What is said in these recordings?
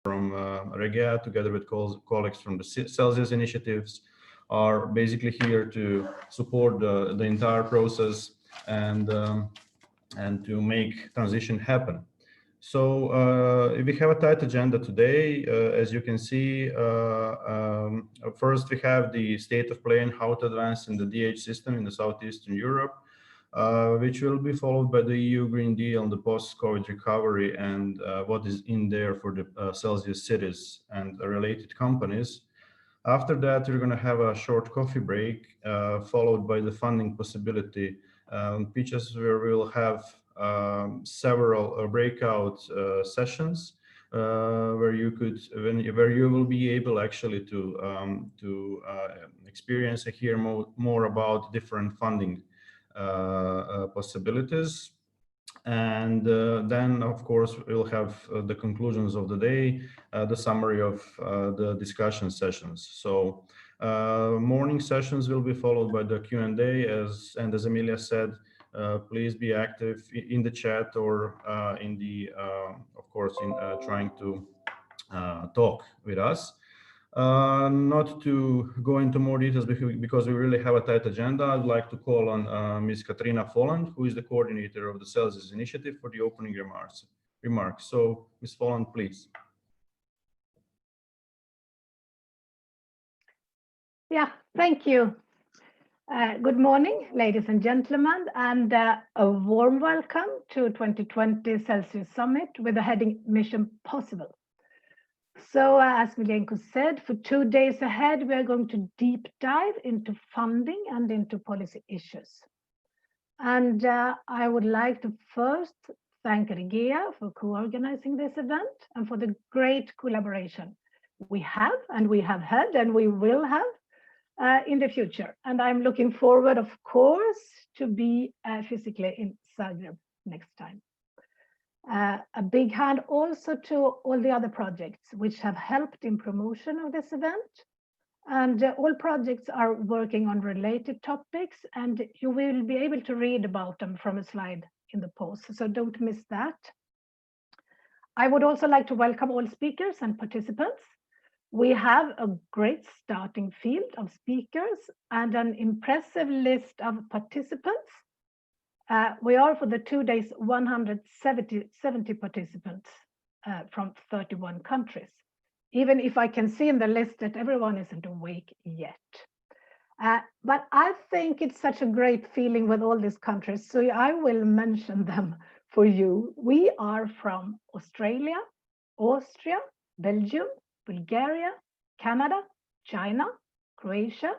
from REGEA, together with colleagues from the Celsius initiatives, are basically here to support the entire process and to make transition happen. So we have a tight agenda today. As you can see, first we have the state of play and how to advance in the DH system in the Southeastern Europe, which will be followed by the EU Green Deal on the post-COVID recovery and what is in there for the Celsius cities and related companies. After that, we're going to have a short coffee break, followed by the funding possibility pitches, where we'll have several breakout sessions where you will be able actually to experience and hear more about different funding possibilities. And then, of course, we'll have the conclusions of the day, the summary of the discussion sessions. So morning sessions will be followed by the Q&A, and as Emilia said, please be active in the chat or in the, of course, in trying to talk with us. Not to go into more details because we really have a tight agenda, I'd like to call on Ms. Katrina Folland, who is the coordinator of the Celsius initiative, for the opening remarks. So, Ms. Folland, please. Yeah, thank you. Good morning, ladies and gentlemen, and a warm welcome to 2020 Celsius Summit with the heading Mission Possible. So as Milenko said, for 2 days ahead, we are going to deep dive into funding and into policy issues. And I would like to first thank REGEA for co-organizing this event and for the great collaboration we have had and we will have in the future. And I'm looking forward, of course, to be physically in Zagreb next time. A big hand also to all the other projects which have helped in promotion of this event. And all projects are working on related topics, and you will be able to read about them from a slide in the post, so don't miss that. I would also like to welcome all speakers and participants. We have a great starting field of speakers and an impressive list of participants. We are, for the 2 days, 170 participants from 31 countries, even if I can see in the list that everyone isn't awake yet. But I think it's such a great feeling with all these countries, so I will mention them for you. We are from Australia, Austria, Belgium, Bulgaria, Canada, China, Croatia,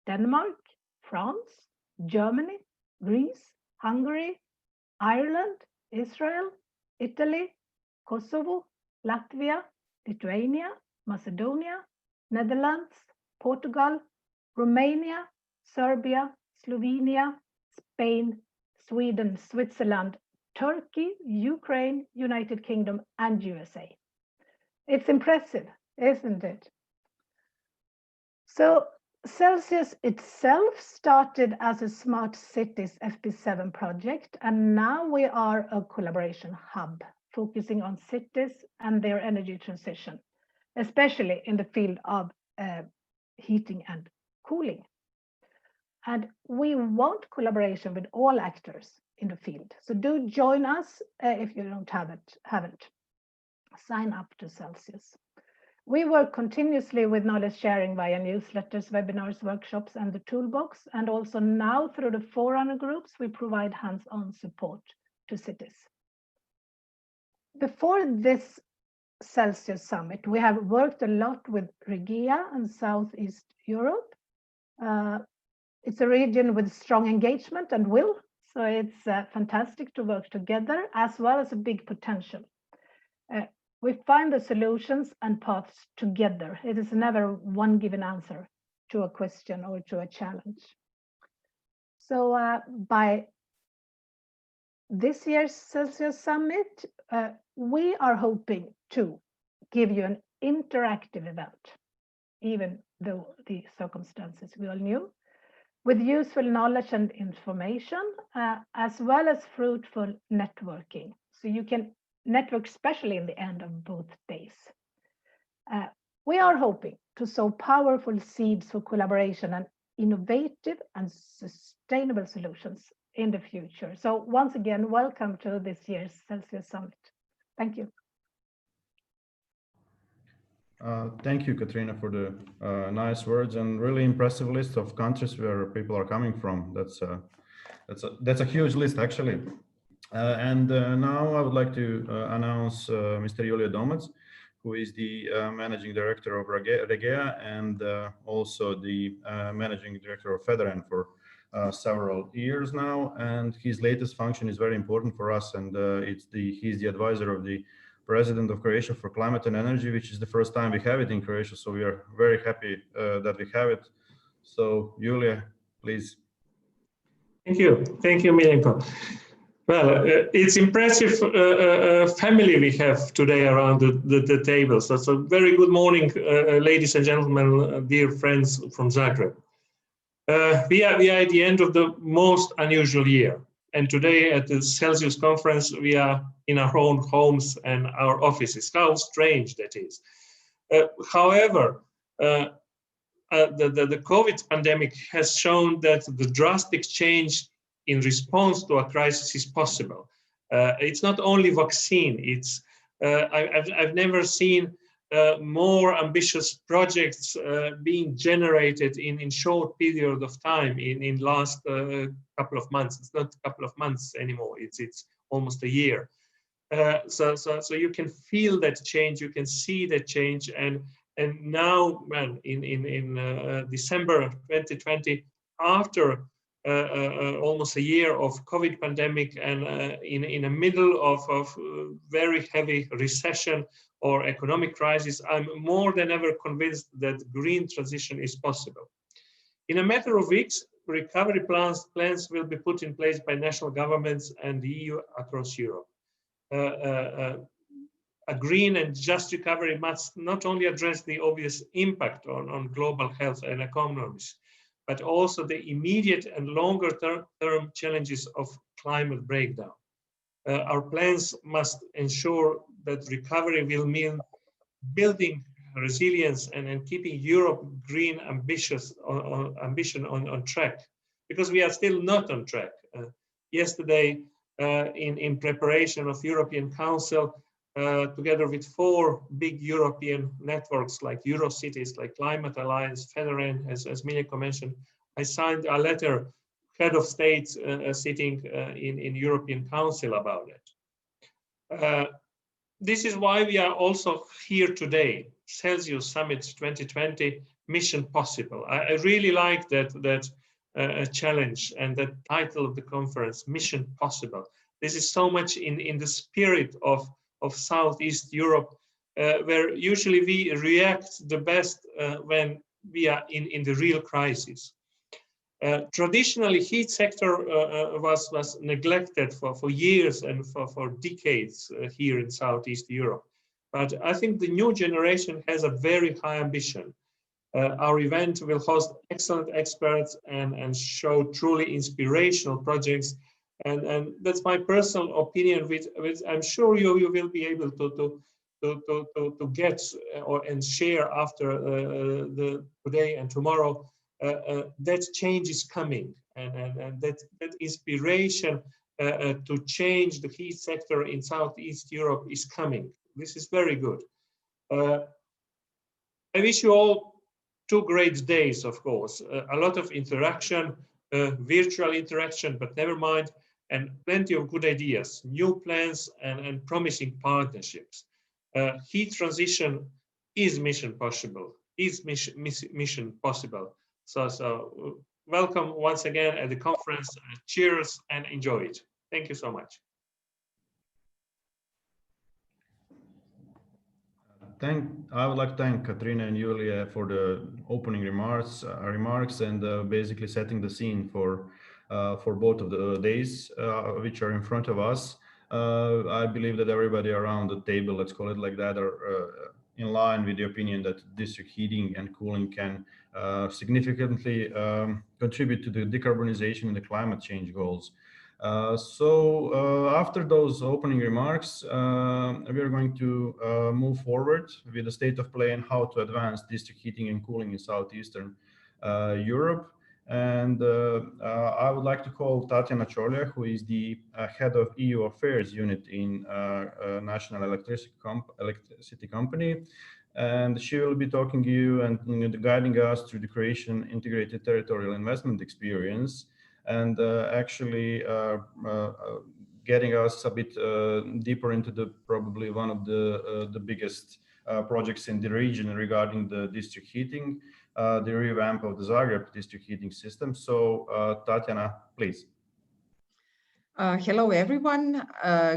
Denmark, France, Germany, Greece, Hungary, Ireland, Israel, Italy, Kosovo, Latvia, Lithuania, Macedonia, Netherlands, Portugal, Romania, Serbia, Slovenia, Spain, Sweden, Switzerland, Turkey, Ukraine, United Kingdom, and USA. It's impressive, isn't it? So Celsius itself started as a Smart Cities FP7 project, and now we are a collaboration hub focusing on cities and their energy transition, especially in the field of heating and cooling. And we want collaboration with all actors in the field. So do join us if you haven't. Sign up to Celsius. We work continuously with knowledge sharing via newsletters, webinars, workshops, and the toolbox. And also now through the forerunner groups, we provide hands-on support to cities. Before this Celsius summit, we have worked a lot with REGEA and Southeast Europe. It's a region with strong engagement and will, so it's fantastic to work together, as well as a big potential. We find the solutions and paths together. It is never one given answer to a question or to a challenge. So by this year's Celsius Summit, we are hoping to give you an interactive event, even though the circumstances we all knew, with useful knowledge and information, as well as fruitful networking. So you can network, especially in the end of both days. We are hoping to sow powerful seeds for collaboration and innovative and sustainable solutions in the future. So once again, welcome to this year's Celsius Summit. Thank you. Thank you, Katrina, for the nice words and really impressive list of countries where people are coming from. That's a huge list, actually. Now I would like to announce Mr. Julija Domets, who is the Managing Director of REGEA and also the Managing Director of FEDERN for several years now. And his latest function is very important for us, and he's the advisor of the President of Croatia for Climate and Energy, which is the first time we have it in Croatia. So we are very happy that we have it. So Julija, please. Thank you, Milenko. Well, it's impressive family we have today around the table. So very good morning, ladies and gentlemen, dear friends from Zagreb. We are at the end of the most unusual year. And today at the Celsius conference, we are in our own homes and our offices. How strange that is. However, the COVID pandemic has shown that the drastic change in response to a crisis is possible. It's not only vaccine. It's I've never seen more ambitious projects being generated in short period of time in last couple of months. It's not a couple of months anymore. It's almost a year. So you can feel that change. You can see that change. And now, man, in December 2020, after almost a year of COVID pandemic and in the middle of very heavy recession or economic crisis, I'm more than ever convinced that green transition is possible. In a matter of weeks, recovery plans will be put in place by national governments and the EU across Europe. A green and just recovery must not only address the obvious impact on global health and economies, but also the immediate and longer term challenges of climate breakdown. Our plans must ensure that recovery will mean building resilience and keeping Europe green ambition on track, because we are still not on track. Yesterday, in preparation of European Council, together with 4 big European networks like Eurocities, like Climate Alliance, FEDERN, as Milenko mentioned, I signed a letter, head of states sitting in European Council about it. This is why we are also here today, Celsius Summit 2020, Mission Possible. I really like that challenge and the title of the conference, Mission Possible. This is so much in the spirit of Southeast Europe, where usually we react the best when we are in the real crisis. Traditionally, heat sector was neglected for years and for decades here in Southeast Europe. But I think the new generation has a very high ambition. Our event will host excellent experts and show truly inspirational projects. And that's my personal opinion, which I'm sure you will be able to get and share after today and tomorrow. That change is coming, and that inspiration to change the heat sector in Southeast Europe is coming. This is very good. I wish you all 2 great days, of course. A lot of interaction, virtual interaction, but never mind, and plenty of good ideas, new plans, and promising partnerships. Heat transition is mission possible. Mission possible. So welcome once again at the conference. Cheers and enjoy it. Thank you so much. I would like to thank Katrina and Julija for the opening remarks and basically setting the scene for both of the days which are in front of us. I believe that everybody around the table, let's call it like that, are in line with the opinion that district heating and cooling can significantly contribute to the decarbonization and the climate change goals. After those opening remarks, we are going to move forward with the state of play and how to advance district heating and cooling in Southeastern Europe. And I would like to call Tatiana Cholia, who is the head of EU Affairs unit in National Electricity Company. And she will be talking to you and guiding us through the Croatian integrated territorial investment experience, and actually getting us a bit deeper into probably one of the biggest projects in the region regarding the district heating, the revamp of the Zagreb district heating system. So Tatiana, please. Hello, everyone.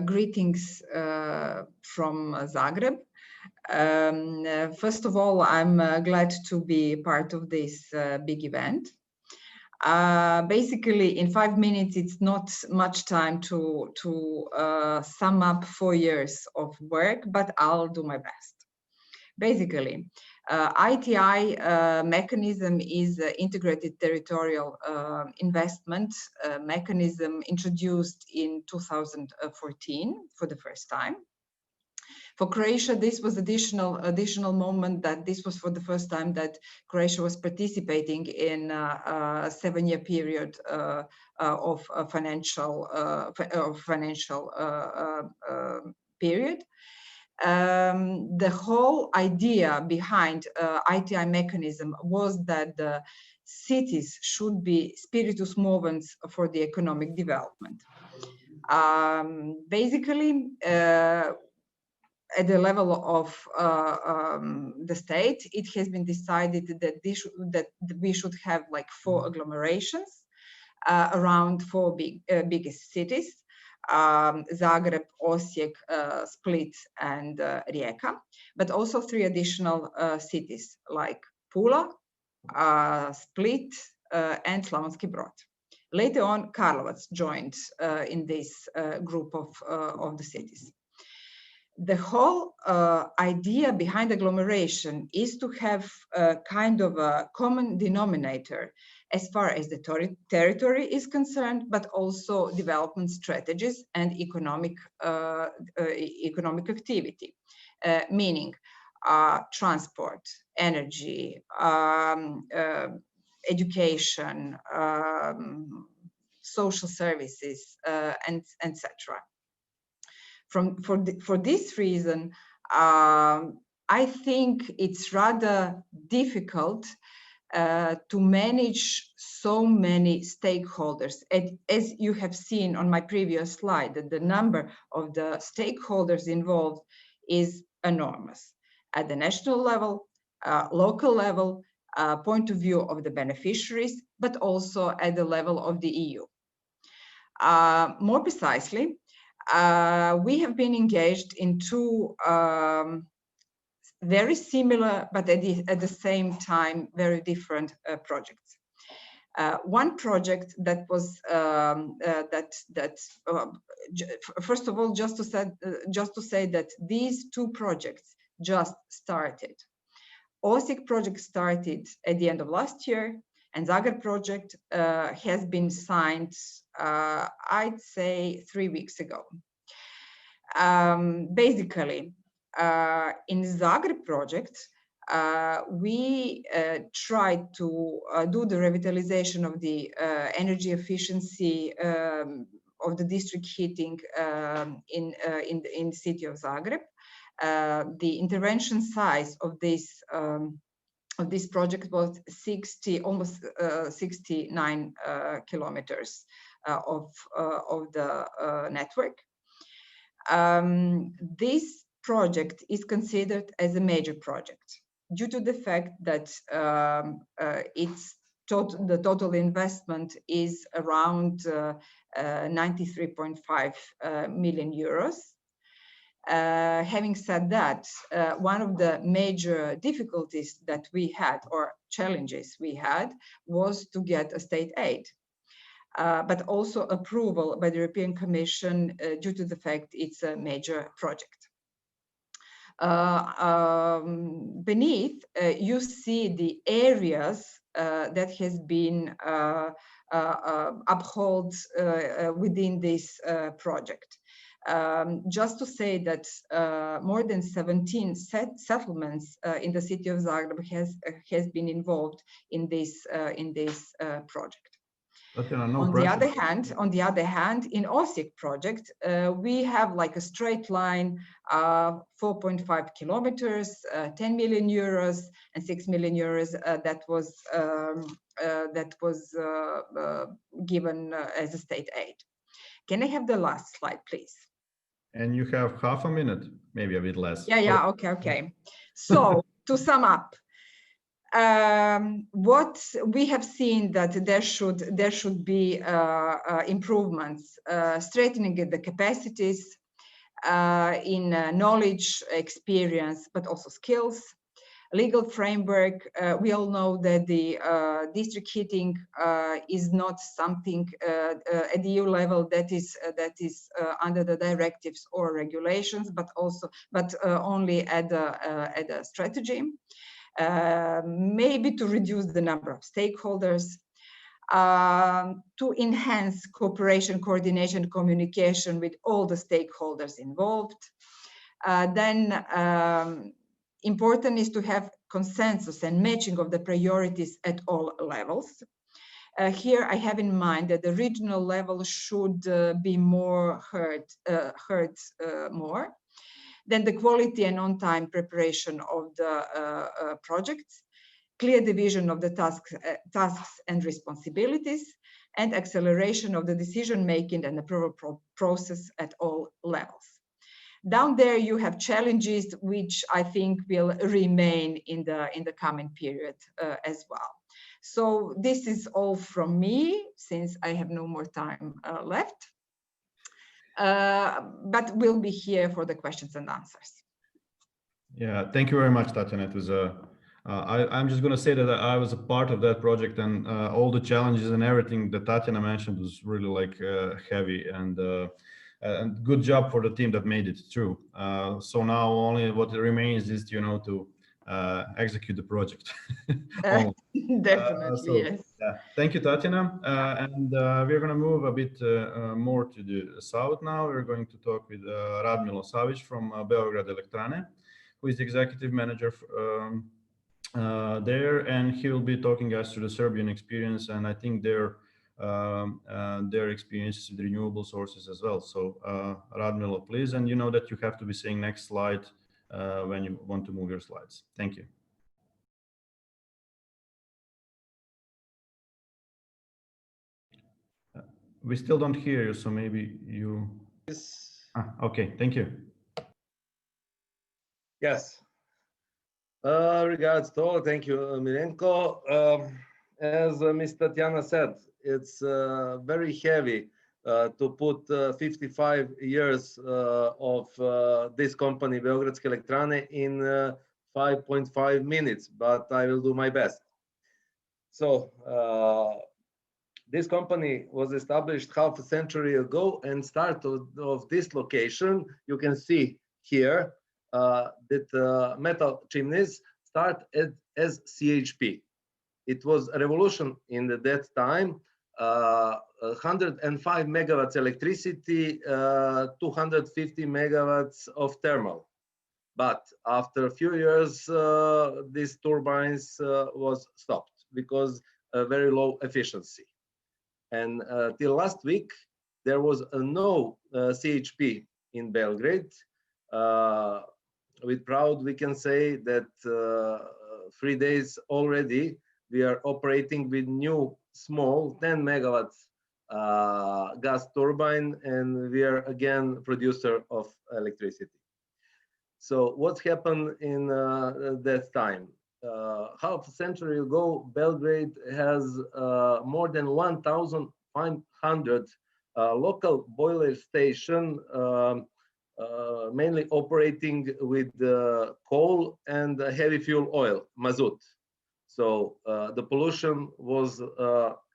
Greetings from Zagreb. First of all, I'm glad to be part of this big event. Basically, in 5 minutes, it's not much time to sum up 4 years of work, but I'll do my best. Basically, ITI mechanism is an integrated territorial investment mechanism introduced in 2014 for the first time. For Croatia, this was additional moment that this was for the first time that Croatia was participating in a 7-year period of financial period. The whole idea behind ITI mechanism was that the cities should be spiritus movens for the economic development. Basically, at the level of the state, it has been decided that we should have like 4 agglomerations around 4 biggest cities. Zagreb, Osijek, Split, and Rijeka, but also 3 additional cities like Pula, Split, and Slavonski Brod. Later on, Karlovac joined in this group of the cities. The whole idea behind agglomeration is to have a kind of a common denominator as far as the territory is concerned, but also development strategies and economic activity, meaning transport, energy, education, social services, and etc. For this reason, I think it's rather difficult to manage so many stakeholders. As you have seen on my previous slide, that the number of the stakeholders involved is enormous. At the national level, local level, point of view of the beneficiaries, but also at the level of the EU. More precisely, we have been engaged in 2 very similar, but at the same time, very different projects. One project that was first of all, just to say that these 2 projects just started. Osijek project started at the end of last year, and Zagreb project has been signed, I'd say 3 weeks ago. Basically, in Zagreb project, we tried to do the revitalization of the energy efficiency of the district heating in the city of Zagreb. The intervention size of this project was almost 69 kilometers of the network. This project is considered as a major project due to the fact that the total investment is around 93.5 million euros. Having said that, one of the major difficulties that we had, or challenges we had, was to get a state aid, but also approval by the European Commission due to the fact it's a major project. Beneath, you see the areas that has been uphold within this project. Just to say that more than 17 settlements in the city of Zagreb has been involved in this project. On the other hand, in Osijek project, we have like a straight line, 4.5 kilometers, 10 million euros, and 6 million euros that was given as a state aid. Can I have the last slide, please? And you have half a minute, maybe a bit less. Yeah, okay. So to sum up, what we have seen that there should be improvements, strengthening the capacities in knowledge, experience, but also skills, legal framework. We all know that the district heating is not something at the EU level that is under the directives or regulations, but only at a strategy. Maybe to reduce the number of stakeholders, to enhance cooperation, coordination, communication with all the stakeholders involved. Then important is to have consensus and matching of the priorities at all levels. Here I have in mind that the regional level should be more heard more. Then the quality and on-time preparation of the projects, clear division of the tasks and responsibilities, and acceleration of the decision-making and approval process at all levels. Down there you have challenges which I think will remain in the coming period as well. So this is all from me, since I have no more time left. But we'll be here for the questions and answers. Yeah, thank you very much, Tatiana. It was I'm just going to say that I was a part of that project, and all the challenges and everything that Tatiana mentioned was really like heavy, and good job for the team that made it through. So now only what remains is, to execute the project. Definitely, yes. Yeah. Thank you, Tatiana. And we're going to move a bit more to the south now. We're going to talk with Radmilo Savić from Beograd Elektrane, who is the executive manager there, and he will be talking us through the Serbian experience, and I think their experiences with renewable sources as well. So Radmilo, please, and you know that you have to be saying next slide when you want to move your slides. Thank you. We still don't hear you, so maybe you... Okay, thank you. Yes. Regards to all, thank you, Milenko. As Ms. Tatiana said, it's very heavy to put 55 years of this company, Beogradske Elektrane, in 5.5 minutes, but I will do my best. So, this company was established half a century ago, and start of this location, you can see here that metal chimneys start as CHP. It was a revolution in that time. 105 megawatts electricity, 250 megawatts of thermal. But after a few years, these turbines was stopped because very low efficiency. And till last week, there was no CHP in Belgrade. With proud, we can say that 3 days already, we are operating with new small 10 megawatts gas turbine, and we are again producer of electricity. So what happened in that time? Half a century ago, Belgrade has more than 1,500 local boiler station, mainly operating with coal and heavy fuel oil, mazut. So the pollution was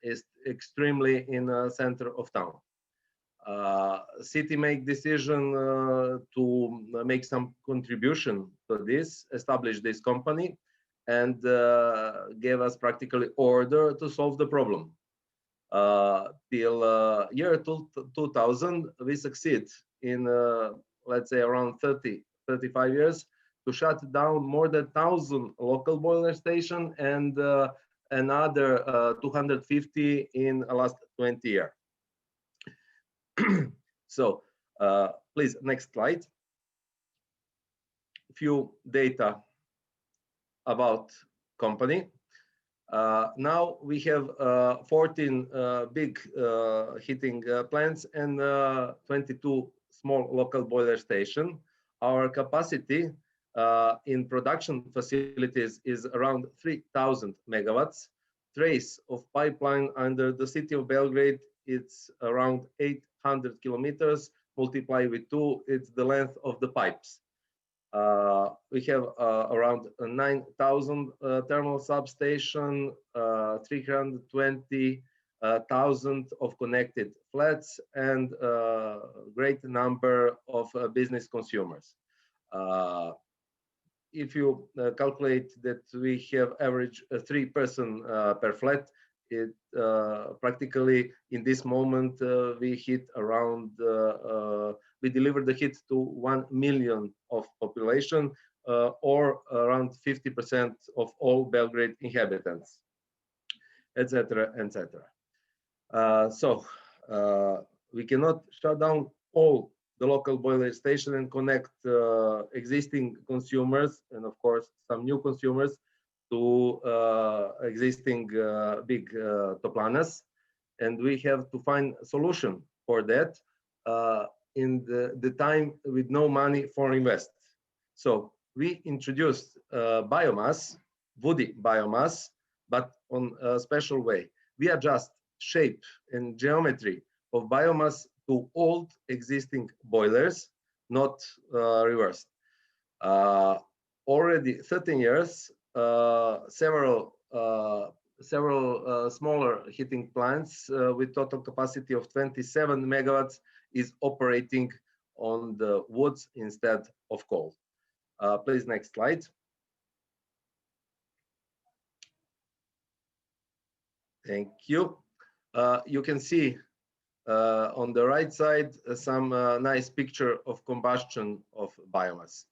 is extremely in the center of town. City make decision to make some contribution to this, establish this company, and gave us practically order to solve the problem. till year 2000, we succeed in, let's say, around 35 years to shut down more than 1,000 local boiler stations and another 250 in the last 20 years. So please, next slide. Few data about company. Now we have 14 big heating plants and 22 small local boiler stations. Our capacity in production facilities is around 3,000 megawatts. Trace of pipeline under the city of Belgrade, it's around 800 kilometers. Multiply with 2, it's the length of the pipes. We have around 9,000 thermal substation, 320,000 of connected flats, and a great number of business consumers. If you calculate that we have average 3 person per flat, it practically in this moment we hit around we deliver the hit to 1 million of population or around 50% of all Belgrade inhabitants, etc., etc. So we cannot shut down all the local boiler station and connect existing consumers and of course some new consumers to existing big toplanas, and we have to find a solution for that in the time with no money for invest. So we introduced biomass, woody biomass, but on a special way. We adjust shape and geometry of biomass to old existing boilers, not reversed. Already 13 years, several smaller heating plants with total capacity of 27 megawatts is operating on the woods instead of coal. Please, next slide. Thank you. You can see on the right side some nice picture of combustion of biomass.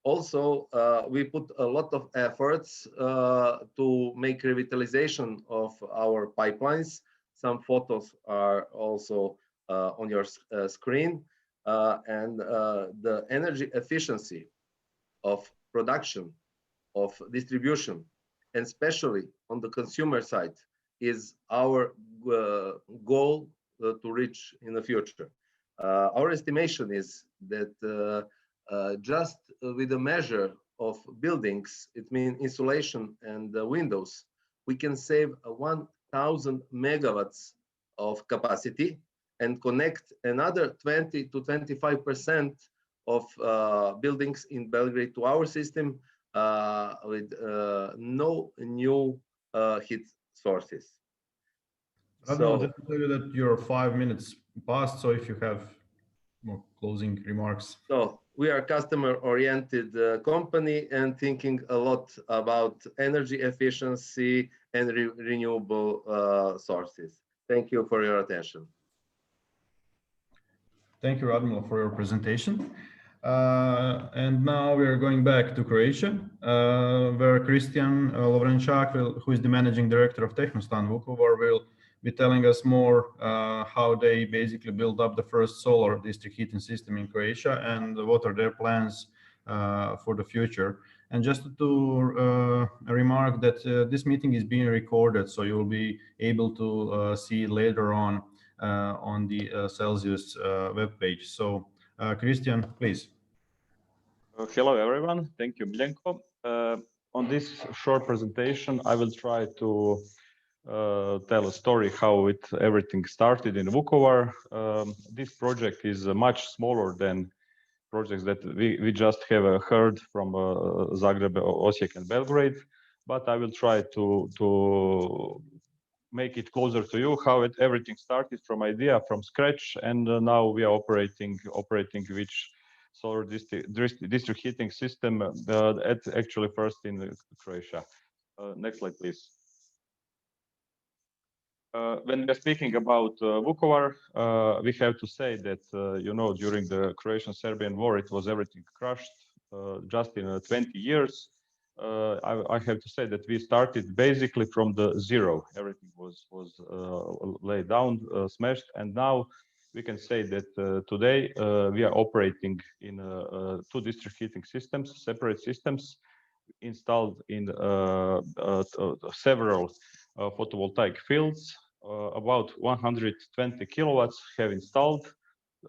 Also, we put a lot of efforts to make revitalization of our pipelines. Some photos are also on your screen. And the energy efficiency of production, of distribution, and especially on the consumer side is our goal to reach in the future. Our estimation is that just with the measure of buildings, it means insulation and windows, we can save 1,000 megawatts of capacity and connect another 20 to 25% of buildings in Belgrade to our system with no new heat sources. So, just to tell you that you're 5 minutes past, so if you have more closing remarks. So we are customer-oriented company and thinking a lot about energy efficiency and renewable sources. Thank you for your attention. Thank you, Radmila, for your presentation. And now we are going back to Croatia, where Christian Lovrenčak, who is the managing director of Tehnostan Vukovar, will be telling us more how they basically build up the first solar district heating system in Croatia and what are their plans for the future. And just to remark that this meeting is being recorded, so you will be able to see later on the Celsius webpage. So Christian, please. Hello, everyone. Thank you, Miljenko. On this short presentation, I will try to tell a story how everything started in Vukovar. This project is much smaller than projects that we just have heard from Zagreb, Osijek, and Belgrade. But I will try to make it closer to you how everything started from idea, from scratch, and now we are operating which solar district heating system actually first in Croatia. Next slide, please. When we're speaking about Vukovar, we have to say that, during the Croatian-Serbian war, it was everything crushed just in 20 years. I have to say that we started basically from the zero. Everything was laid down, smashed, and now we can say that today we are operating in 2 district heating systems, separate systems, installed in several photovoltaic fields. About 120 kilowatts have installed.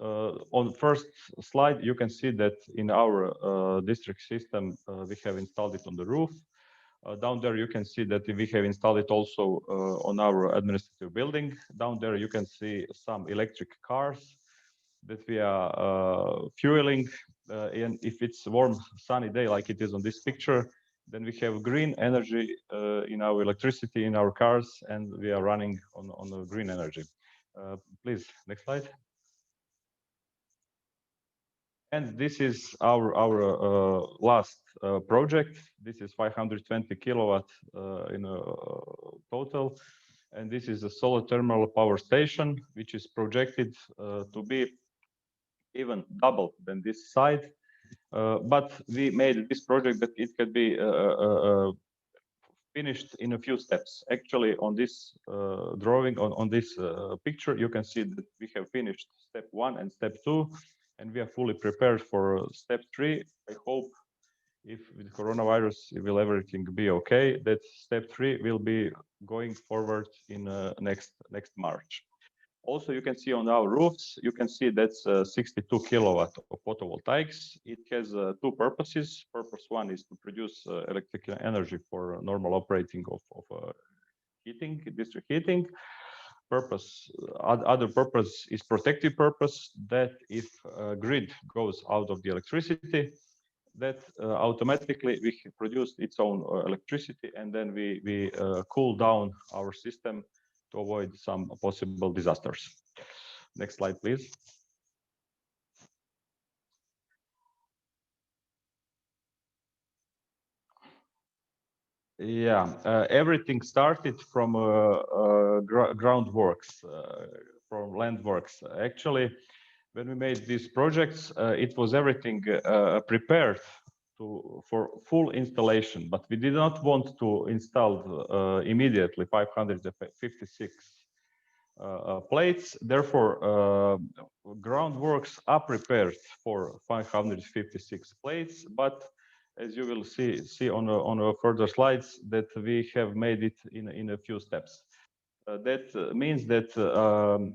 On first slide, you can see that in our district system, we have installed it on the roof. Down there, you can see that we have installed it also on our administrative building. Down there, you can see some electric cars that we are fueling. And if it's a warm, sunny day like it is on this picture, then we have green energy in our electricity in our cars, and we are running on the green energy. Please, next slide. And this is our last project. This is 520 kilowatt in total. And this is a solar thermal power station, which is projected to be even double than this side. But we made this project that it could be finished in a few steps. Actually, on this drawing, on this picture, you can see that we have finished step 1 and step 2, and we are fully prepared for step 3. I hope, if with coronavirus, will everything be okay, that step 3 will be going forward in next March. Also, you can see on our roofs, you can see that's 62 kilowatt of photovoltaics. It has 2 purposes. Purpose 1 is to produce electrical energy for normal operating of heating, district heating. Other purpose is protective purpose, that if grid goes out of the electricity, that automatically we produce its own electricity, and then we cool down our system to avoid some possible disasters. Next slide, please. Yeah, everything started from groundworks, from landworks. Actually, when we made these projects, it was everything prepared for full installation, but we did not want to install immediately 556 plates. Therefore, groundworks are prepared for 556 plates, but as you will see on further slides, that we have made it in a few steps. That means that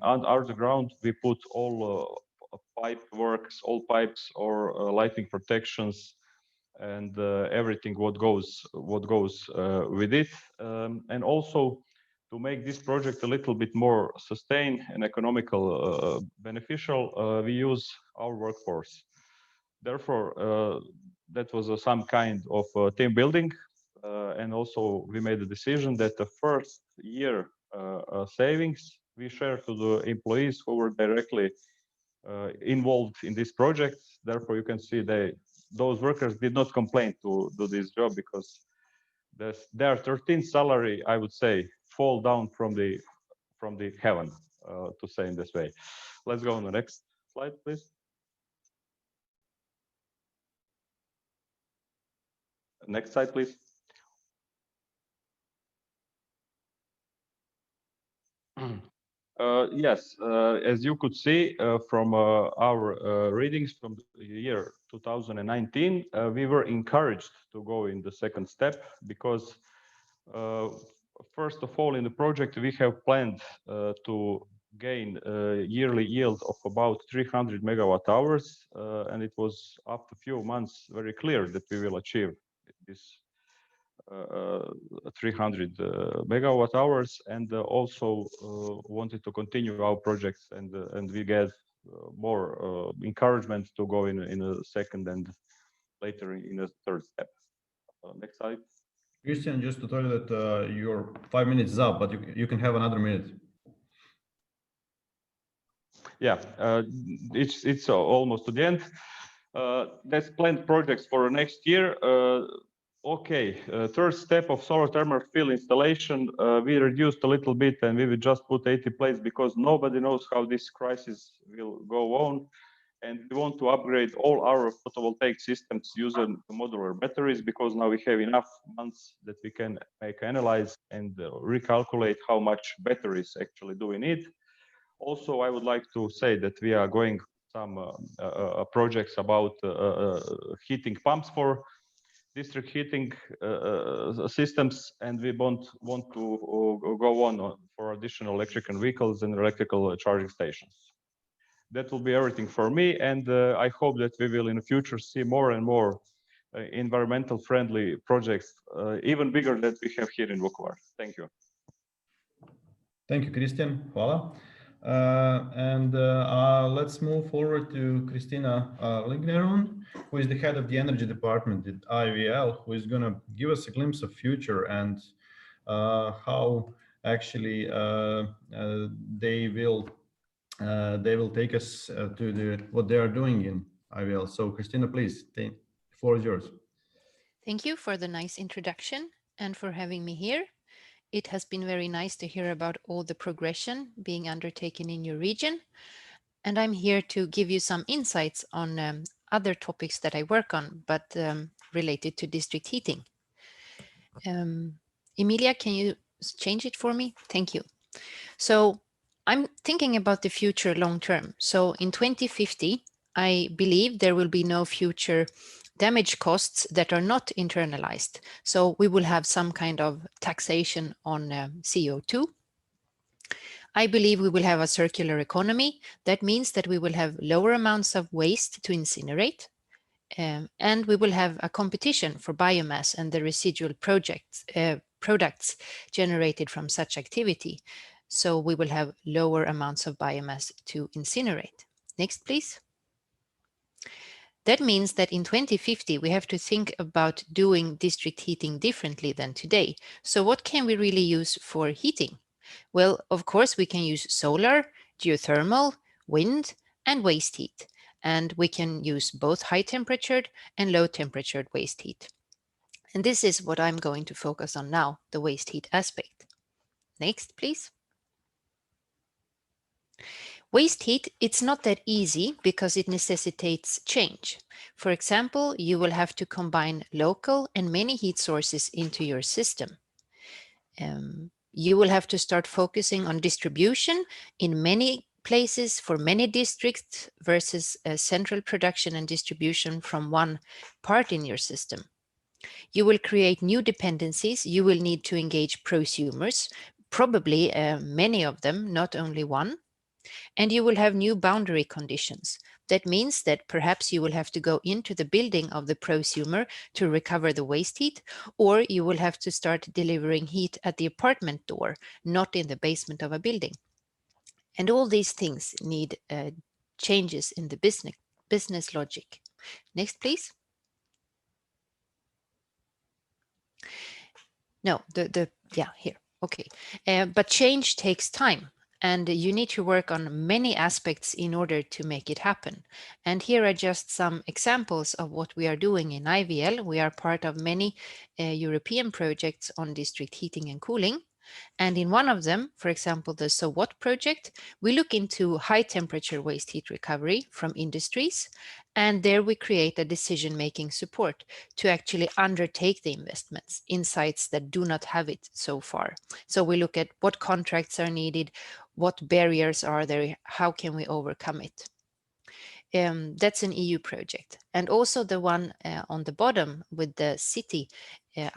underground we put all pipe works, all pipes or lighting protections, and everything what goes with it, and also to make this project a little bit more sustained and economical, beneficial, we use our workforce. Therefore, that was some kind of team building, and also we made a decision that the first year savings we share to the employees who were directly involved in this project. Therefore, you can see those workers did not complain to do this job, because their 13th salary, I would say, fall down from the heaven, to say in this way. Let's go on the next slide, please. Next slide, please. Yes, as you could see from our readings from the year 2019, we were encouraged to go in the second step, because first of all, in the project, we have planned to gain a yearly yield of about 300 megawatt hours, and it was after a few months very clear that we will achieve this 300 megawatt hours, and also wanted to continue our projects, and we get more encouragement to go in a second and later in a third step. Next slide. Christian, just to tell you that your 5 minutes is up, but you can have another minute. Yeah, it's almost to the end. That's planned projects for next year. Okay, third step of solar thermal field installation, we reduced a little bit and we will just put 80 plates because nobody knows how this crisis will go on. And we want to upgrade all our photovoltaic systems using modular batteries because now we have enough months that we can make analyze and recalculate how much batteries actually do we need. Also, I would like to say that we are going some projects about heating pumps for district heating systems, and we want to go on for additional electrical vehicles and electrical charging stations. That will be everything for me, and I hope that we will in the future see more and more environmental friendly projects, even bigger than we have here in Vukovar. Thank you. Thank you, Christian. Hvala. Let's move forward to Kristina Ligneron, who is the head of the energy department at IVL, who is going to give us a glimpse of future and how actually they will take us to what they are doing in IVL. So Kristina, please, the floor is yours. Thank you for the nice introduction and for having me here. It has been very nice to hear about all the progression being undertaken in your region. And I'm here to give you some insights on other topics that I work on, but related to district heating. Emilia, can you change it for me? Thank you. So I'm thinking about the future long term. So in 2050, I believe there will be no future damage costs that are not internalized. So we will have some kind of taxation on CO2. I believe we will have a circular economy. That means that we will have lower amounts of waste to incinerate. And we will have a competition for biomass and the residual products generated from such activity. So we will have lower amounts of biomass to incinerate. Next, please. That means that in 2050, we have to think about doing district heating differently than today. So what can we really use for heating? Well, of course, we can use solar, geothermal, wind, and waste heat. And we can use both high temperatured and low temperatured waste heat. And this is what I'm going to focus on now, the waste heat aspect. Next, please. Waste heat, it's not that easy because it necessitates change. For example, you will have to combine local and many heat sources into your system. You will have to start focusing on distribution in many places for many districts versus central production and distribution from one part in your system. You will create new dependencies. You will need to engage prosumers, probably many of them, not only one. And you will have new boundary conditions. That means that perhaps you will have to go into the building of the prosumer to recover the waste heat, or you will have to start delivering heat at the apartment door, not in the basement of a building. And all these things need changes in the business logic. Next, please. No, here. Okay. But change takes time. And you need to work on many aspects in order to make it happen. And here are just some examples of what we are doing in IVL. We are part of many European projects on district heating and cooling. And in one of them, for example, the So What project, we look into high temperature waste heat recovery from industries. And there we create a decision-making support to actually undertake the investments in sites that do not have it so far. So we look at what contracts are needed, what barriers are there, how can we overcome it? That's an EU project. And also the one on the bottom with the city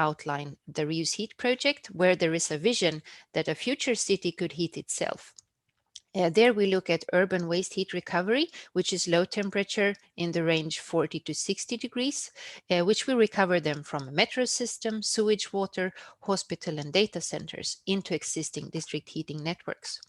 outline, the Reuse Heat project, where there is a vision that a future city could heat itself. There we look at urban waste heat recovery, which is low temperature in the range 40 to 60 degrees, which we recover them from a metro system, sewage water, hospital and data centers into existing district heating networks.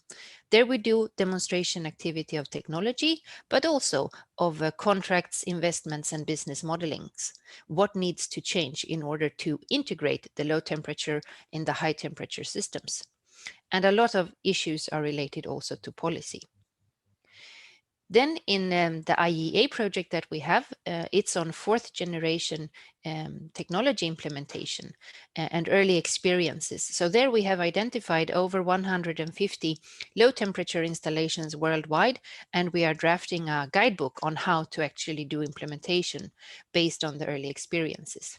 There we do demonstration activity of technology, but also of contracts, investments and business modelings. What needs to change in order to integrate the low temperature in the high temperature systems? And a lot of issues are related also to policy. Then in the IEA project that we have, it's on 4th generation technology implementation and early experiences. So there we have identified over 150 low temperature installations worldwide, and we are drafting a guidebook on how to actually do implementation based on the early experiences.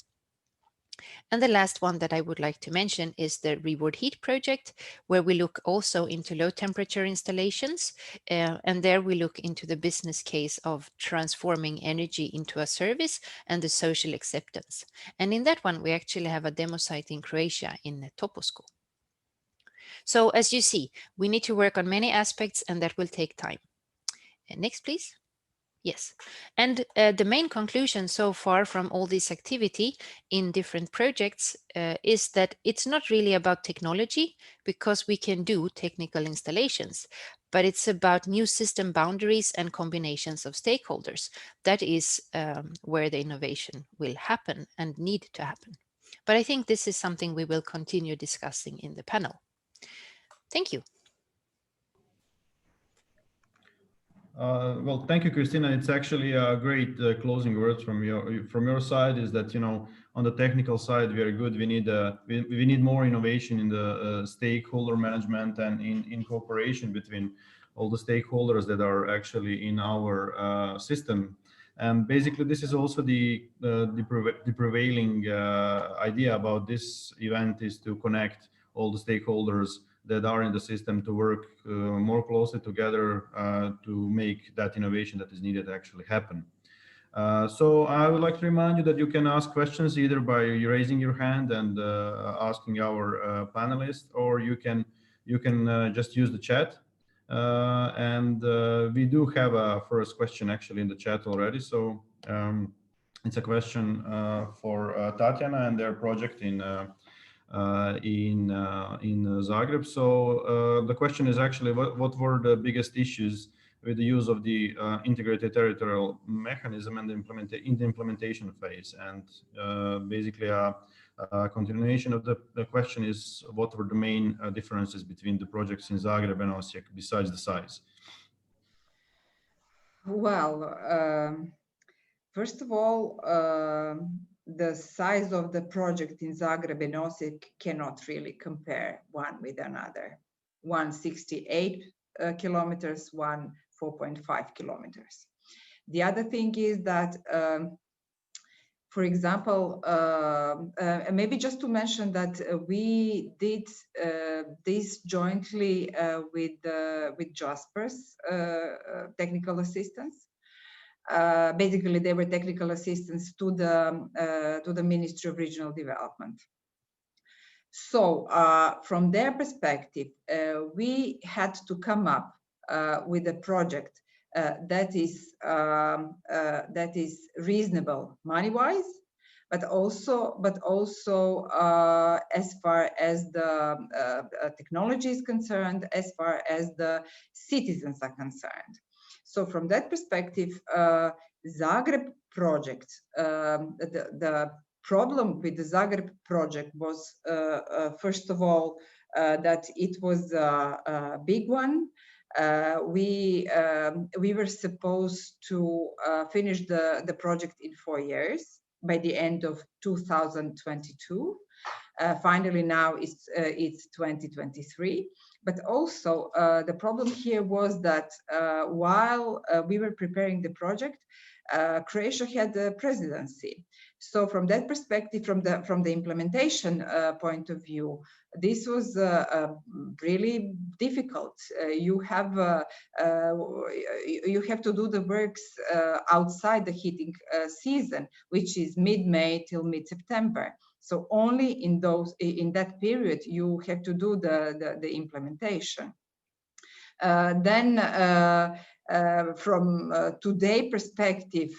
And the last one that I would like to mention is the Reward Heat project, where we look also into low temperature installations. And there we look into the business case of transforming energy into a service and the social acceptance. And in that one, we actually have a demo site in Croatia in Toposko. So as you see, we need to work on many aspects, and that will take time. Next, please. Yes, and the main conclusion so far from all this activity in different projects is that it's not really about technology, because we can do technical installations, but it's about new system boundaries and combinations of stakeholders. That is where the innovation will happen and need to happen. But I think this is something we will continue discussing in the panel. Thank you. Well, thank you, Christina. It's actually a great closing words from your side. Is that, you know, on the technical side we are good. We need more innovation in the stakeholder management and in cooperation between all the stakeholders that are actually in our system. And basically, this is also the prevailing idea about this event, is to connect all the stakeholders that are in the system to work more closely together to make that innovation that is needed actually happen. So I would like to remind you that you can ask questions either by raising your hand and asking our panelists, or you can just use the chat. And we do have a first question actually in the chat already. So it's a question for Tatiana and their project in Zagreb. So the question is actually, what were the biggest issues with the use of the integrated territorial mechanism and in the implementation phase? And basically a continuation of the question is, what were the main differences between the projects in Zagreb and Osijek besides the size? Well, first of all, the size of the project in Zagreb and Osijek cannot really compare one with another. One 68 kilometers, one 4.5 kilometers. The other thing is that, for example, maybe just to mention that we did this jointly with Jasper's technical assistance. Basically, they were technical assistants to the Ministry of Regional Development. So, from their perspective, we had to come up with a project that is reasonable money-wise, but also as far as the technology is concerned, as far as the citizens are concerned. So from that perspective, Zagreb project, the problem with the Zagreb project was, first of all, that it was a big one. We were supposed to finish the project in 4 years by the end of 2022. Finally, now it's 2023. But also, the problem here was that while we were preparing the project, Croatia had the presidency. So from that perspective, from the implementation point of view, this was really difficult. You have to do the works outside the heating season, which is mid-May till mid-September. So only in that period you have to do the implementation. Then from today's perspective,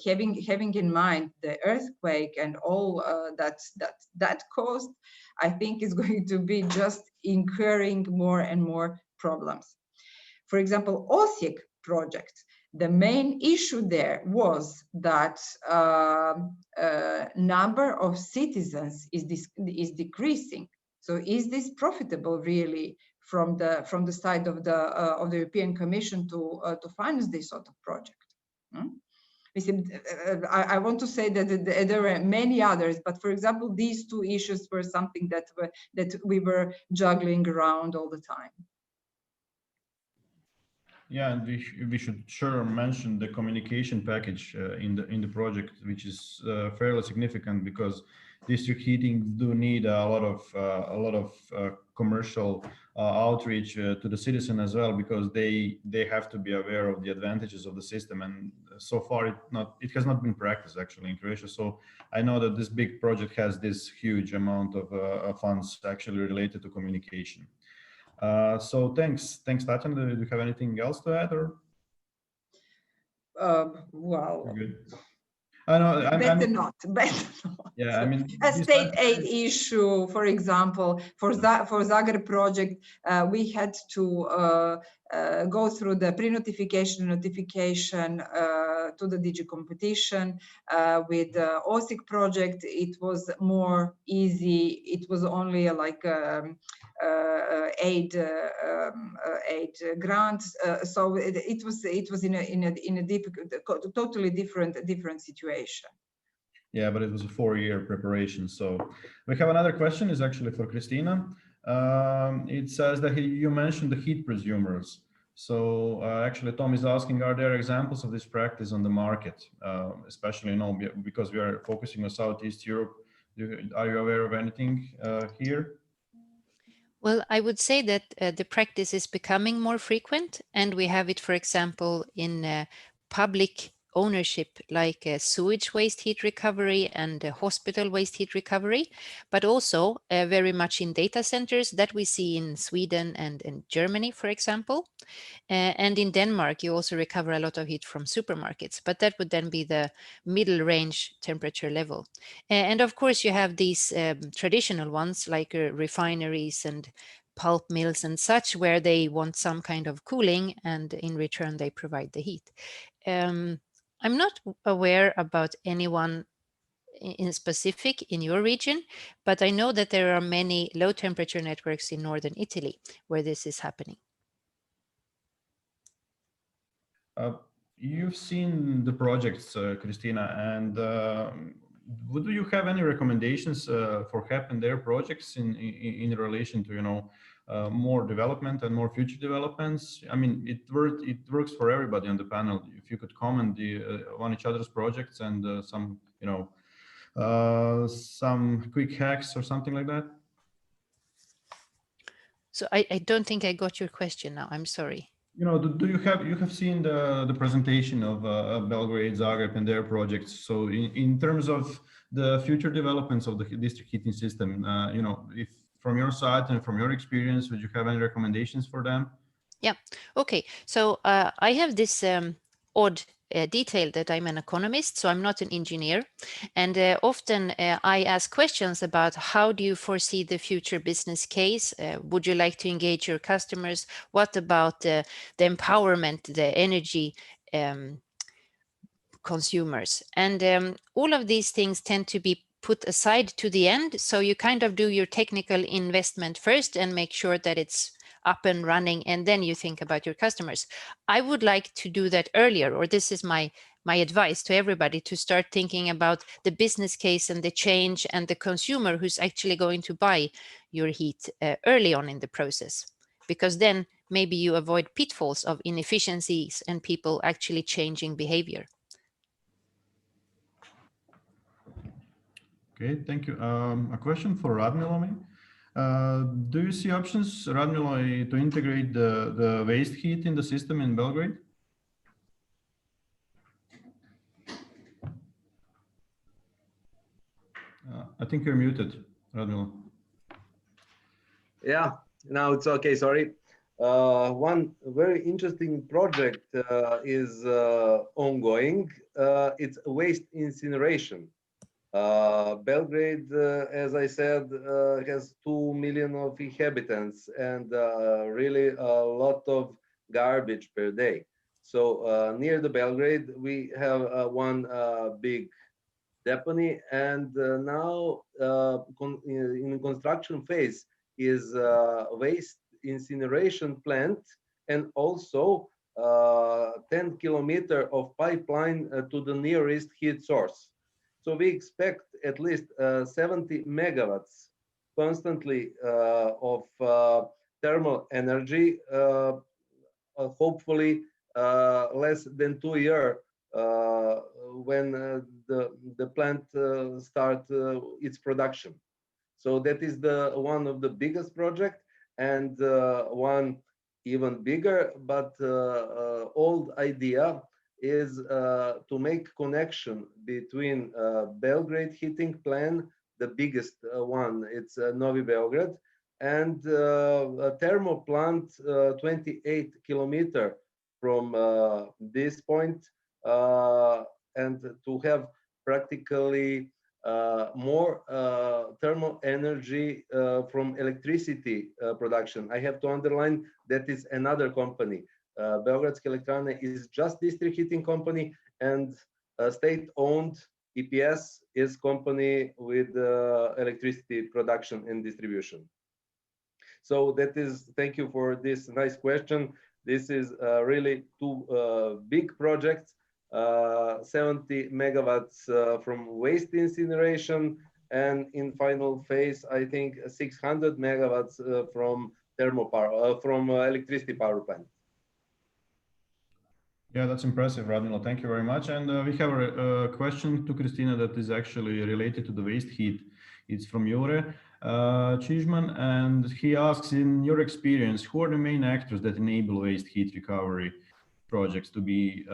having in mind the earthquake and all that caused, I think is going to be just incurring more and more problems. For example, Osijek project, the main issue there was that number of citizens is decreasing. So is this profitable really from the side of the European Commission to finance this sort of project? I want to say that there are many others, but for example, these two issues were something that we were juggling around all the time. Yeah, and we should sure mention the communication package in the project, which is fairly significant because district heating do need a lot of commercial outreach to the citizen as well, because they have to be aware of the advantages of the system, and so far it has not been practiced actually in Croatia. So I know that this big project has this huge amount of funds actually related to communication. So thanks, Tatiana. Do you have anything else to add, or? Well, Good. I know. better not. Yeah, I mean, a state aid issue, for example, for Zagreb project, we had to go through the pre-notification, notification to the DG competition. With the Osijek project, it was more easy. It was only like aid grants, so it was in a totally different situation. Yeah, but it was a 4-year preparation. So we have another question. Is actually for Christina. It says that you mentioned the heat presumers. So actually, Tom is asking, are there examples of this practice on the market, especially because we are focusing on Southeast Europe? Are you aware of anything here? Well, I would say that the practice is becoming more frequent, and we have it, for example, in public ownership, like sewage waste heat recovery and hospital waste heat recovery, but also very much in data centers that we see in Sweden and in Germany, for example. And in Denmark, you also recover a lot of heat from supermarkets, but that would then be the middle range temperature level. And of course, you have these traditional ones like refineries and pulp mills and such, where they want some kind of cooling, and in return, they provide the heat. I'm not aware about anyone in specific in your region, but I know that there are many low temperature networks in northern Italy where this is happening. You've seen the projects, Christina, and do you have any recommendations for HEP and their projects in relation to more development and more future developments? I mean, it works for everybody on the panel. If you could comment on each other's projects and some quick hacks or something like that. So I don't think I got your question now. I'm sorry. Do you have seen the presentation of Belgrade, Zagreb, and their projects? So in terms of the future developments of the district heating system, if from your side and from your experience, would you have any recommendations for them? Yeah. Okay. So I have this odd detail that I'm an economist, so I'm not an engineer. And often I ask questions about how do you foresee the future business case? Would you like to engage your customers? What about the empowerment, the energy consumers? And all of these things tend to be put aside to the end. So you kind of do your technical investment first and make sure that it's up and running, and then you think about your customers. I would like to do that earlier, or this is my advice to everybody, to start thinking about the business case and the change and the consumer who's actually going to buy your heat early on in the process, because then maybe you avoid pitfalls of inefficiencies and people actually changing behavior. Okay, thank you. A question for Radmila. Do you see options, Radmila, to integrate the waste heat in the system in Belgrade? I think you're muted, Radmila. Yeah, now it's okay, sorry. One very interesting project is ongoing. It's waste incineration. Belgrade, as I said, has 2 million of inhabitants and really a lot of garbage per day. So near the Belgrade, we have one big deponey, and now in construction phase is waste incineration plant, and also 10 kilometer of pipeline to the nearest heat source. So we expect at least 70 megawatts constantly of thermal energy, hopefully less than 2 years when the plant start its production. So that is the one of the biggest project, and one even bigger but old idea is to make connection between Belgrade heating plant, the biggest one, it's Novi Beograd, and a thermal plant 28 kilometer from this point, and to have practically more thermal energy from electricity production. I have to underline that is another company. Beogradske elektrane is just district heating company, and state-owned EPS is company with electricity production and distribution. So that is, thank you for this nice question. This is really two big projects. 70 megawatts from waste incineration, and in final phase, I think 600 megawatts from thermal power, from electricity power plant. Yeah, that's impressive, Radmila. Thank you very much. And we have a question to Christina that is actually related to the waste heat. It's from Jure Čizman, and he asks, in your experience, who are the main actors that enable waste heat recovery projects to be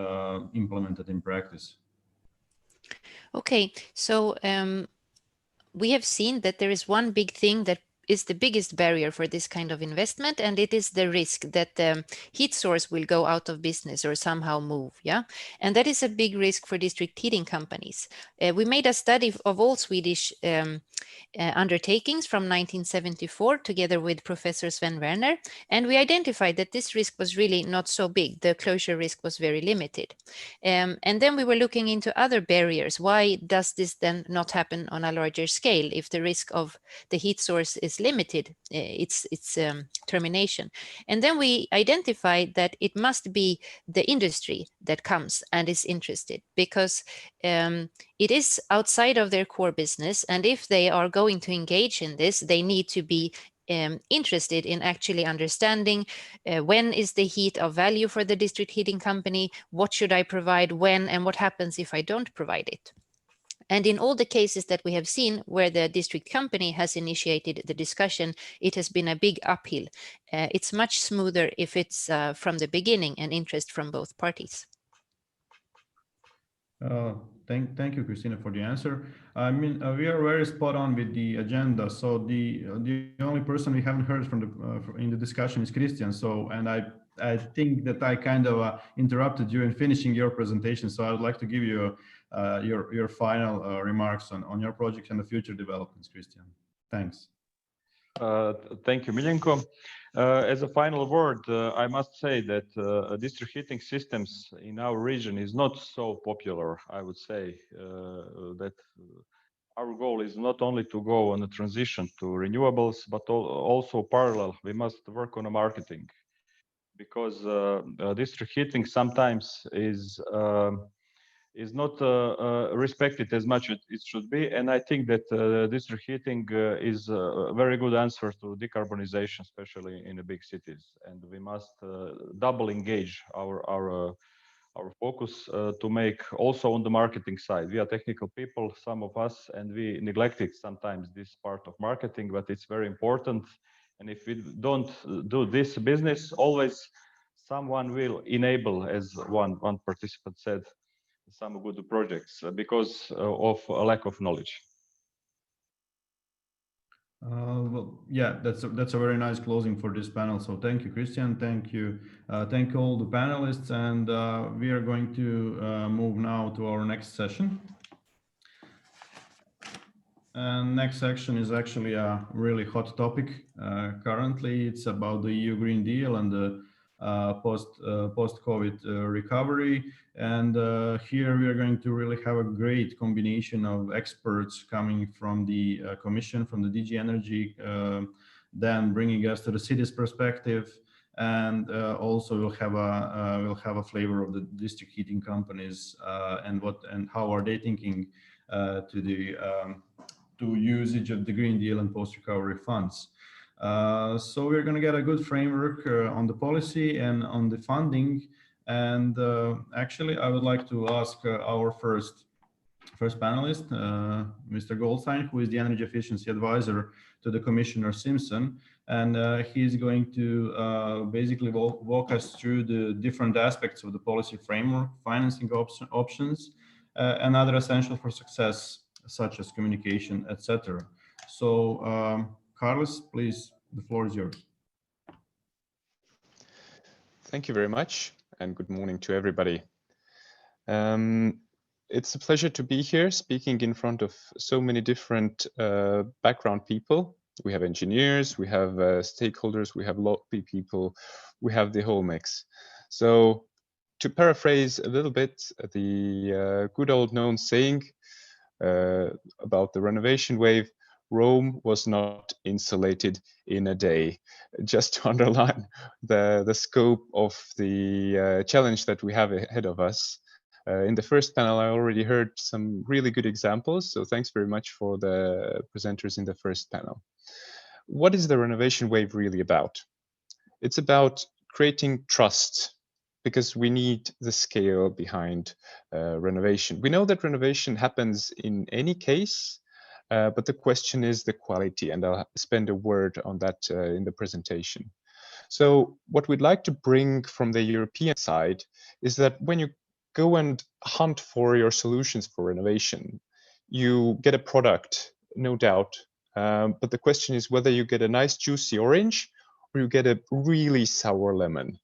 implemented in practice? Okay, so we have seen that there is one big thing that is the biggest barrier for this kind of investment, and it is the risk that the heat source will go out of business or somehow move. Yeah, and that is a big risk for district heating companies. We made a study of all Swedish undertakings from 1974 together with Professor Sven Werner, and we identified that this risk was really not so big. The closure risk was very limited. And then we were looking into other barriers. Why does this then not happen on a larger scale if the risk of the heat source is limited, its termination? And then we identified that it must be the industry that comes and is interested, because it is outside of their core business, and if they are going to engage in this, they need to be interested in actually understanding when is the heat of value for the district heating company, what should I provide when, and what happens if I don't provide it. And in all the cases that we have seen where the district company has initiated the discussion, it has been a big uphill. It's much smoother if it's from the beginning an interest from both parties. Thank you, Christina, for the answer. I mean, we are very spot on with the agenda. So the only person we haven't heard from in the discussion is Christian. So, and I think that I kind of interrupted you in finishing your presentation. So I would like to give you your final remarks on your project and the future developments, Christian. Thanks. Thank you, Miljenko. As a final word, I must say that district heating systems in our region is not so popular. I would say that our goal is not only to go on a transition to renewables, but also parallel, we must work on a marketing, because district heating sometimes is not respected as much as it should be. And I think that district heating is a very good answer to decarbonization, especially in the big cities. And we must double engage our focus to make also on the marketing side. We are technical people, some of us, and we neglected sometimes this part of marketing, but it's very important. And if we don't do this business, always someone will enable, as one participant said, some good projects because of a lack of knowledge. Well, yeah, that's a very nice closing for this panel. So thank you, Christian. Thank you all the panelists, and we are going to move now to our next session. And next section is actually a really hot topic. Currently, it's about the EU Green Deal and the post-COVID recovery. And here we are going to really have a great combination of experts coming from the Commission, from the DG Energy, then bringing us to the city's perspective, and also we'll have a flavor of the district heating companies and how are they thinking to usage of the Green Deal and post-recovery funds. So we're going to get a good framework on the policy and on the funding. And actually, I would like to ask our first panelist, Mr. Goldstein, who is the Energy Efficiency Advisor to the Commissioner Simpson. And he's going to basically walk us through the different aspects of the policy framework, financing options, and other essential for success, such as communication, etc. So, Carlos, please, the floor is yours. Thank you very much, and good morning to everybody. It's a pleasure to be here speaking in front of so many different background people. We have engineers, we have stakeholders, we have lobby people, we have the whole mix. So to paraphrase a little bit, the good old known saying about the renovation wave, Rome was not insulated in a day. Just to underline the scope of the challenge that we have ahead of us. In the first panel, I already heard some really good examples, so thanks very much for the presenters in the first panel. What is the renovation wave really about? It's about creating trust, because we need the scale behind renovation. We know that renovation happens in any case, but the question is the quality, and I'll spend a word on that in the presentation. So what we'd like to bring from the European side is that when you go and hunt for your solutions for renovation, you get a product, no doubt, but the question is whether you get a nice juicy orange or you get a really sour lemon.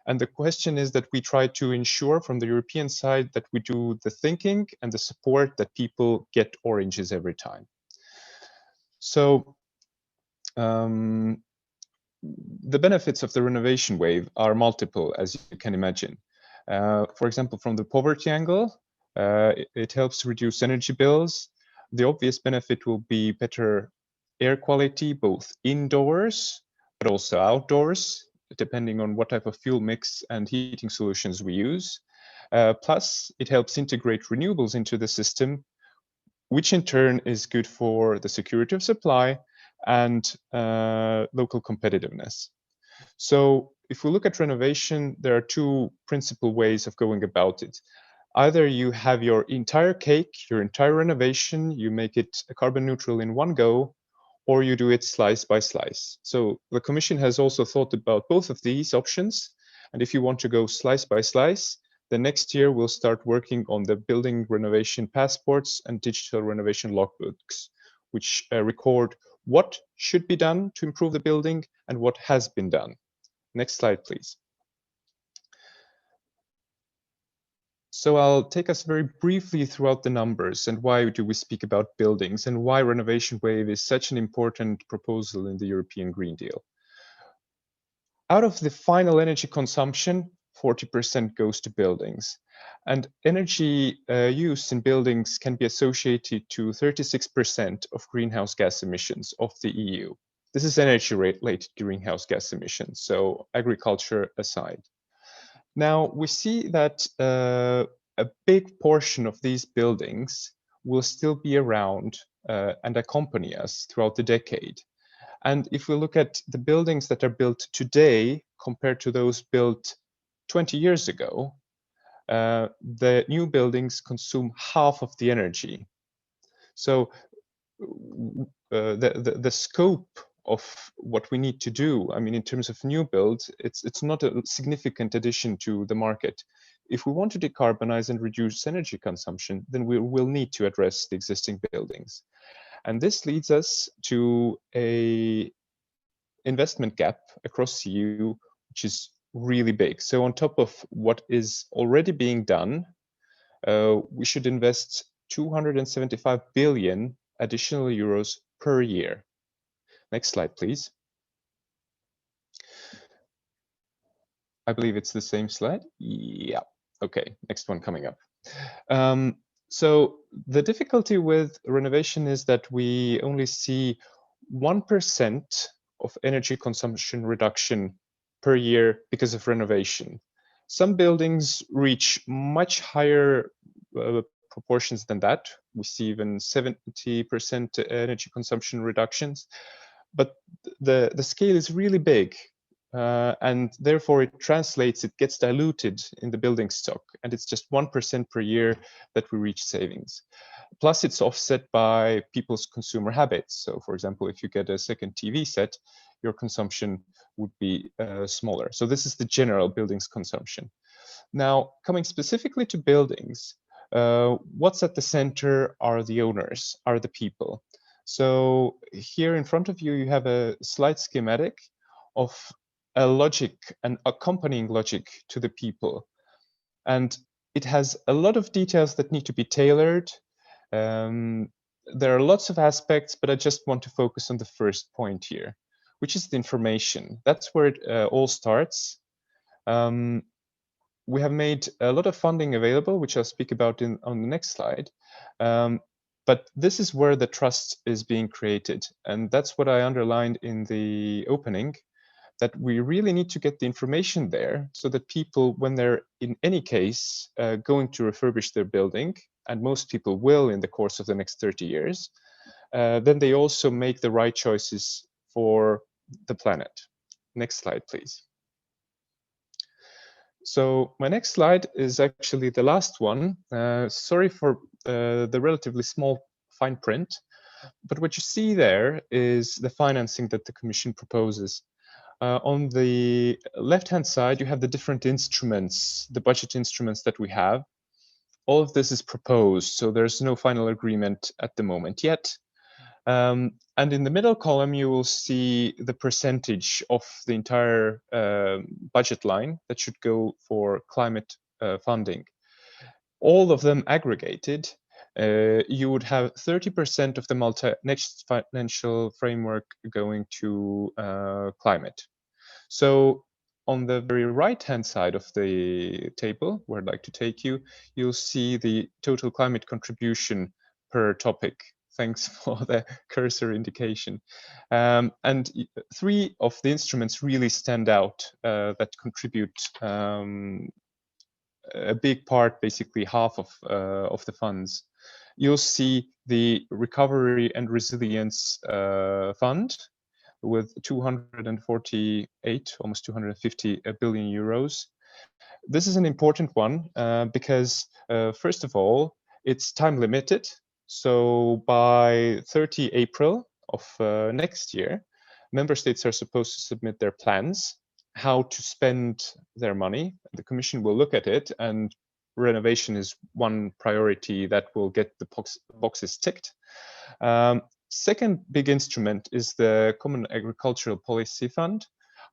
And the question is that we try to ensure from the European side that we do the thinking and the support that people get oranges every time. So the benefits of the renovation wave are multiple, as you can imagine. For example, from the poverty angle, it helps reduce energy bills. The obvious benefit will be better air quality, both indoors, but also outdoors, depending on what type of fuel mix and heating solutions we use. Plus, it helps integrate renewables into the system, which in turn is good for the security of supply and local competitiveness. So if we look at renovation, there are two principal ways of going about it. Either you have your entire cake, your entire renovation, you make it carbon neutral in one go, or you do it slice by slice. So the Commission has also thought about both of these options. And if you want to go slice by slice, the next year we'll start working on the building renovation passports and digital renovation logbooks, which record what should be done to improve the building and what has been done. Next slide, please. So I'll take us very briefly throughout the numbers and why do we speak about buildings and why renovation wave is such an important proposal in the European Green Deal. Out of the final energy consumption, 40% goes to buildings, and energy use in buildings can be associated to 36% of greenhouse gas emissions of the EU. This is energy-related greenhouse gas emissions, so agriculture aside. Now, we see that a big portion of these buildings will still be around and accompany us throughout the decade. And if we look at the buildings that are built today compared to those built 20 years ago, the new buildings consume half of the energy. So the scope of what we need to do, I mean, in terms of new builds, it's not a significant addition to the market. If we want to decarbonize and reduce energy consumption, then we will need to address the existing buildings. And this leads us to a investment gap across the EU, which is really big. So on top of what is already being done, we should invest 275 billion additional euros per year. Next slide, please. I believe it's the same slide. Yeah. Okay, next one coming up. So the difficulty with renovation is that we only see 1% of energy consumption reduction per year because of renovation. Some buildings reach much higher proportions than that. We see even 70% energy consumption reductions, but the scale is really big. And therefore it translates, it gets diluted in the building stock, and it's just 1% per year that we reach savings. Plus it's offset by people's consumer habits. So for example, if you get a second TV set, your consumption would be smaller. So this is the general buildings consumption. Now, coming specifically to buildings, what's at the center are the owners, are the people. So here in front of you, you have a slide schematic of a logic, an accompanying logic to the people. And it has a lot of details that need to be tailored. There are lots of aspects, but I just want to focus on the first point here, which is the information. That's where it all starts. We have made a lot of funding available, which I'll speak about on the next slide. But this is where the trust is being created. And that's what I underlined in the opening, that we really need to get the information there so that people, when they're in any case going to refurbish their building, and most people will in the course of the next 30 years, then they also make the right choices for the planet. Next slide, please. So my next slide is actually the last one. Sorry for the relatively small fine print, but what you see there is the financing that the Commission proposes. On the left-hand side, you have the different instruments, the budget instruments that we have. All of this is proposed, so there's no final agreement at the moment yet. And in the middle column, you will see the percentage of the entire budget line that should go for climate funding. All of them aggregated, you would have 30% of the next financial framework going to climate. So on the very right-hand side of the table, where I'd like to take you, you'll see the total climate contribution per topic. Thanks for the cursor indication. And three of the instruments really stand out that contribute a big part, basically half of the funds. You'll see the Recovery and Resilience Fund with 248, almost 250 billion euros. This is an important one because, first of all, it's time limited. So by 30 April of next year, member states are supposed to submit their plans, how to spend their money. The Commission will look at it, and renovation is one priority that will get the boxes ticked. Second big instrument is the Common Agricultural Policy Fund.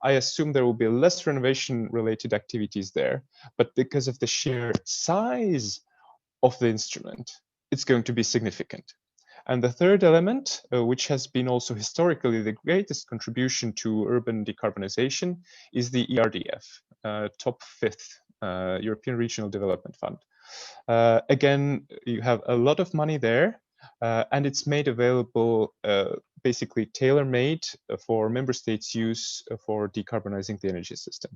I assume there will be less renovation-related activities there, but because of the sheer size of the instrument, it's going to be significant. And the third element, which has been also historically the greatest contribution to urban decarbonization, is the ERDF, top fifth European Regional Development Fund. Again, you have a lot of money there, and it's made available, basically tailor-made for member states' use for decarbonizing the energy system.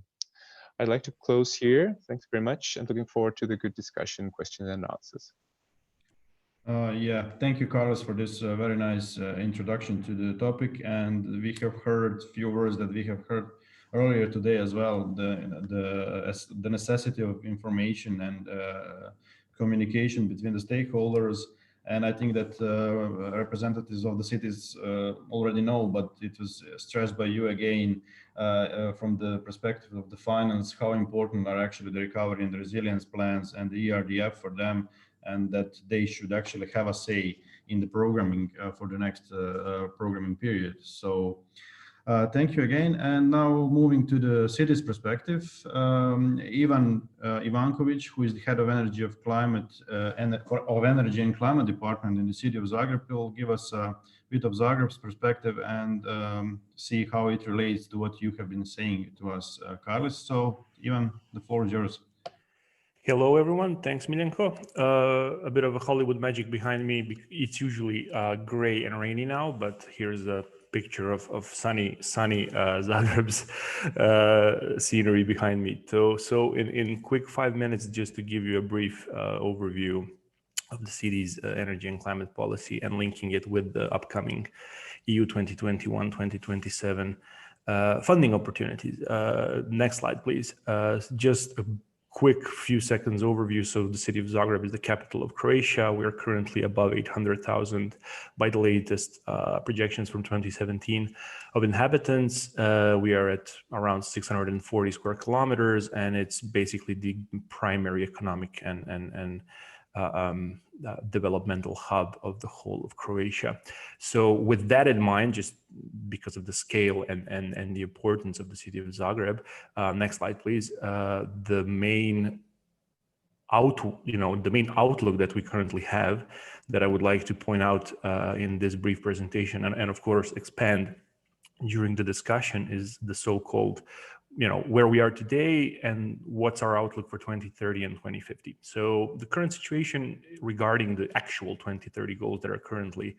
I'd like to close here. Thanks very much, and looking forward to the good discussion, questions and answers. Yeah, thank you, Carlos, for this very nice introduction to the topic. And we have heard a few words that we have heard earlier today as well, the necessity of information and communication between the stakeholders. And I think that representatives of the cities already know, but it was stressed by you again from the perspective of the finance, how important are actually the recovery and the resilience plans and the ERDF for them, and that they should actually have a say in the programming for the next programming period. So thank you again. And now moving to the city's perspective, Ivan Ivankovic, who is the head of energy of climate and of energy and climate department in the city of Zagreb, will give us a bit of Zagreb's perspective and see how it relates to what you have been saying to us, Carlos. So Ivan, the floor is yours. Hello, everyone. Thanks, Miljenko. A bit of a Hollywood magic behind me. It's usually gray and rainy now, but here's a picture of sunny Zagreb's scenery behind me. So in quick 5 minutes, just to give you a brief overview of the city's energy and climate policy and linking it with the upcoming EU 2021-2027 funding opportunities. Next slide, please. Just a quick few seconds overview. So the city of Zagreb is the capital of Croatia. We are currently above 800,000 by the latest projections from 2017 of inhabitants. We are at around 640 square kilometers, and it's basically the primary economic and developmental hub of the whole of Croatia. So with that in mind, just because of the scale and the importance of the city of Zagreb, next slide, please. The main outlook that we currently have that I would like to point out in this brief presentation and of course expand during the discussion is the so-called where we are today and what's our outlook for 2030 and 2050. So the current situation regarding the actual 2030 goals that are currently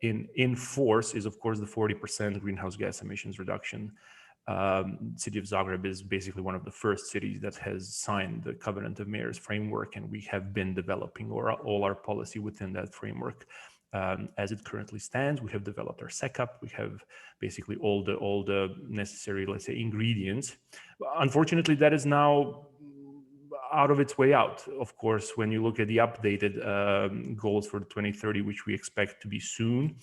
in force is, of course, the 40% greenhouse gas emissions reduction. City of Zagreb is basically one of the first cities that has signed the Covenant of Mayors framework, and we have been developing all our policy within that framework. As it currently stands, we have developed our SECAP. We have basically all the necessary, let's say, ingredients. Unfortunately, that is now out of its way out. Of course, when you look at the updated goals for 2030, which we expect to be soon,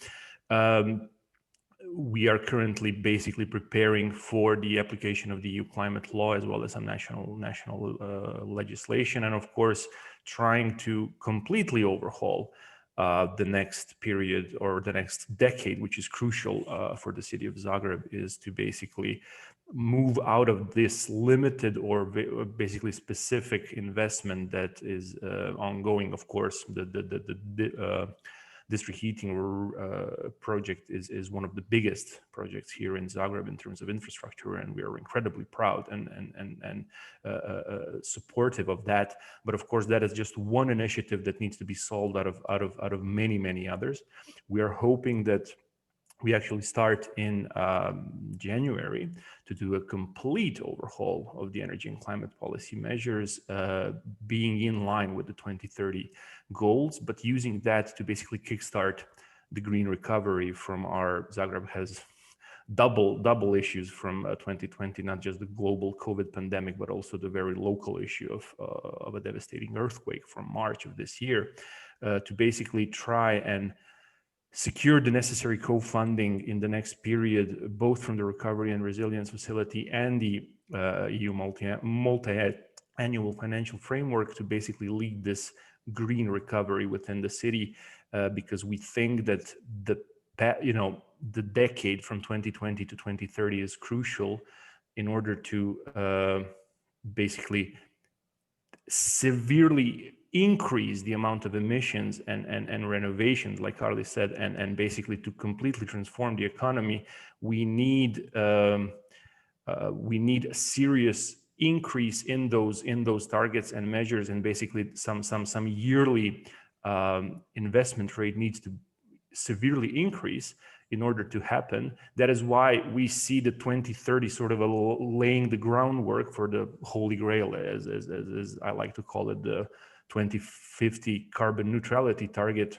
we are currently basically preparing for the application of the EU climate law as well as some national legislation, and of course, trying to completely overhaul the next period or the next decade, which is crucial for the city of Zagreb, is to basically move out of this limited or basically specific investment that is ongoing. Of course, the district heating project is one of the biggest projects here in Zagreb in terms of infrastructure, and we are incredibly proud and supportive of that. But of course, that is just one initiative that needs to be solved out of many others. We are hoping that we actually start in January to do a complete overhaul of the energy and climate policy measures, being in line with the 2030 goals, but using that to basically kickstart the green recovery from our Zagreb has double issues from 2020, not just the global COVID pandemic, but also the very local issue of a devastating earthquake from March of this year, to basically try and secure the necessary co-funding in the next period, both from the Recovery and Resilience Facility and the EU multi-annual financial framework to basically lead this green recovery within the city, because we think that the decade from 2020 to 2030 is crucial in order to basically severely increase the amount of emissions and renovations, like Carly said, and basically to completely transform the economy. We need a serious increase in those targets and measures, and basically some yearly investment rate needs to severely increase in order to happen. That is why we see the 2030 sort of laying the groundwork for the holy grail, as I like to call it, the 2050 carbon neutrality target,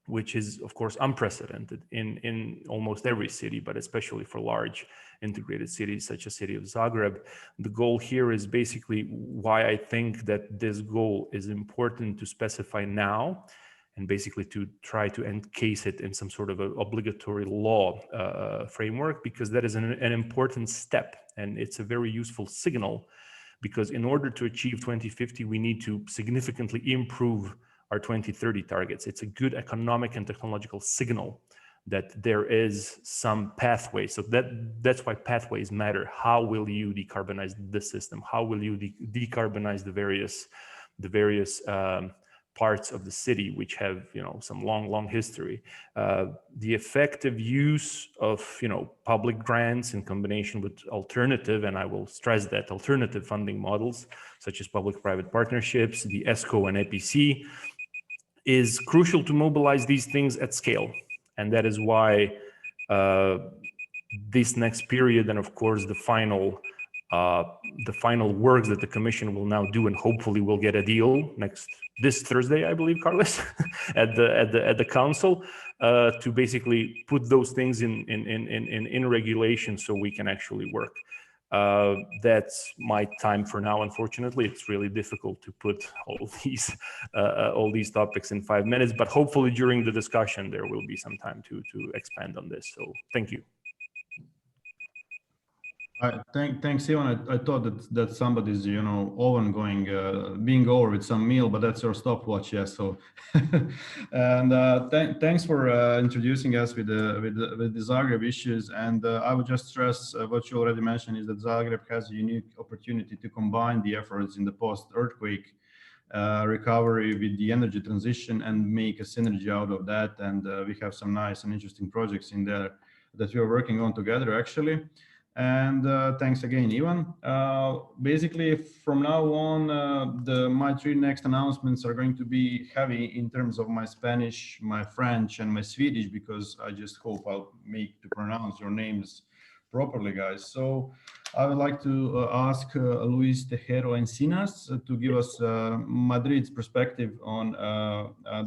which is of course unprecedented in almost every city, but especially for large integrated cities such as city of Zagreb. The goal here is basically why I think that this goal is important to specify now, and basically to try to encase it in some sort of an obligatory law framework, because that is an important step, and it's a very useful signal, because in order to achieve 2050, we need to significantly improve our 2030 targets. It's a good economic and technological signal that there is some pathway. So that's why pathways matter. How will you decarbonize the system? How will you decarbonize the various parts of the city which have, some long history. The effective use of, public grants in combination with alternative, and I will stress that, alternative funding models, such as public-private partnerships, the ESCO and EPC, is crucial to mobilize these things at scale. And that is why this next period, and of course the final works that the Commission will now do, and hopefully we'll get a deal this Thursday, I believe, Carlos, at the Council, to basically put those things in regulation so we can actually work. That's my time for now. Unfortunately, it's really difficult to put all these topics in 5 minutes, but hopefully during the discussion there will be some time to expand on this. So thank you. Thanks, Ivan. I thought that somebody's, oven going, being over with some meal, but that's your stopwatch, yes. So, and thanks for introducing us with the Zagreb issues. And I would just stress what you already mentioned is that Zagreb has a unique opportunity to combine the efforts in the post-earthquake recovery with the energy transition and make a synergy out of that. And we have some nice and interesting projects in there that we are working on together, actually. And thanks again, Ivan. Basically, from now on, my 3 next announcements are going to be heavy in terms of my Spanish, my French, and my Swedish, because I just hope I'll make to pronounce your names properly, guys. So I would like to ask Luis Tejero Encinas to give us Madrid's perspective on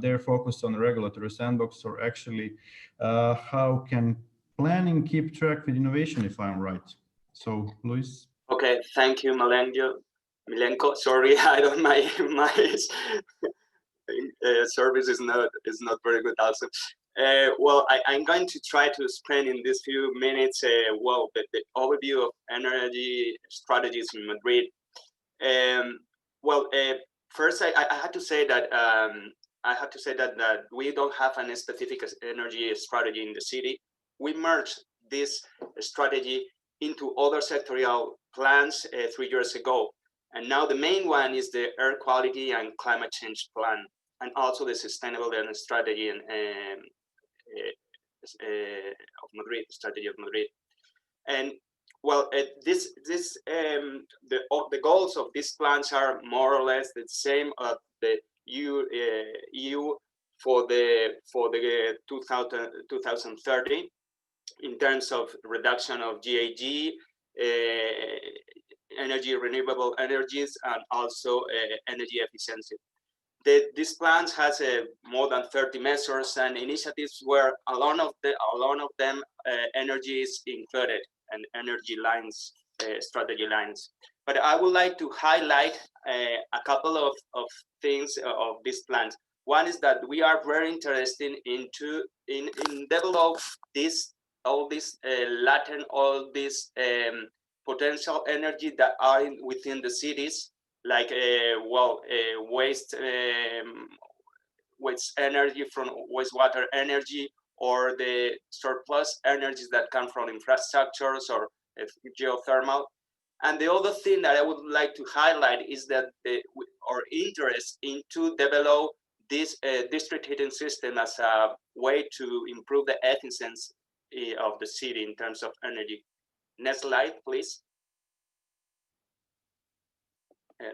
their focus on the regulatory sandbox, or actually how can planning keep track with innovation, if I'm right. So, Luis. Okay, thank you, Milenko. Sorry, I don't my service is not very good also. Well, I'm going to try to spend in these few minutes the overview of energy strategies in Madrid. First, I had to say that that we don't have a specific energy strategy in the city. We merged this strategy into other sectorial plans 3 years ago. And now the main one is the air quality and climate change plan, and also the sustainable energy strategy of Madrid, strategy of Madrid. And well, the goals of these plans are more or less the same of the EU for the 2030. In terms of reduction of GHG, renewable energies, and also energy efficiency. This plan has more than 30 measures and initiatives where a lot of them energy is included, and energy lines, strategy lines. But I would like to highlight a couple of things of this plan. One is that we are very interested in develop all this potential energy that are within the cities, like waste energy from wastewater energy, or the surplus energies that come from infrastructures or geothermal. And the other thing that I would like to highlight is that our interest in to develop this district heating system as a way to improve the efficiency of the city in terms of energy. Next slide, please.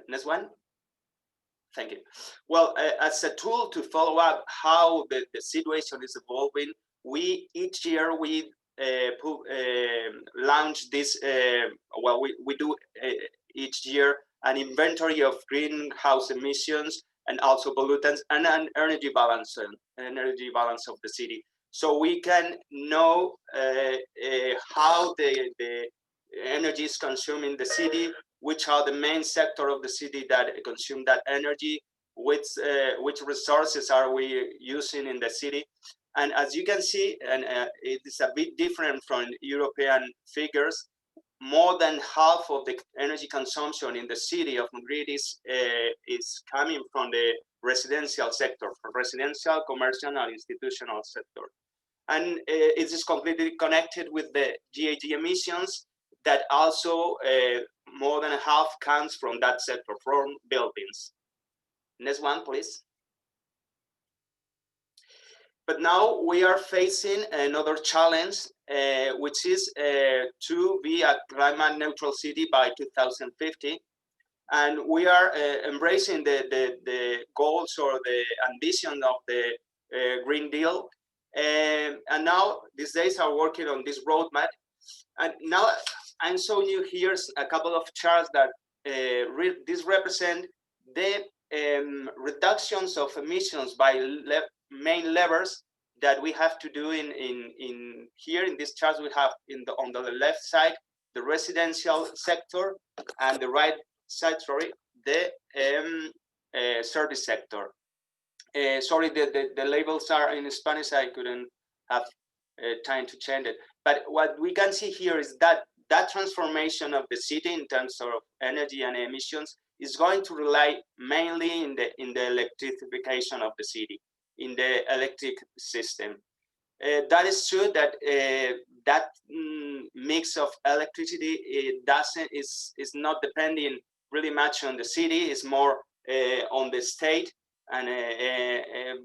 Next one. Thank you. Well, as a tool to follow up how the situation is evolving, each year we launch this. We do each year an inventory of greenhouse emissions and also pollutants, and an energy balance of the city. So we can know how the energy is consumed in the city, which are the main sector of the city that consume that energy, which resources are we using in the city. And as you can see, and it is a bit different from European figures, more than half of the energy consumption in the city of Madrid is coming from the residential sector, from residential, commercial, and institutional sector. And it is completely connected with the GHG emissions that also more than half comes from that sector, from buildings. Next one, please. But now we are facing another challenge, which is to be a climate neutral city by 2050. And we are embracing the goals or the ambition of the Green Deal. And now these days are working on this roadmap. And now I'm showing you here a couple of charts that this represent the reductions of emissions by main levers that we have to do in here in this chart. We have on the left side the residential sector, and the right side, sorry, the service sector. Sorry, the labels are in Spanish. I couldn't have time to change it. But what we can see here is that transformation of the city in terms of energy and emissions is going to rely mainly in the electrification of the city, in the electric system. That is true that that mix of electricity is not depending really much on the city. It's more on the state. And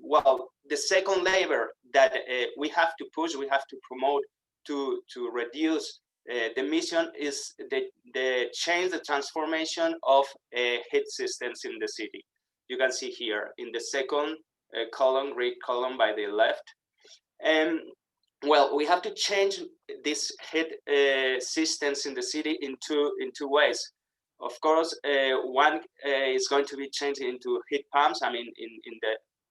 well, the second lever that we have to push, we have to promote to reduce the emission is the change, the transformation of heat systems in the city. You can see here in the second column, red column by the left. Well, we have to change these heat systems in the city in two ways. Of course, one is going to be changed into heat pumps, I mean,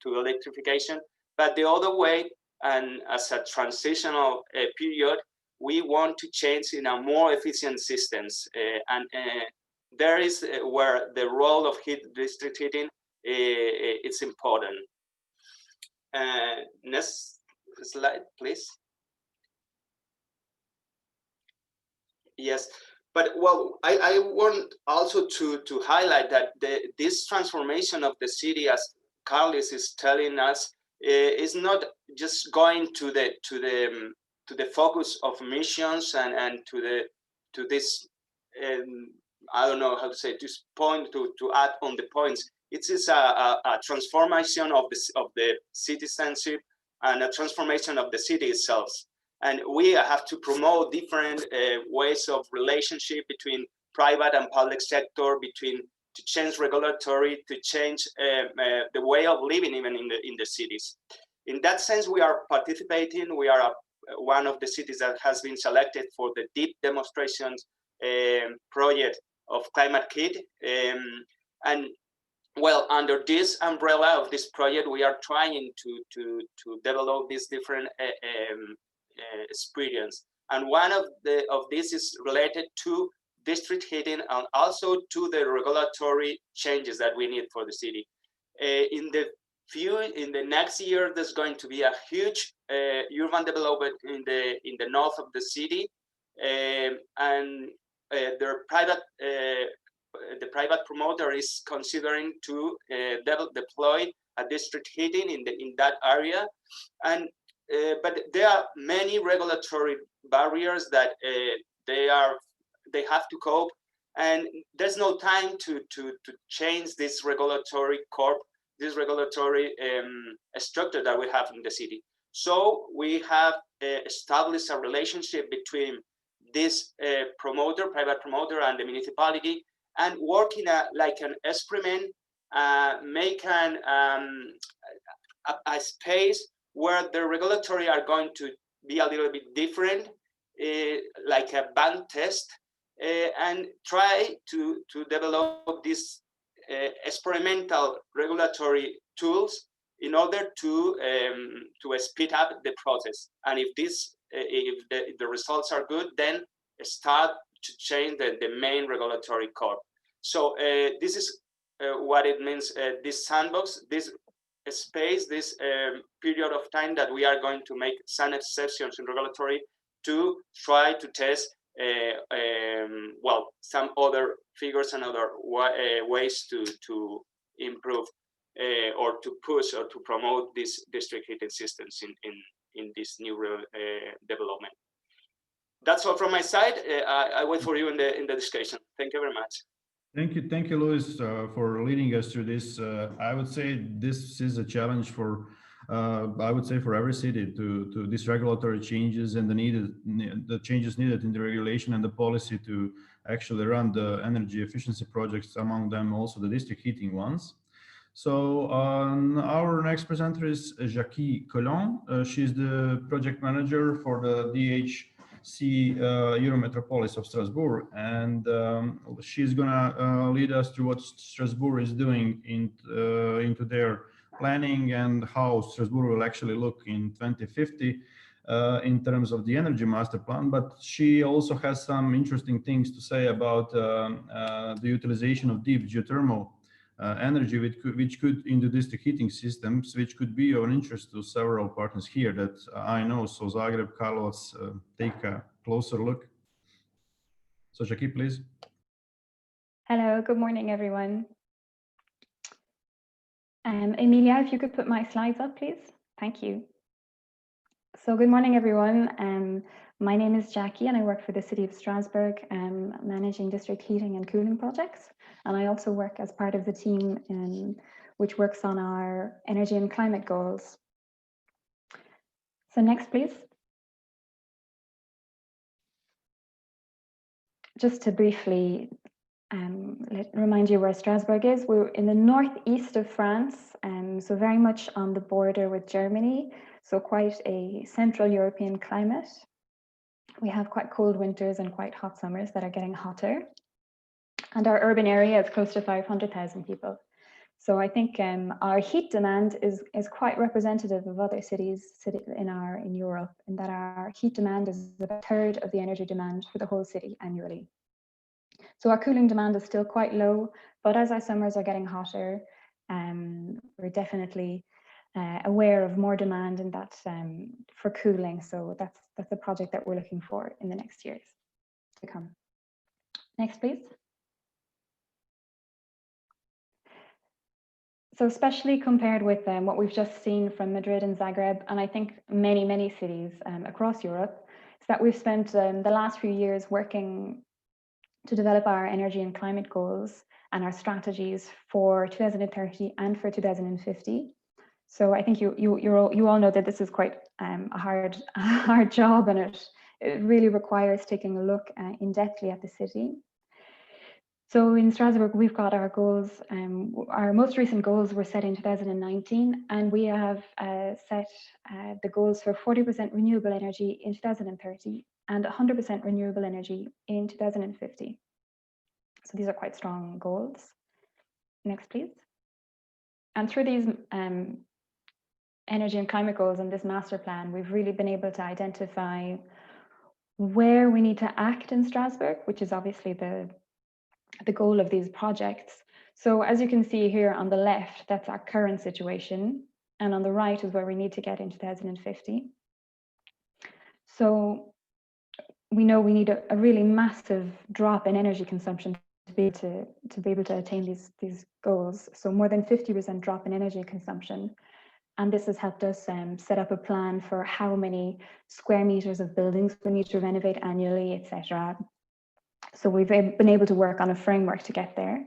to electrification. But the other way, and as a transitional period, we want to change in a more efficient systems. And there is where the role of district heating is important. Next slide, please. Yes. But well, I want also to highlight that this transformation of the city, as Carlos is telling us, is not just going to the focus of emissions and to this I don't know how to say, this point to add on the points. It is a transformation of the citizenship and a transformation of the city itself. And we have to promote different ways of relationship between private and public sector, to change regulatory, to change the way of living even in the cities. In that sense, we are participating. We are one of the cities that has been selected for the deep demonstrations project of climate kit. And well, under this umbrella of this project, we are trying to develop this different experience. And one of this is related to district heating and also to the regulatory changes that we need for the city. In the next year, there's going to be a huge urban development in the north of the city, and the private promoter is considering to deploy a district heating in that area. And but there are many regulatory barriers that they have to cope, and there's no time to change this regulatory structure that we have in the city. So we have established a relationship between this private promoter, and the municipality, and working like an experiment, make a space where the regulatory are going to be a little bit different, like a bank test, and try to develop these experimental regulatory tools in order to speed up the process. And if the results are good, then start to change the main regulatory core. So this is what it means, this sandbox, this space, this period of time that we are going to make some exceptions in regulatory to try to test well, some other figures and other ways to improve or to push or to promote these district heating systems in this new development. That's all from my side. I wait for you in the discussion. Thank you very much. Thank you, Luis, for leading us through this. I would say this is a challenge for I would say for every city to these regulatory changes and the changes needed in the regulation and the policy to actually run the energy efficiency projects, among them also the district heating ones. So our next presenter is Jackie Collin. She's the project manager for the DHC Eurometropolis of Strasbourg, and she's gonna lead us through what Strasbourg is doing into their planning and how Strasbourg will actually look in 2050 in terms of the energy master plan. But she also has some interesting things to say about the utilization of deep geothermal energy, which could into district heating systems, which could be of interest to several partners here that I know. So Zagreb, Karlovac, take a closer look. So Jackie, please. Hello, good morning, everyone. Emilia, if you could put my slides up, please. Thank you. So good morning, everyone. My name is Jackie and I work for the City of Strasbourg, managing district heating and cooling projects. And I also work as part of the team which works on our energy and climate goals. So next, please. Just to briefly remind you where Strasbourg is. We're in the northeast of France, so very much on the border with Germany, so quite a Central European climate. We have quite cold winters and quite hot summers that are getting hotter. And our urban area is close to 500,000 people. So I think our heat demand is quite representative of other cities in Europe, in that our heat demand is about a third of the energy demand for the whole city annually. So our cooling demand is still quite low, but as our summers are getting hotter, we're definitely aware of more demand in that for cooling. So that's a project that we're looking for in the next years to come. Next, please. So especially compared with what we've just seen from Madrid and Zagreb, and I think many cities across Europe, is that we've spent the last few years working to develop our energy and climate goals and our strategies for 2030 and for 2050. So I think you all know that this is quite a hard job, and it really requires taking a look in depthly at the city. So in Strasbourg, we've got our goals. Our most recent goals were set in 2019, and we have set the goals for 40% renewable energy in 2030 and 100% renewable energy in 2050. So these are quite strong goals. Next, please. And through these energy and climate goals and this master plan, we've really been able to identify where we need to act in Strasbourg, which is obviously the goal of these projects. So as you can see here on the left, that's our current situation. And on the right is where we need to get in 2050. So we know we need a really massive drop in energy consumption to be able to attain these goals. So more than 50% drop in energy consumption. And this has helped us set up a plan for how many square meters of buildings we need to renovate annually, etc. So we've been able to work on a framework to get there.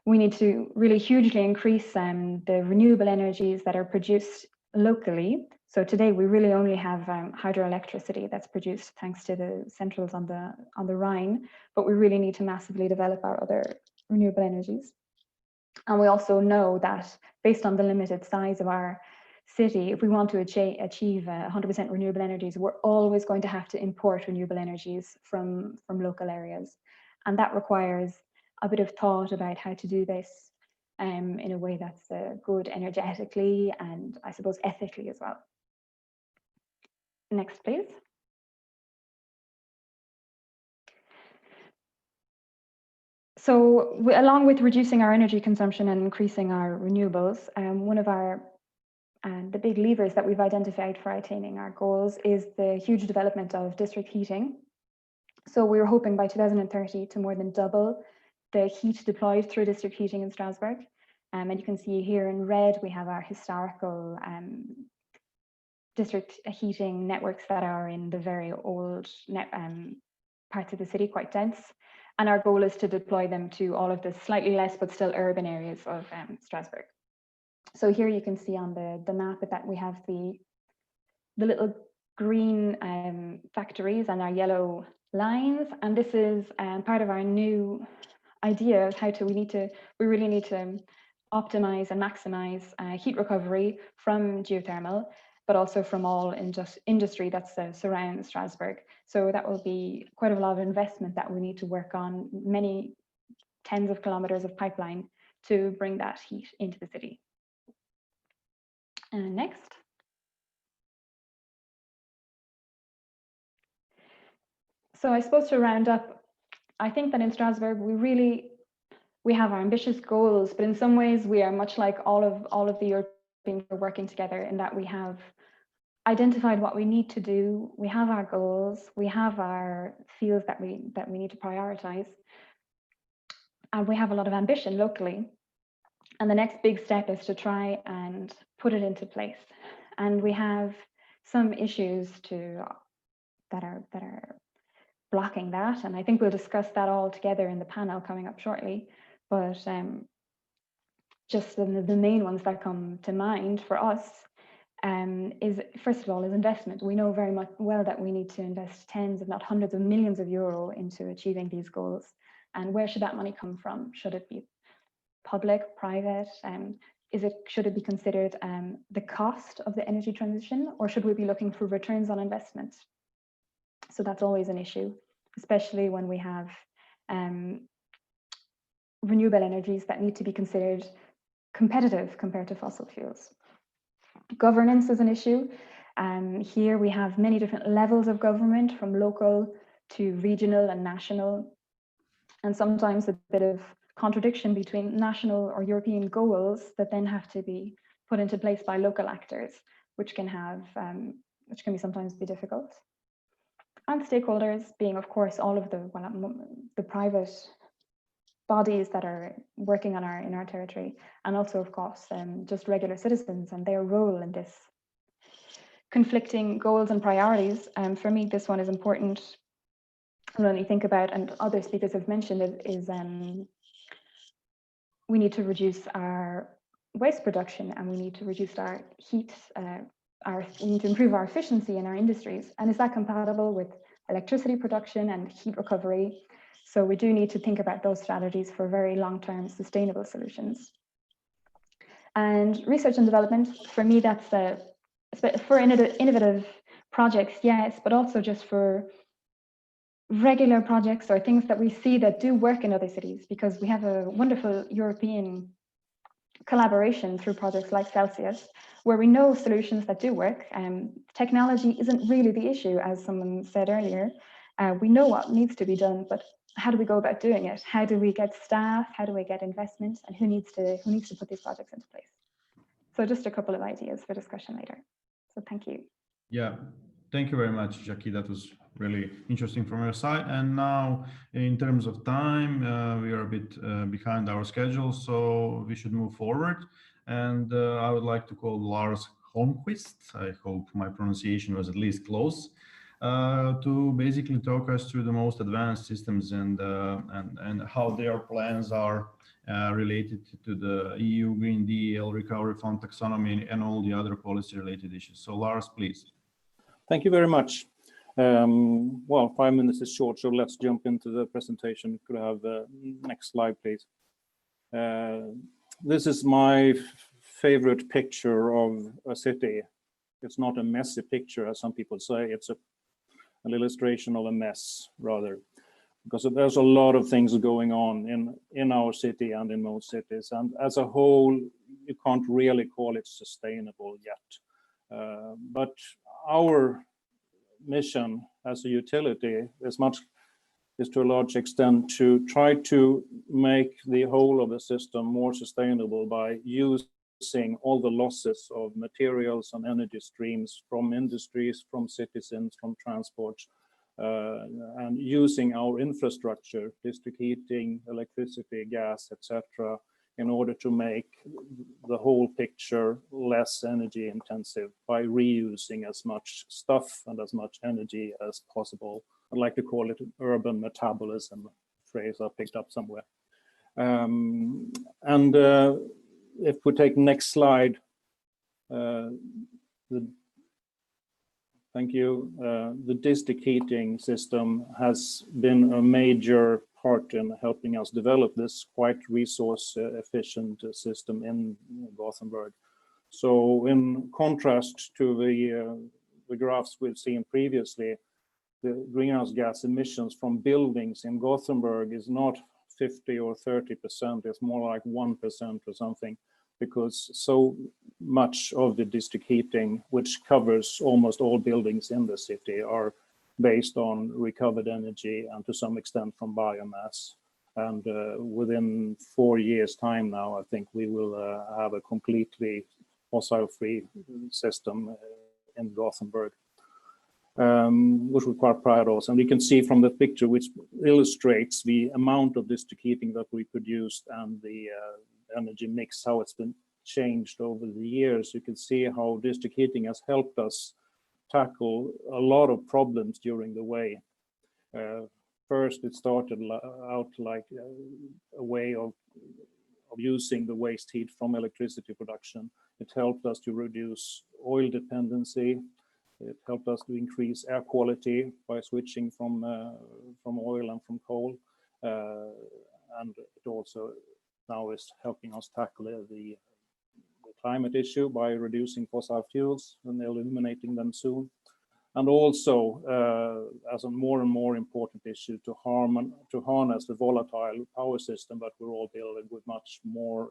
We need to really hugely increase the renewable energies that are produced locally. So today we really only have hydroelectricity that's produced thanks to the centrals on the Rhine, but we really need to massively develop our other renewable energies. And we also know that based on the limited size of our city, if we want to achieve 100% renewable energies, we're always going to have to import renewable energies from local areas. And that requires a bit of thought about how to do this in a way that's good energetically and I suppose ethically as well. Next, please. So along with reducing our energy consumption and increasing our renewables, one of the big levers that we've identified for attaining our goals is the huge development of district heating. So we're hoping by 2030 to more than double the heat deployed through district heating in Strasbourg. And you can see here in red, we have our historical district heating networks that are in the very old parts of the city, quite dense. And our goal is to deploy them to all of the slightly less but still urban areas of Strasbourg. So here you can see on the map that we have the little green factories and our yellow lines, and this is part of our new idea of how we really need to optimize and maximize heat recovery from geothermal, but also from all industry that surrounds Strasbourg. So that will be quite a lot of investment that we need to work on, many tens of kilometers of pipeline to bring that heat into the city. And next. So I suppose to round up, I think that in Strasbourg, we have our ambitious goals, but in some ways we are much like all of the Europeans working together in that we have identified what we need to do. We have our goals, we have our fields that we need to prioritize, and we have a lot of ambition locally. And the next big step is to try and put it into place. And we have some issues that are blocking that, and I think we'll discuss that all together in the panel coming up shortly. But just the main ones that come to mind for us is, first of all, is investment. We know very well that we need to invest tens, if not hundreds of millions of euro into achieving these goals. And where should that money come from? Should it be public, private? Should it be considered the cost of the energy transition, or should we be looking for returns on investment? So that's always an issue, especially when we have renewable energies that need to be considered competitive compared to fossil fuels. Governance is an issue. Here we have many different levels of government, from local to regional and national, and sometimes a bit of contradiction between national or European goals that then have to be put into place by local actors, which can sometimes be difficult. And stakeholders being, of course, all of the private bodies that are working in our territory, and also, of course, just regular citizens and their role in this. Conflicting goals and priorities. For me, this one is important. When only think about, and other speakers have mentioned it, is we need to reduce our waste production, and we need to reduce our heat. We need to improve our efficiency in our industries. And is that compatible with electricity production and heat recovery? So we do need to think about those strategies for very long-term sustainable solutions. And research and development, for me, that's for innovative projects, yes, but also just for regular projects or things that we see that do work in other cities, because we have a wonderful European collaboration through projects like Celsius, where we know solutions that do work. Technology isn't really the issue, as someone said earlier. We know what needs to be done, but how do we go about doing it? How do we get staff? How do we get investment? And who needs to put these projects into place? So just a couple of ideas for discussion later. So thank you. Yeah, thank you very much, Jackie. That was really interesting from your side. And now, in terms of time, we are a bit behind our schedule, so we should move forward. And I would like to call Lars Holmqvist, I hope my pronunciation was at least close, to basically talk us through the most advanced systems and how their plans are related to the EU Green Deal, Recovery Fund taxonomy, and all the other policy-related issues. So Lars, please. Thank you very much. Well, 5 minutes is short, so let's jump into the presentation. Could I have the next slide, please? This is my favorite picture of a city. It's not a messy picture, as some people say. It's an illustration of a mess, rather, because there's a lot of things going on in our city and in most cities. And as a whole, you can't really call it sustainable yet. But our mission as a utility is to a large extent to try to make the whole of the system more sustainable by using all the losses of materials and energy streams from industries, from citizens, from transport, and using our infrastructure, district heating, electricity, gas, etc., in order to make the whole picture less energy intensive by reusing as much stuff and as much energy as possible. I like to call it urban metabolism, phrase I picked up somewhere. if we take next slide, thank you. The district heating system has been a major part in helping us develop this quite resource efficient system in Gothenburg. So in contrast to the graphs we've seen previously, the greenhouse gas emissions from buildings in Gothenburg is not 50 or 30%, it's more like 1% or something, because so much of the district heating, which covers almost all buildings in the city, are based on recovered energy and to some extent from biomass. And within 4 years' time now, I think we will have a completely fossil-free system in Gothenburg, which we're quite proud of. And we can see from the picture, which illustrates the amount of district heating that we produced and the energy mix, how it's been changed over the years. You can see how district heating has helped us tackle a lot of problems during the way. First, it started out like a way of using the waste heat from electricity production. It helped us to reduce oil dependency. It helped us to increase air quality by switching from oil and from coal. And it also now is helping us tackle the climate issue by reducing fossil fuels and eliminating them soon. And also, as a more and more important issue, to harness the volatile power system that we're all building with much more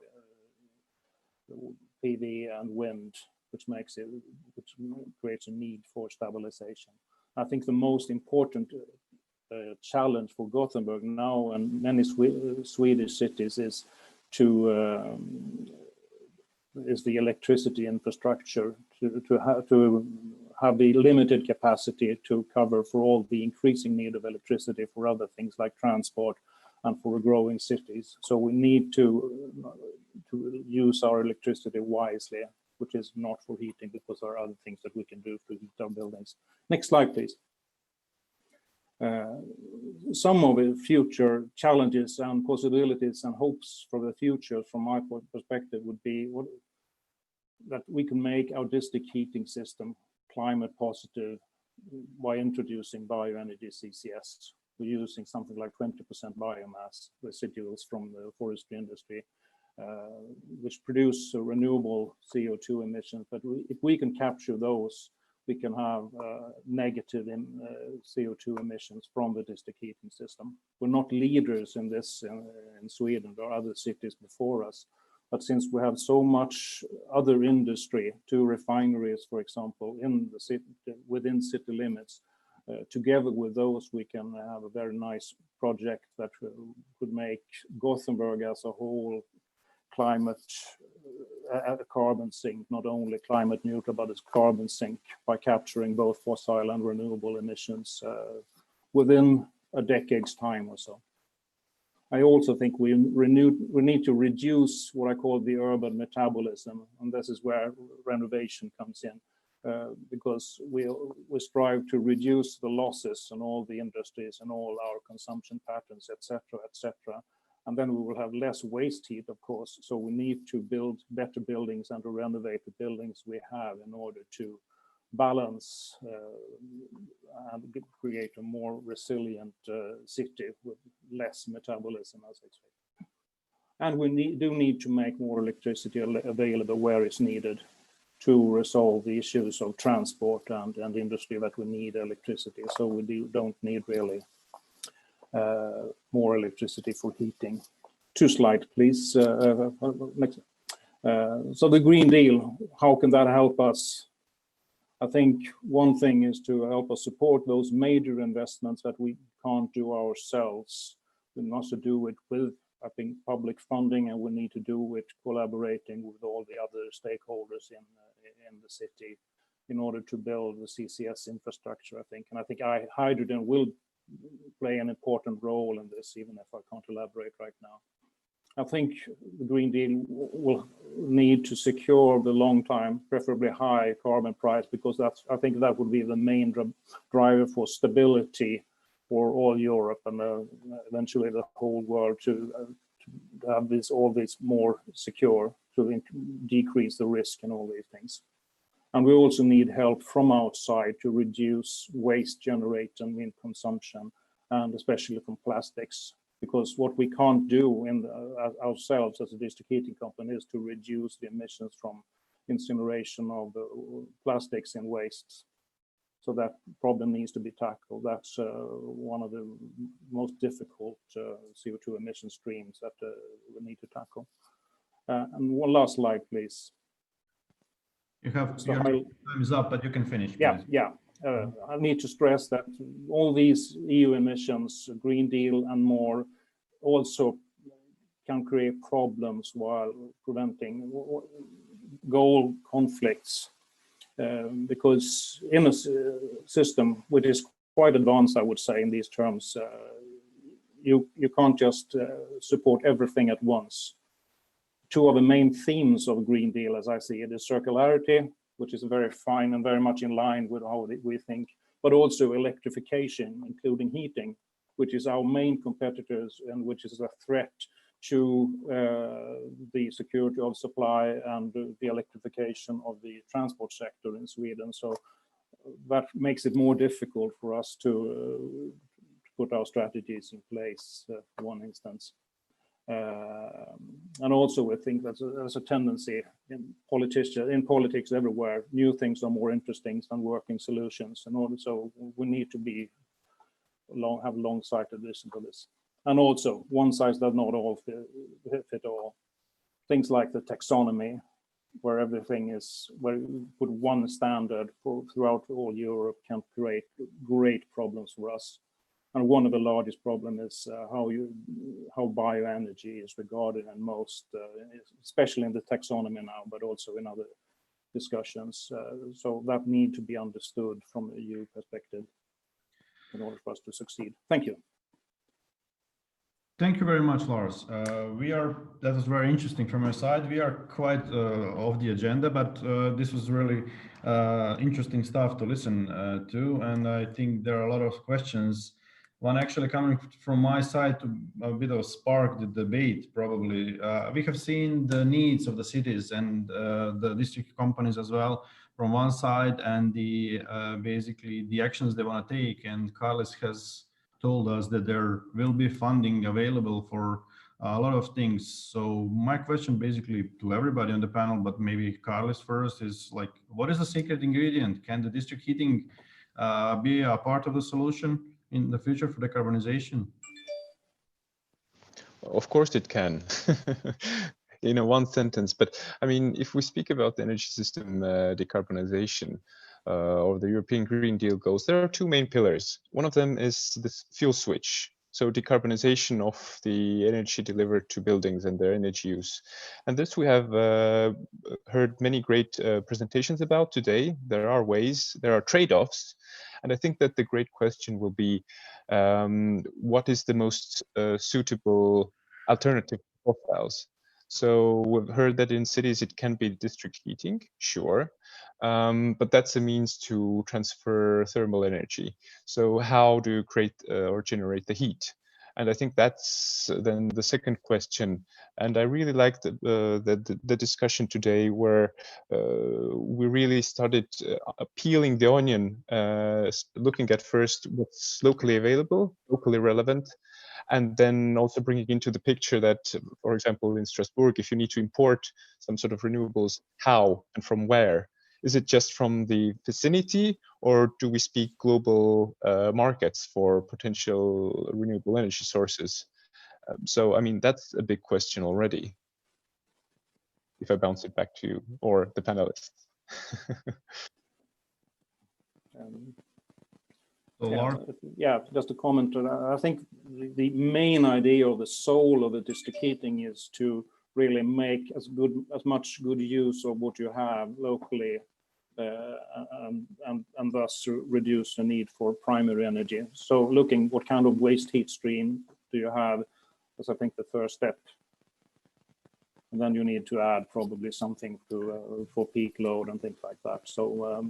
PV and wind, which creates a need for stabilization. I think the most important challenge for Gothenburg now and many Swedish cities is the electricity infrastructure to have the limited capacity to cover for all the increasing need of electricity for other things like transport and for growing cities. So we need to use our electricity wisely, which is not for heating, because there are other things that we can do to heat our buildings. Next slide, please. Some of the future challenges and possibilities and hopes for the future, from my perspective, would be that we can make our district heating system climate positive by introducing bioenergy CCS. We're using something like 20% biomass residuals from the forestry industry, which produce renewable CO2 emissions. But if we can capture those, we can have negative CO2 emissions from the district heating system. We're not leaders in this in Sweden or other cities before us, but since we have so much other industry, 2 refineries, for example, in the city, within city limits, together with those, we can have a very nice project that could make Gothenburg as a whole climate carbon sink, not only climate neutral, but it's carbon sink by capturing both fossil and renewable emissions within a decade's time or so. I also think we need to reduce what I call the urban metabolism, and this is where renovation comes in, because we strive to reduce the losses in all the industries and all our consumption patterns, etc., etc. And then we will have less waste heat, of course. So we need to build better buildings and to renovate the buildings we have in order to balance and create a more resilient city with less metabolism, as I say. And we do need to make more electricity available where it's needed to resolve the issues of transport and industry that we need electricity. So we don't need really more electricity for heating. 2 slides, please. Next. So the Green Deal, how can that help us? I think one thing is to help us support those major investments that we can't do ourselves. We must do it with, I think, public funding, and we need to do it collaborating with all the other stakeholders in the city in order to build the CCS infrastructure, I think. And I think hydrogen will play an important role in this, even if I can't elaborate right now. I think the Green Deal will need to secure the long time, preferably high carbon price, because I think that would be the main driver for stability for all Europe and eventually the whole world to have all this more secure to decrease the risk and all these things. And we also need help from outside to reduce waste generated in consumption, and especially from plastics, because what we can't do ourselves as a district heating company is to reduce the emissions from incineration of the plastics and wastes. So that problem needs to be tackled. That's one of the most difficult CO2 emission streams that we need to tackle. And one last slide, please. You have So your time is up, but you can finish. Please. I need to stress that all these EU emissions, Green Deal and more, also can create problems while preventing goal conflicts. Because in a system which is quite advanced, I would say, in these terms, you can't just support everything at once. Two of the main themes of Green Deal, as I see it, is circularity, which is very fine and very much in line with how we think, but also electrification, including heating, which is our main competitors and which is a threat to the security of supply and the electrification of the transport sector in Sweden. So that makes it more difficult for us to put our strategies in place, for one instance. And also I think there's a tendency in politics everywhere. New things are more interesting than working solutions, and also we need to have long-sighted vision for this. And also, one size does not all fit all. Things like the taxonomy, where everything is, where you put one standard throughout all Europe, can create great problems for us. And one of the largest problems is how bioenergy is regarded in most, especially in the taxonomy now, but also in other discussions. So that need to be understood from a EU perspective in order for us to succeed. Thank you. Thank you very much, Lars. That was very interesting from your side. We are quite off the agenda, but this was really interesting stuff to listen to. And I think there are a lot of questions. One actually coming from my side to a bit of spark the debate, probably. We have seen the needs of the cities and the district companies as well from one side, and basically the actions they want to take. And Carlos has told us that there will be funding available for a lot of things. So my question basically to everybody on the panel, but maybe Carlos first, is like, what is the secret ingredient? Can the district heating be a part of the solution in the future for decarbonization? Of course it can. In a one sentence, but I mean, if we speak about the energy system decarbonization or the European Green Deal goals, there are two main pillars. One of them is this fuel switch. So decarbonization of the energy delivered to buildings and their energy use. And this we have heard many great presentations about today. There are ways, there are trade-offs. And I think that the great question will be, what is the most suitable alternative profiles? So we've heard that in cities it can be district heating, sure, but that's a means to transfer thermal energy. So how do you create or generate the heat? And I think that's then the second question. And I really liked the discussion today where we really started peeling the onion, looking at first what's locally available, locally relevant, and then also bringing into the picture that, for example, in Strasbourg, if you need to import some sort of renewables, how and from where? Is it just from the vicinity, or do we speak global markets for potential renewable energy sources? So, I mean, that's a big question already, if I bounce it back to you or the panelists. Just a comment. I think the main idea of the soul of the district heating is to really make as much good use of what you have locally, and thus reduce the need for primary energy. So looking what kind of waste heat stream do you have is, I think, the first step. And then you need to add probably something for peak load and things like that. So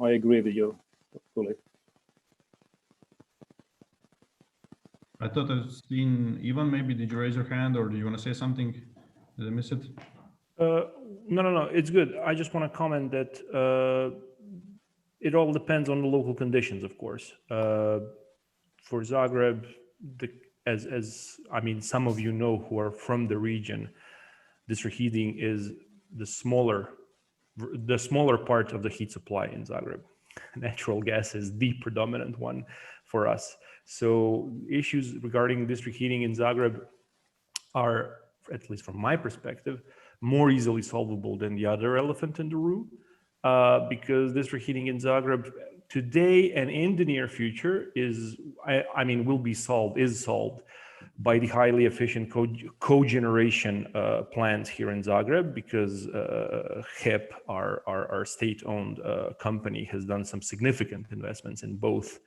I agree with you fully. I thought I've seen Ivan. Maybe did you raise your hand, or do you want to say something? Did I miss it? No. It's good. I just want to comment that it all depends on the local conditions, of course. For Zagreb, as I mean, some of you know who are from the region, district heating is the smaller part of the heat supply in Zagreb. Natural gas is the predominant one for us. So issues regarding district heating in Zagreb are, at least from my perspective, more easily solvable than the other elephant in the room, because district heating in Zagreb today and in the near future is solved by the highly efficient cogeneration plants here in Zagreb, because HEP, our state-owned company, has done some significant investments in both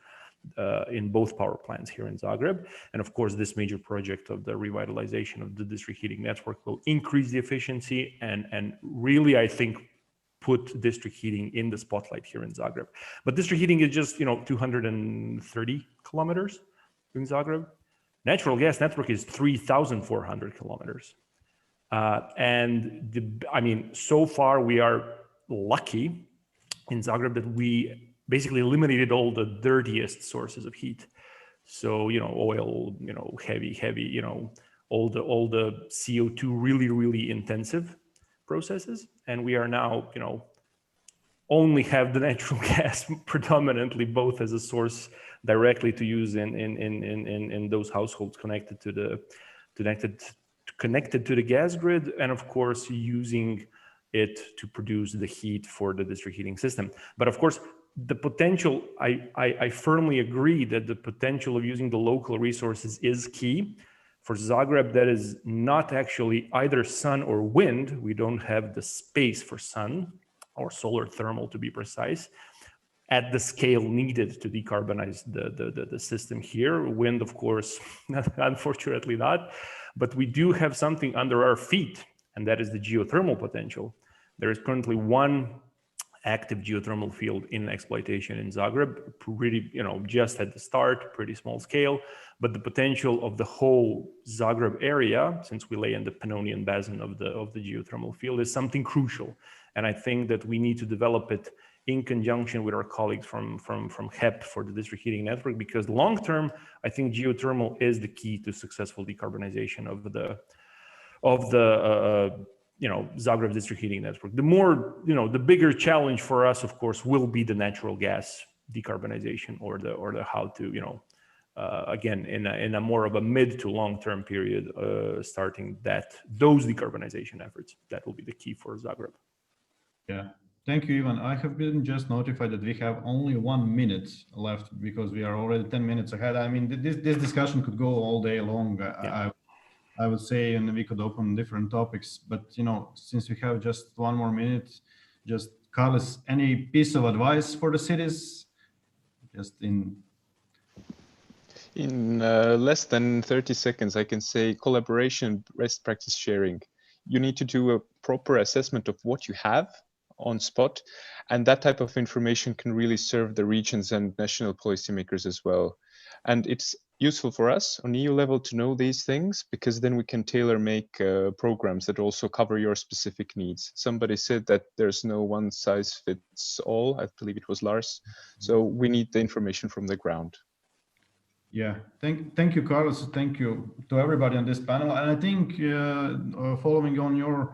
power plants here in Zagreb. And of course, this major project of the revitalization of the district heating network will increase the efficiency and really, I think, put district heating in the spotlight here in Zagreb. But district heating is just 230 kilometers in Zagreb. Natural gas network is 3,400 kilometers. So far we are lucky in Zagreb that we basically eliminated all the dirtiest sources of heat. So, oil, heavy, all the CO2 really intensive processes. And we are now, only have the natural gas predominantly, both as a source directly to use in those households connected to the gas grid, and of course using it to produce the heat for the district heating system. But of course, the potential, I firmly agree that the potential of using the local resources is key. For Zagreb, that is not actually either sun or wind. We don't have the space for sun or solar thermal, to be precise, at the scale needed to decarbonize the system here. Wind, of course, unfortunately not, but we do have something under our feet, and that is the geothermal potential. There is currently one active geothermal field in exploitation in Zagreb, really, just at the start, pretty small scale, but the potential of the whole Zagreb area, since we lay in the Pannonian basin of the geothermal field, is something crucial. And I think that we need to develop it in conjunction with our colleagues from HEP for the district heating network, because long term, I think geothermal is the key to successful decarbonization of the Zagreb district heating network. The bigger challenge for us, of course, will be the natural gas decarbonization, or the how to, again, in a more of a mid to long term period, starting those decarbonization efforts. That will be the key for Zagreb. Yeah, thank you, Ivan. I have been just notified that we have only 1 minute left because we are already 10 minutes ahead. I mean, this discussion could go all day long. Yeah. I would say, and we could open different topics, but since we have just 1 more minute, just Carlos, any piece of advice for the cities? Just in less than 30 seconds, I can say collaboration, best practice sharing. You need to do a proper assessment of what you have on spot, and that type of information can really serve the regions and national policymakers as well. And it's useful for us on EU level to know these things, because then we can tailor make programs that also cover your specific needs. Somebody said that there's no one size fits all. I believe it was Lars. So we need the information from the ground. Yeah, thank you, Carlos. Thank you to everybody on this panel. And I think following on your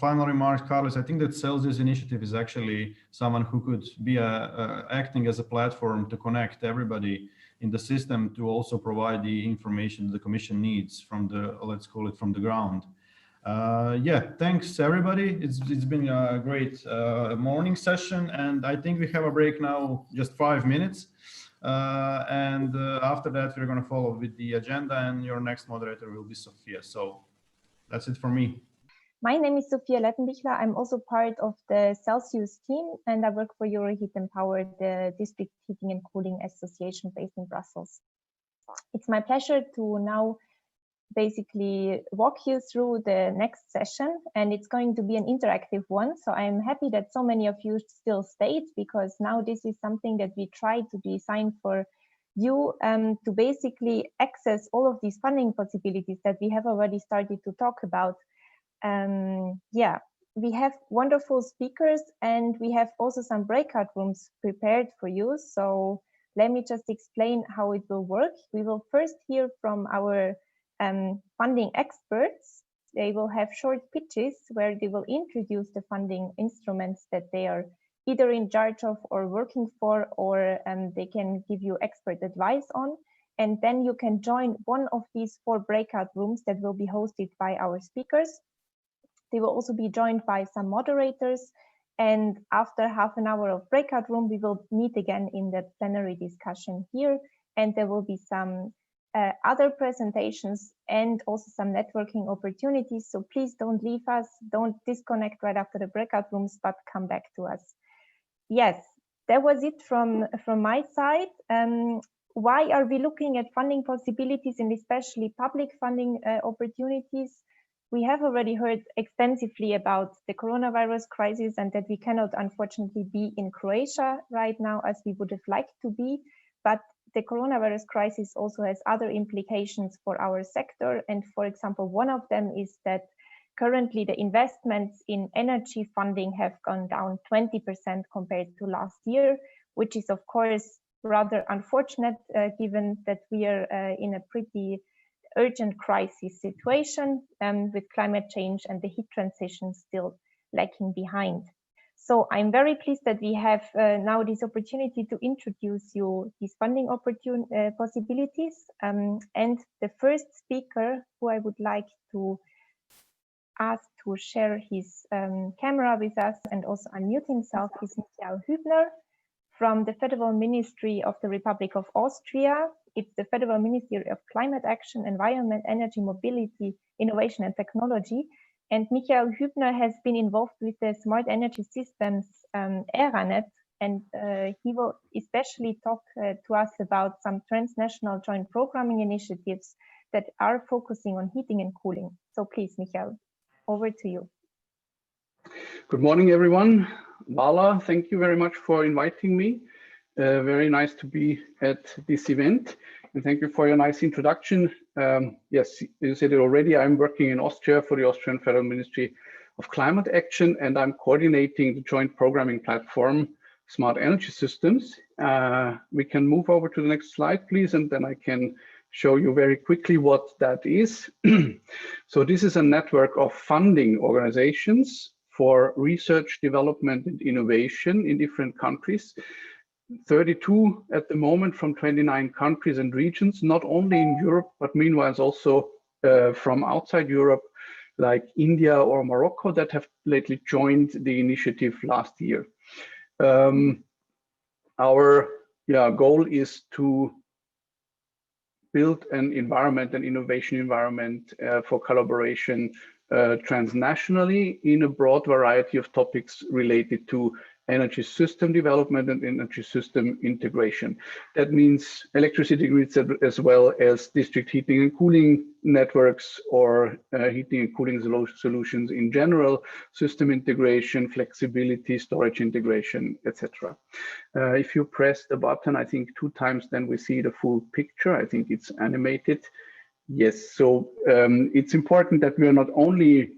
final remarks, Carlos, I think that Celsius initiative is actually someone who could be acting as a platform to connect everybody in the system, to also provide the information the Commission needs from the, let's call it, from the ground. Yeah, thanks everybody. It's been a great morning session, and I think we have a break now, just 5 minutes. After that, we're going to follow with the agenda, and your next moderator will be Sophia. So that's it for me. My name is Sophia Lettenbichler. I'm also part of the Celsius team, and I work for Euroheat and Power, the district heating and cooling association based in Brussels. It's my pleasure to now basically walk you through the next session, and it's going to be an interactive one. So I'm happy that so many of you still stayed, because now this is something that we try to design for you to basically access all of these funding possibilities that we have already started to talk about. Yeah, we have wonderful speakers, and we have also some breakout rooms prepared for you. So let me just explain how it will work. We will first hear from our funding experts. They will have short pitches where they will introduce the funding instruments that they are either in charge of or working for, or they can give you expert advice on. And then you can join one of these 4 breakout rooms that will be hosted by our speakers. They will also be joined by some moderators. And after half an hour of breakout room, we will meet again in the plenary discussion here. And there will be some other presentations and also some networking opportunities. So please don't leave us, don't disconnect right after the breakout rooms, but come back to us. Yes, that was it from my side. Why are we looking at funding possibilities and especially public funding opportunities? We have already heard extensively about the coronavirus crisis and that we cannot unfortunately be in Croatia right now as we would have liked to be, but the coronavirus crisis also has other implications for our sector. And for example, one of them is that currently the investments in energy funding have gone down 20% compared to last year, which is of course rather unfortunate given that we are in a pretty urgent crisis situation with climate change and the heat transition still lagging behind. So I'm very pleased that we have now this opportunity to introduce you these funding possibilities. And the first speaker who I would like to ask to share his camera with us and also unmute himself is Michael Hübner from the Federal Ministry of the Republic of Austria. It's the Federal Ministry of Climate Action, Environment, Energy, Mobility, Innovation and Technology. And Michael Hübner has been involved with the Smart Energy Systems ERANET, and he will especially talk to us about some transnational joint programming initiatives that are focusing on heating and cooling. So please, Michael, over to you. Good morning, everyone. Vala, thank you very much for inviting me. Very nice to be at this event, and thank you for your nice introduction. Yes, you said it already, I'm working in Austria for the Austrian Federal Ministry of Climate Action, and I'm coordinating the joint programming platform, Smart Energy Systems. We can move over to the next slide, please, and then I can show you very quickly what that is. So this is a network of funding organizations for research, development, and innovation in different countries. 32 at the moment from 29 countries and regions, not only in Europe, but meanwhile also from outside Europe, like India or Morocco, that have lately joined the initiative last year. Our goal is to build an environment, an innovation environment for collaboration transnationally in a broad variety of topics related to energy system development and energy system integration. That means electricity grids as well as district heating and cooling networks or heating and cooling solutions in general, system integration, flexibility, storage integration, etc. If you press the button, I think 2 times, then we see the full picture. I think it's animated. Yes, so it's important that we are not only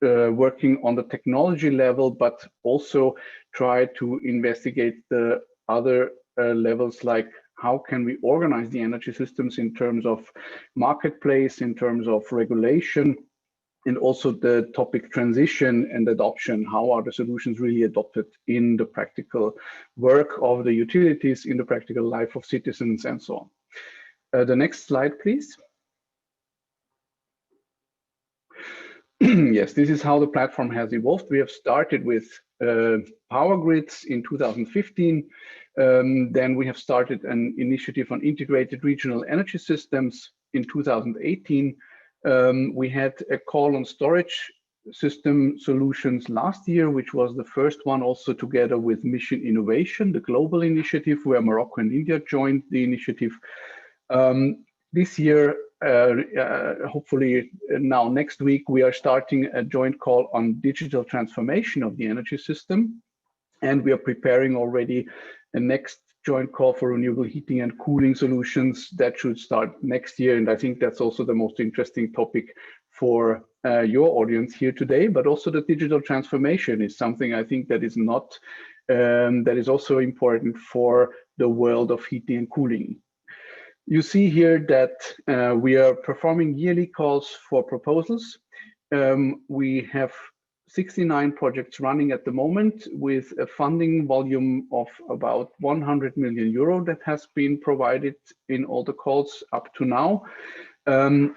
working on the technology level, but also try to investigate the other levels, like how can we organize the energy systems in terms of marketplace, in terms of regulation, and also the topic transition and adoption. How are the solutions really adopted in the practical work of the utilities, in the practical life of citizens, and so on. The next slide, please. Yes, this is how the platform has evolved. We have started with power grids in 2015. Then we have started an initiative on integrated regional energy systems in 2018. We had a call on storage system solutions last year, which was the first one, also together with Mission Innovation, the global initiative where Morocco and India joined the initiative. This year, hopefully now next week, we are starting a joint call on digital transformation of the energy system. And we are preparing already a next joint call for renewable heating and cooling solutions that should start next year. And I think that's also the most interesting topic for your audience here today, but also the digital transformation is something I think that is not, that is also important for the world of heating and cooling. You see here that we are performing yearly calls for proposals. We have 69 projects running at the moment with a funding volume of about 100 million euro that has been provided in all the calls up to now.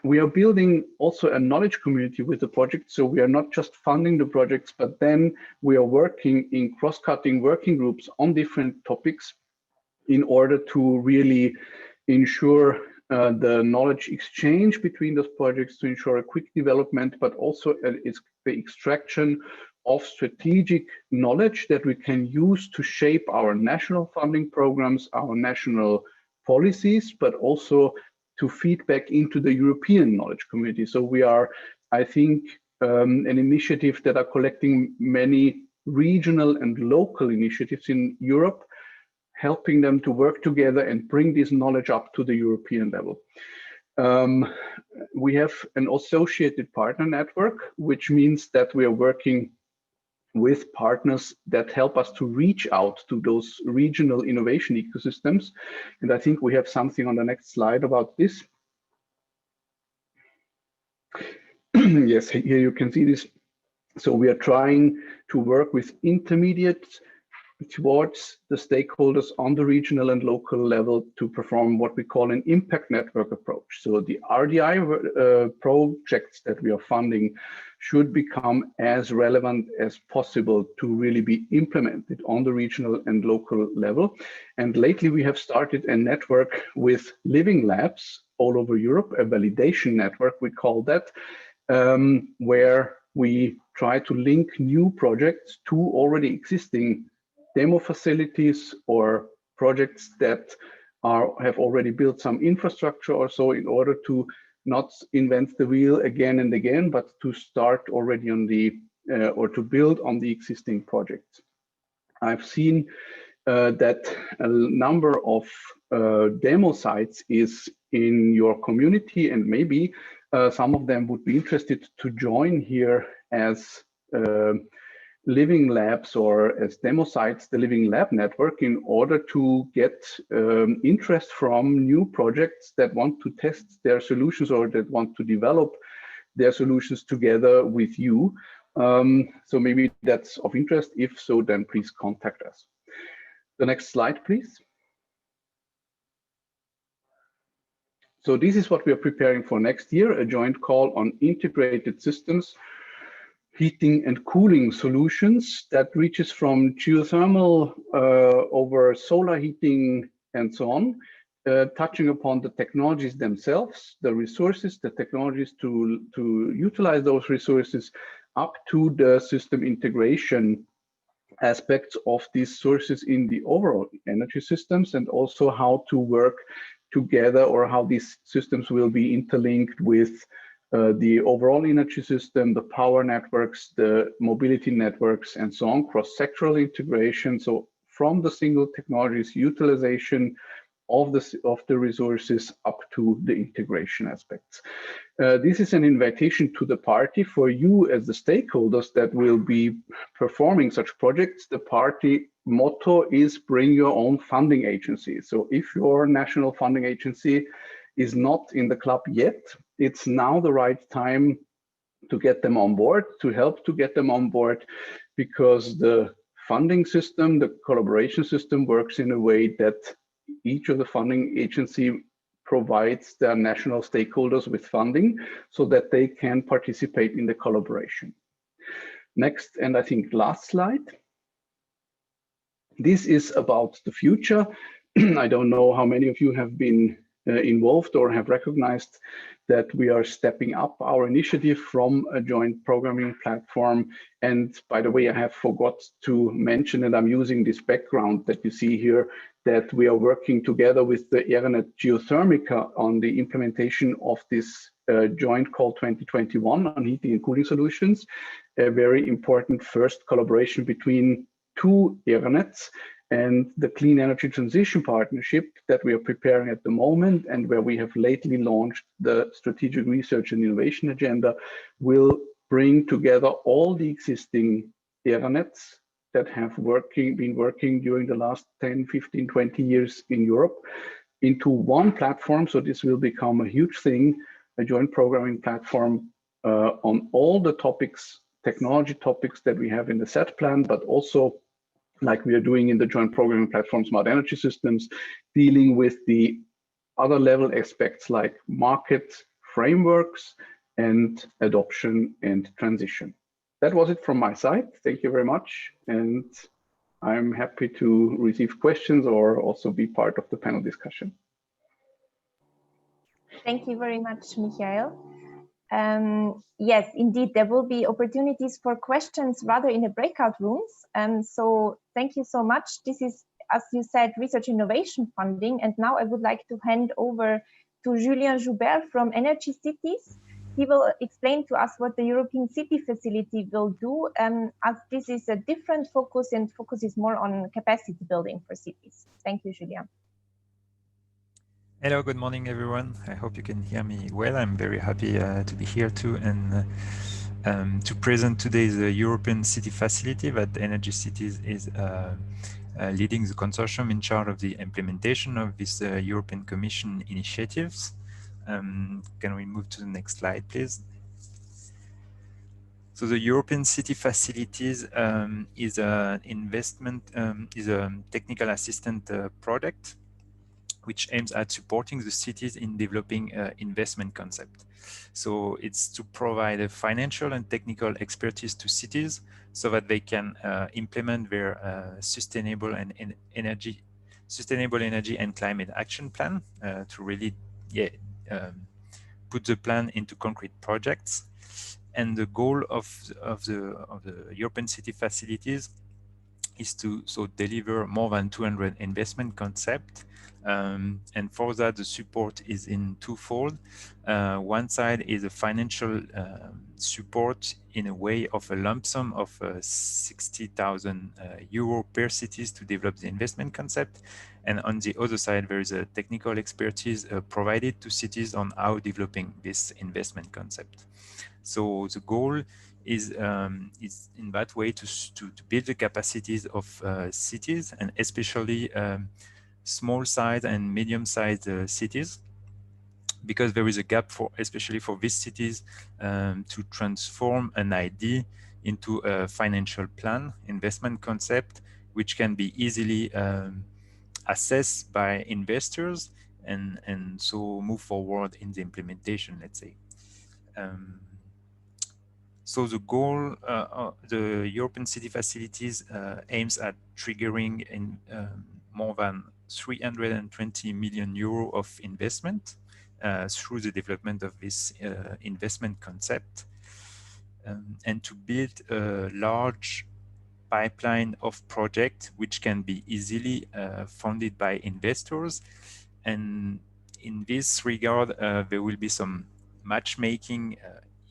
We are building also a knowledge community with the project. So we are not just funding the projects, but then we are working in cross-cutting working groups on different topics in order to really ensure the knowledge exchange between those projects, to ensure a quick development, but also the extraction of strategic knowledge that we can use to shape our national funding programs, our national policies, but also to feed back into the European knowledge community. So we are, I think, an initiative that are collecting many regional and local initiatives in Europe, helping them to work together and bring this knowledge up to the European level. We have an associated partner network, which means that we are working with partners that help us to reach out to those regional innovation ecosystems. And I think we have something on the next slide about this. Yes, here you can see this. So we are trying to work with intermediates towards the stakeholders on the regional and local level to perform what we call an impact network approach. So the RDI projects that we are funding should become as relevant as possible to really be implemented on the regional and local level. And lately we have started a network with living labs all over Europe, a validation network, we call that, where we try to link new projects to already existing demo facilities or projects that have already built some infrastructure or so, in order to not invent the wheel again and again, but to start already on the or to build on the existing projects. I've seen that a number of demo sites is in your community, and maybe some of them would be interested to join here as living labs or as demo sites, the Living Lab Network, in order to get interest from new projects that want to test their solutions or that want to develop their solutions together with you. So maybe that's of interest. If so, then please contact us. The next slide, please. So this is what we are preparing for next year, a joint call on integrated systems, heating and cooling solutions that reaches from geothermal over solar heating and so on, touching upon the technologies themselves, the resources, the technologies to utilize those resources, up to the system integration aspects of these sources in the overall energy systems, and also how to work together, or how these systems will be interlinked with the overall energy system, the power networks, the mobility networks, and so on, cross-sectoral integration. So from the single technologies utilization of the resources up to the integration aspects. This is an invitation to the party for you as the stakeholders that will be performing such projects. The party motto is bring your own funding agency. So if your national funding agency is not in the club yet, it's now the right time to get them on board, to help to get them on board, because the funding system, the collaboration system, works in a way that each of the funding agency provides their national stakeholders with funding so that they can participate in the collaboration. Next, and I think last slide. This is about the future. I don't know how many of you have been involved or have recognized that we are stepping up our initiative from a joint programming platform. And by the way, I have forgot to mention, and I'm using this background that you see here, that we are working together with the ERNET Geothermica on the implementation of this joint call 2021 on heating and cooling solutions, a very important first collaboration between two ERNETs. And the Clean Energy Transition Partnership that we are preparing at the moment, and where we have lately launched the Strategic Research and Innovation Agenda, will bring together all the existing ERANETs that have been working during the last 10, 15, 20 years in Europe into one platform. So this will become a huge thing, a joint programming platform on all the topics, technology topics that we have in the set plan, but also like we are doing in the joint programming platform, Smart Energy Systems, dealing with the other level aspects like market frameworks and adoption and transition. That was it from my side. Thank you very much. And I'm happy to receive questions or also be part of the panel discussion. Thank you very much, Michael. Yes, indeed, there will be opportunities for questions rather in the breakout rooms. So thank you so much. This is, as you said, research innovation funding. And now I would like to hand over to Julien Joubert from Energy Cities. He will explain to us what the European City Facility will do, as this is a different focus and focuses more on capacity building for cities. Thank you, Julien. Hello, good morning, everyone. I hope you can hear me well. I'm very happy to be here too, and to present today's European City Facility that Energy Cities is leading the consortium in charge of the implementation of this European Commission initiatives. Can we move to the next slide, please? So the European City Facilities is an investment, is a technical assistant project which aims at supporting the cities in developing investment concept. So it's to provide a financial and technical expertise to cities so that they can implement their sustainable energy and climate action plan to really put the plan into concrete projects. And the goal of the European City Facilities is to deliver more than 200 investment concepts. And for that, the support is in twofold. One side is a financial support in a way of a lump sum of 60,000 euro per cities to develop the investment concept. And on the other side, there is a technical expertise provided to cities on how developing this investment concept. So the goal is in that way to build the capacities of cities, and especially small size and medium sized cities, because there is a gap especially for these cities to transform an idea into a financial plan, investment concept, which can be easily assessed by investors and so move forward in the implementation, let's say. So the goal, the European City Facilities aims at triggering in more than 320 million euro of investment through the development of this investment concept, and to build a large pipeline of projects which can be easily funded by investors. And in this regard, there will be some matchmaking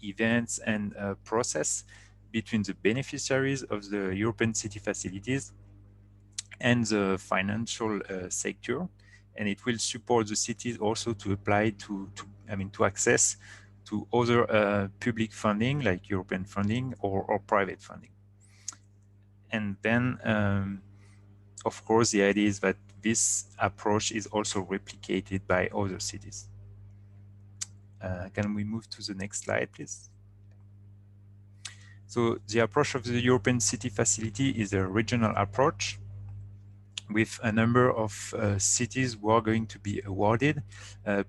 events and process between the beneficiaries of the European City Facilities and the financial sector, and it will support the cities also to apply to access to other public funding like European funding or private funding. And then, of course, the idea is that this approach is also replicated by other cities. Can we move to the next slide, please? So the approach of the European City Facility is a regional approach with a number of cities who are going to be awarded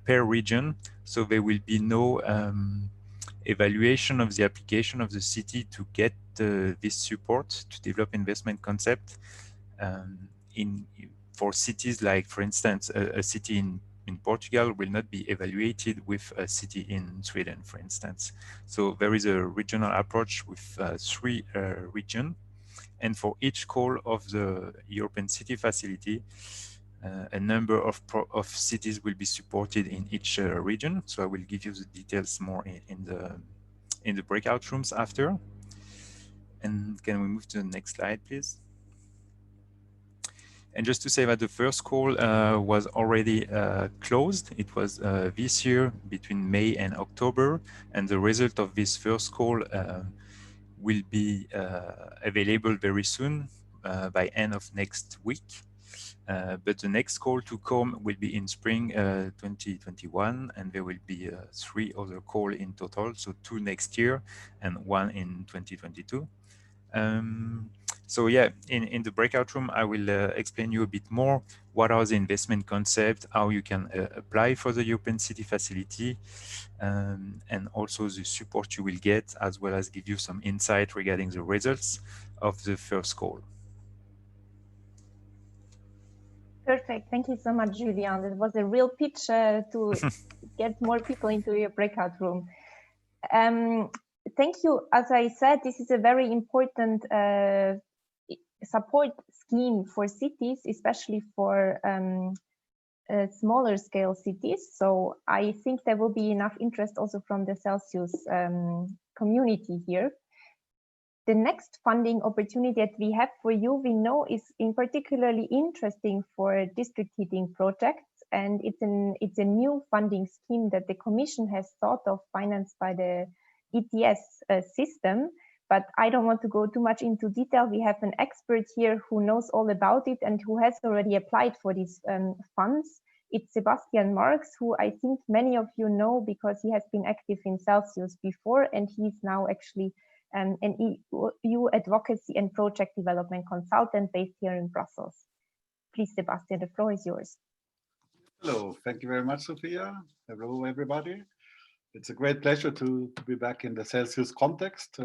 per region. So there will be no evaluation of the application of the city to get this support to develop investment concept for cities like, for instance, a city in Portugal will not be evaluated with a city in Sweden, for instance. So there is a regional approach with 3 regions. And for each call of the European City Facility, a number of cities will be supported in each region. So I will give you the details more in the breakout rooms after. And can we move to the next slide, please? And just to say that the first call was already closed. It was this year between May and October, and the result of this first call will be available very soon by end of next week. But the next call to come will be in spring 2021, and there will be 3 other calls in total, so 2 next year and 1 in 2022. So yeah, in the breakout room, I will explain you a bit more what are the investment concepts, how you can apply for the European City Facility, and also the support you will get, as well as give you some insight regarding the results of the first call. Perfect. Thank you so much, Julian. It was a real pitch to get more people into your breakout room. Thank you. As I said, this is a very important support scheme for cities, especially for smaller scale cities. So I think there will be enough interest also from the Celsius community here. The next funding opportunity that we have for you, we know, is in particularly interesting for district heating projects, and it's a new funding scheme that the Commission has thought of, financed by the ETS system. But I don't want to go too much into detail. We have an expert here who knows all about it and who has already applied for these funds. It's Sebastian Marx, who I think many of you know because he has been active in Celsius before, and he's now actually an EU advocacy and project development consultant based here in Brussels. Please, Sebastian, the floor is yours. Hello, thank you very much, Sophia. Hello, everybody. It's a great pleasure to be back in the Celsius context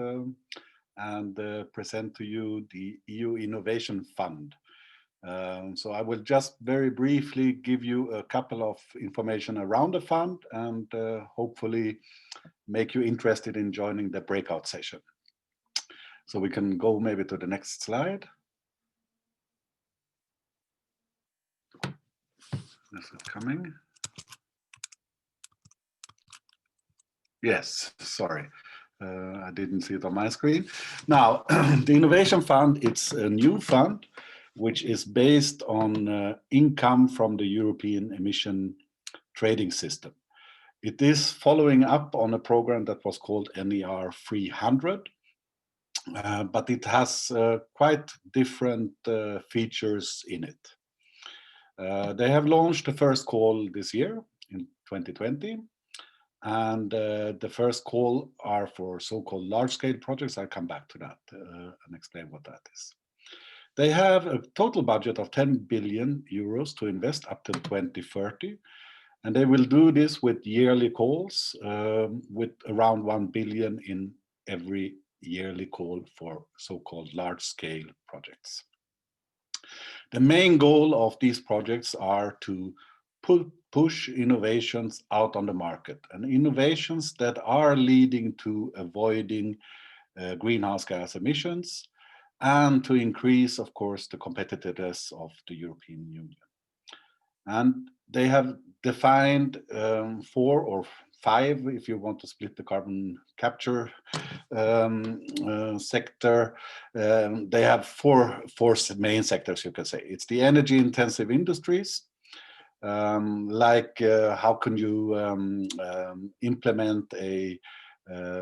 and present to you the EU Innovation Fund. So I will just very briefly give you a couple of information around the fund and hopefully make you interested in joining the breakout session. So we can go maybe to the next slide. Is it coming? Yes, sorry. I didn't see it on my screen. Now, the Innovation Fund, it's a new fund which is based on income from the European emission trading system. It is following up on a program that was called NER 300, but it has quite different features in it. They have launched the first call this year in 2020. And the first call are for so-called large-scale projects. I'll come back to that and explain what that is. They have a total budget of 10 billion euros to invest up till 2030. And they will do this with yearly calls with around 1 billion in every yearly call for so-called large-scale projects. The main goal of these projects are to push innovations out on the market, and innovations that are leading to avoiding greenhouse gas emissions and to increase, of course, the competitiveness of the European Union. And they have defined 4 or 5, if you want to split the carbon capture sector. They have four main sectors, you can say. It's the energy intensive industries, like how can you implement a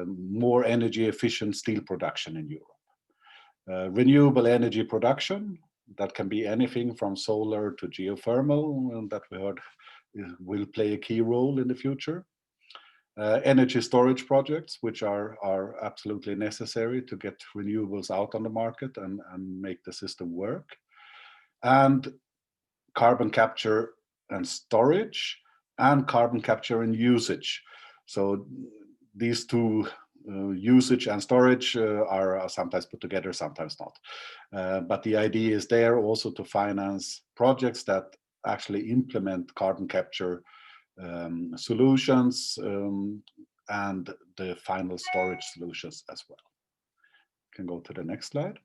more energy efficient steel production in Europe. Renewable energy production, that can be anything from solar to geothermal, that we heard will play a key role in the future. Energy storage projects, which are absolutely necessary to get renewables out on the market and make the system work. And carbon capture and storage, and carbon capture and usage. So these two, usage and storage, are sometimes put together, sometimes not. But the idea is there also to finance projects that actually implement carbon capture solutions and the final storage solutions as well. Can go to the next slide.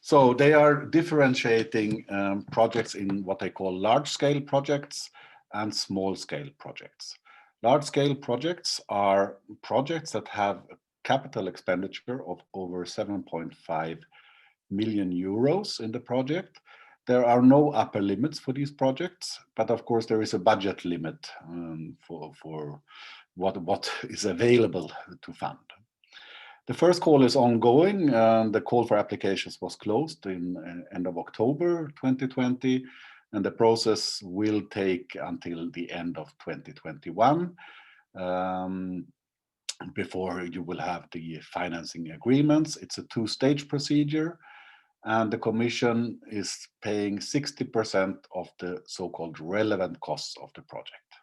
So they are differentiating projects in what they call large-scale projects and small-scale projects. Large-scale projects are projects that have a capital expenditure of over 7.5 million euros in the project. There are no upper limits for these projects, but of course there is a budget limit for what is available to fund. The first call is ongoing. The call for applications was closed in end of October 2020, and the process will take until the end of 2021 before you will have the financing agreements. It's a two-stage procedure, and the Commission is paying 60% of the so-called relevant costs of the project.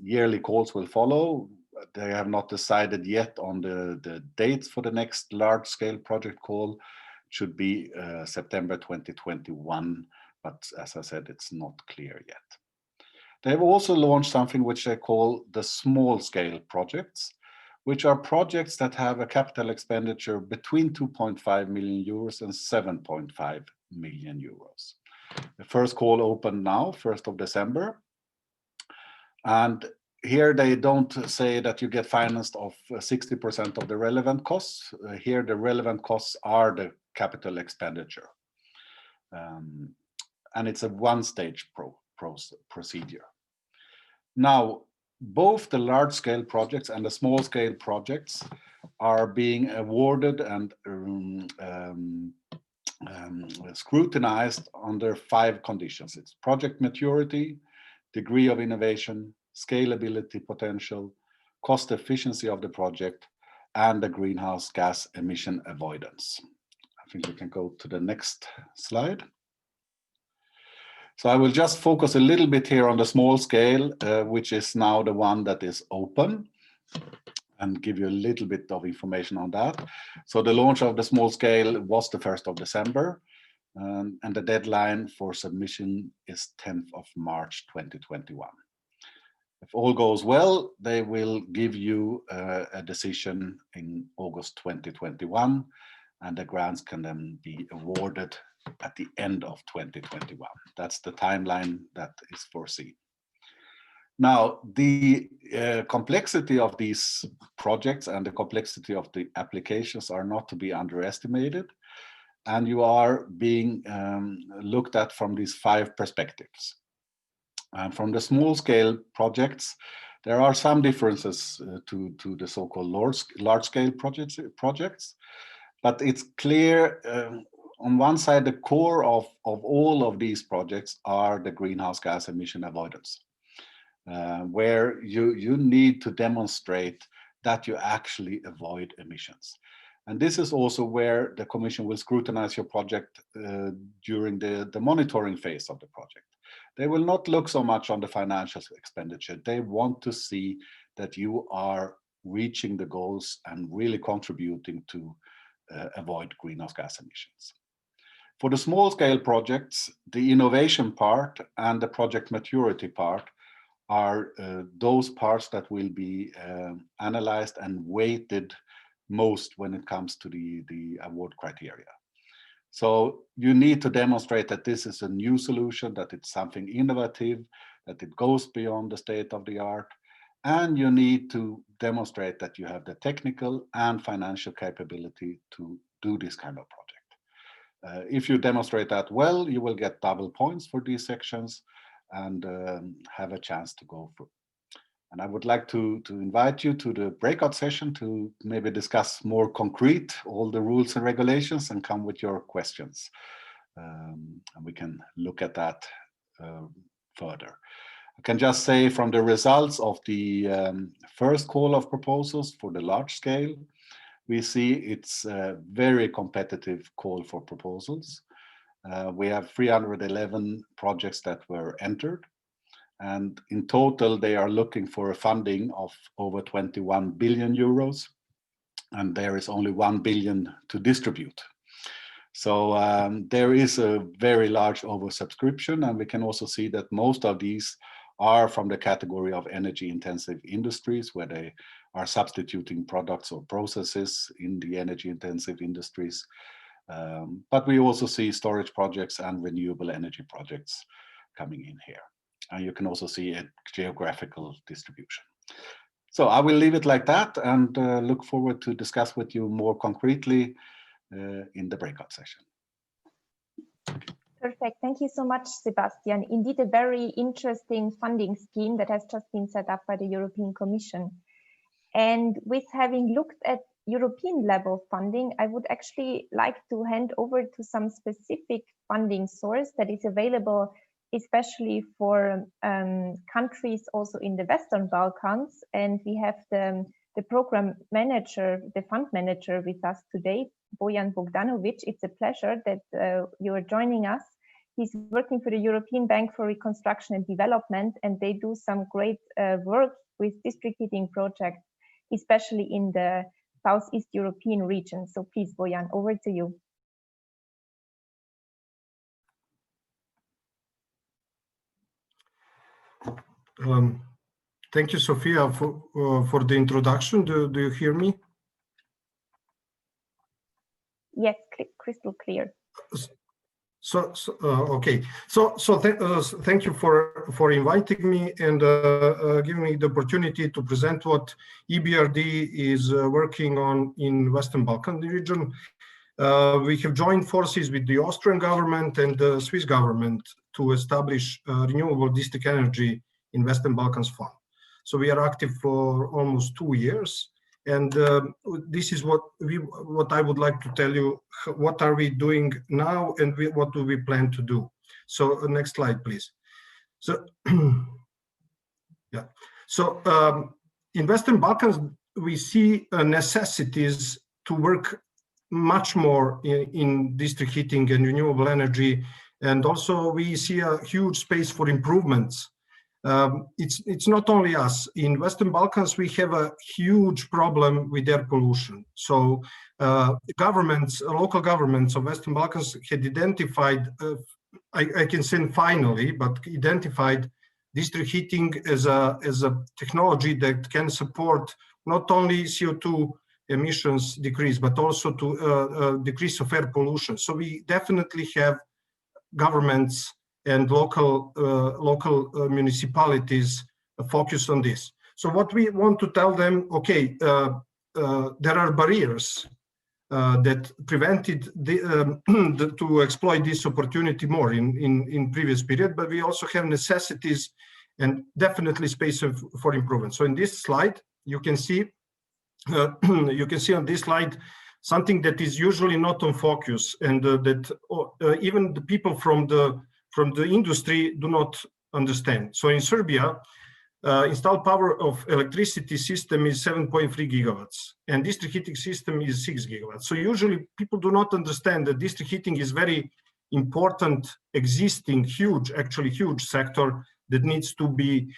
Yearly calls will follow. They have not decided yet on the dates for the next large-scale project call. It should be September 2021, but as I said, it's not clear yet. They have also launched something which they call the small-scale projects, which are projects that have a capital expenditure between 2.5 million euros and 7.5 million euros. The first call opened now, 1st of December. And here they don't say that you get financed of 60% of the relevant costs. Here the relevant costs are the capital expenditure. And it's a one-stage procedure. Now, both the large-scale projects and the small-scale projects are being awarded and scrutinized under 5 conditions. It's project maturity, degree of innovation, scalability potential, cost efficiency of the project, and the greenhouse gas emission avoidance. I think we can go to the next slide. So I will just focus a little bit here on the small scale, which is now the one that is open, and give you a little bit of information on that. So the launch of the small scale was the 1st of December, and the deadline for submission is 10th of March 2021. If all goes well, they will give you a decision in August 2021, and the grants can then be awarded at the end of 2021. That's the timeline that is foreseen. Now, the complexity of these projects and the complexity of the applications are not to be underestimated, and you are being looked at from these 5 perspectives. And from the small-scale projects, there are some differences to the so-called large-scale projects, but it's clear on one side, the core of all of these projects are the greenhouse gas emission avoidance, where you need to demonstrate that you actually avoid emissions. And this is also where the Commission will scrutinize your project during the monitoring phase of the project. They will not look so much on the financial expenditure. They want to see that you are reaching the goals and really contributing to avoid greenhouse gas emissions. For the small-scale projects, the innovation part and the project maturity part are those parts that will be analyzed and weighted most when it comes to the award criteria. So you need to demonstrate that this is a new solution, that it's something innovative, that it goes beyond the state of the art, and you need to demonstrate that you have the technical and financial capability to do this kind of project. If you demonstrate that well, you will get double points for these sections and have a chance to go through. And I would like to invite you to the breakout session to maybe discuss more concrete all the rules and regulations and come with your questions. And we can look at that further. I can just say from the results of the first call of proposals for the large scale, we see it's a very competitive call for proposals. We have 311 projects that were entered. And in total, they are looking for a funding of over 21 billion euros. And there is only 1 billion to distribute. So there is a very large oversubscription. And we can also see that most of these are from the category of energy intensive industries, where they are substituting products or processes in the energy intensive industries. But we also see storage projects and renewable energy projects coming in here. And you can also see a geographical distribution. So I will leave it like that and look forward to discuss with you more concretely in the breakout session. Perfect. Thank you so much, Sebastian. Indeed, a very interesting funding scheme that has just been set up by the European Commission. And with having looked at European level funding, I would actually like to hand over to some specific funding source that is available, especially for countries also in the Western Balkans. And we have the program manager, the fund manager with us today, Bojan Bogdanovic. It's a pleasure that you are joining us. He's working for the European Bank for Reconstruction and Development, and they do some great work with district heating projects, especially in the Southeast European region. So please, Bojan, over to you. Thank you, Sophia, for the introduction. Do you hear me? Yes, crystal clear. Okay. Thank you for inviting me and giving me the opportunity to present what EBRD is working on in Western Balkan region. We have joined forces with the Austrian government and the Swiss government to establish renewable district energy in Western Balkans Fund. So we are active for almost 2 years. And this is what I would like to tell you. What are we doing now, and what do we plan to do? So next slide, please. So yeah. So in Western Balkans, we see necessities to work much more in district heating and renewable energy, and also we see a huge space for improvements. It's not only us. In Western Balkans, we have a huge problem with air pollution. So governments, local governments of Western Balkans had identified, I can say finally, but identified district heating as a technology that can support not only CO2 emissions decrease, but also to decrease of air pollution. So we definitely have governments and local municipalities focus on this. So what we want to tell them, okay, there are barriers that prevented to exploit this opportunity more in previous period, but we also have necessities and definitely space for improvement. So in this slide, you can see on this slide something that is usually not on focus, and that even the people from the industry do not understand. So in Serbia, installed power of electricity system is 7.3 gigawatts, and district heating system is 6 gigawatts. So usually people do not understand that district heating is very important, existing, huge sector that needs to be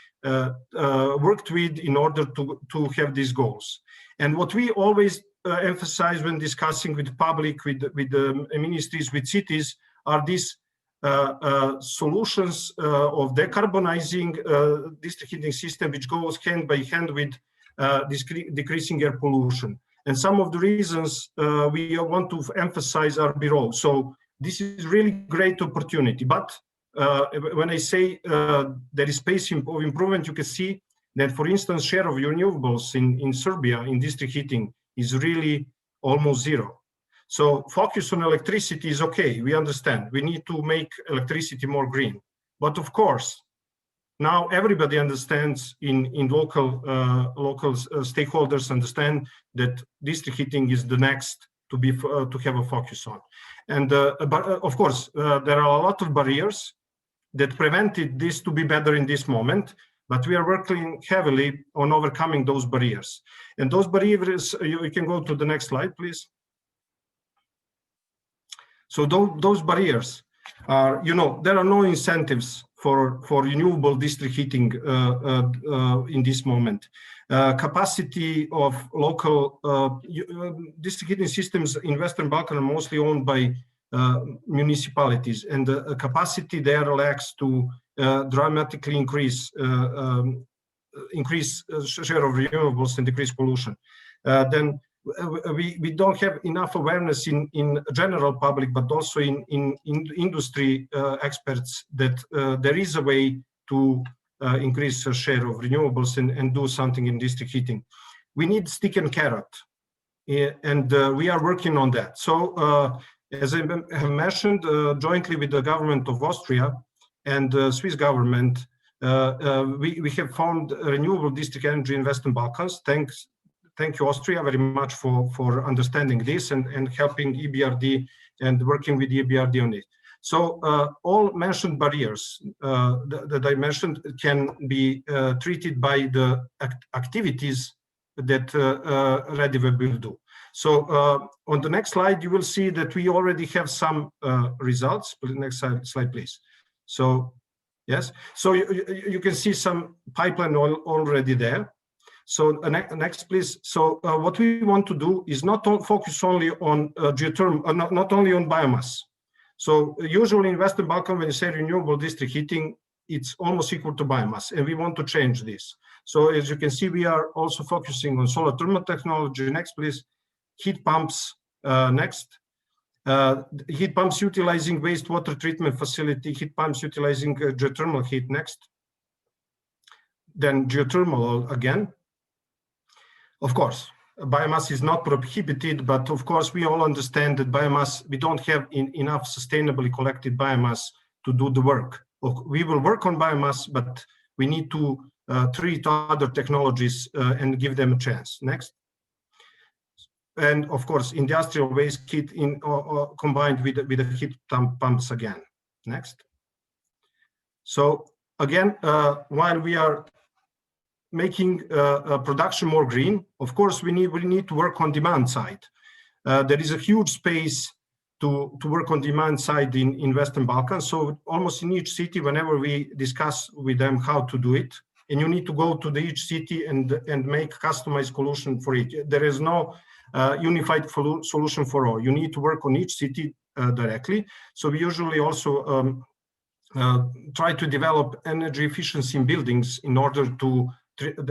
worked with in order to have these goals. And what we always emphasize when discussing with the public, with the ministries, with cities, are these solutions of decarbonizing district heating system, which goes hand by hand with decreasing air pollution. And some of the reasons we want to emphasize are below. So this is really great opportunity. But when I say there is space of improvement, you can see that, for instance, share of renewables in Serbia in district heating is really almost zero. So focus on electricity is okay, we understand. We need to make electricity more green. But of course, now everybody understands in local stakeholders understand that district heating is the next to have a focus on. And but of course, there are a lot of barriers that prevented this to be better in this moment, but we are working heavily on overcoming those barriers. And those barriers, you can go to the next slide, please. So those barriers are, there are no incentives for renewable district heating in this moment. Capacity of local district heating systems in Western Balkan are mostly owned by municipalities, and the capacity there lacks to dramatically increase share of renewables and decrease pollution. Then we don't have enough awareness in general public, but also in industry experts that there is a way to increase the share of renewables and do something in district heating. We need stick and carrot. and we are working on that. So as I have mentioned, jointly with the government of Austria and the Swiss government, we have found renewable district energy in Western Balkans. Thank you, Austria, very much for understanding this and helping EBRD and working with EBRD on it. So all mentioned barriers that I mentioned can be treated by the activities that REDIWeb will do. So on the next slide, you will see that we already have some results. Next slide, please. So yes, so you can see some pipeline already there. So next, please. So what we want to do is not focus only on geothermal, not only on biomass. So usually in Western Balkan, when you say renewable district heating, it's almost equal to biomass, and we want to change this. So as you can see, we are also focusing on solar thermal technology. Next, please. Heat pumps. Next. Heat pumps utilizing wastewater treatment facility. Heat pumps utilizing geothermal heat. Next. Then geothermal again. Of course, biomass is not prohibited, but of course we all understand that biomass, we don't have enough sustainably collected biomass to do the work. We will work on biomass, but we need to treat other technologies and give them a chance. Next. And of course, industrial waste heat combined with the heat pumps again. Next. So again, while we are making production more green, of course, we need to work on demand side. There is a huge space to work on demand side in Western Balkans. So almost in each city, whenever we discuss with them how to do it, and you need to go to each city and make customized solution for it. There is no unified solution for all. You need to work on each city directly. So we usually also try to develop energy efficiency in buildings in order to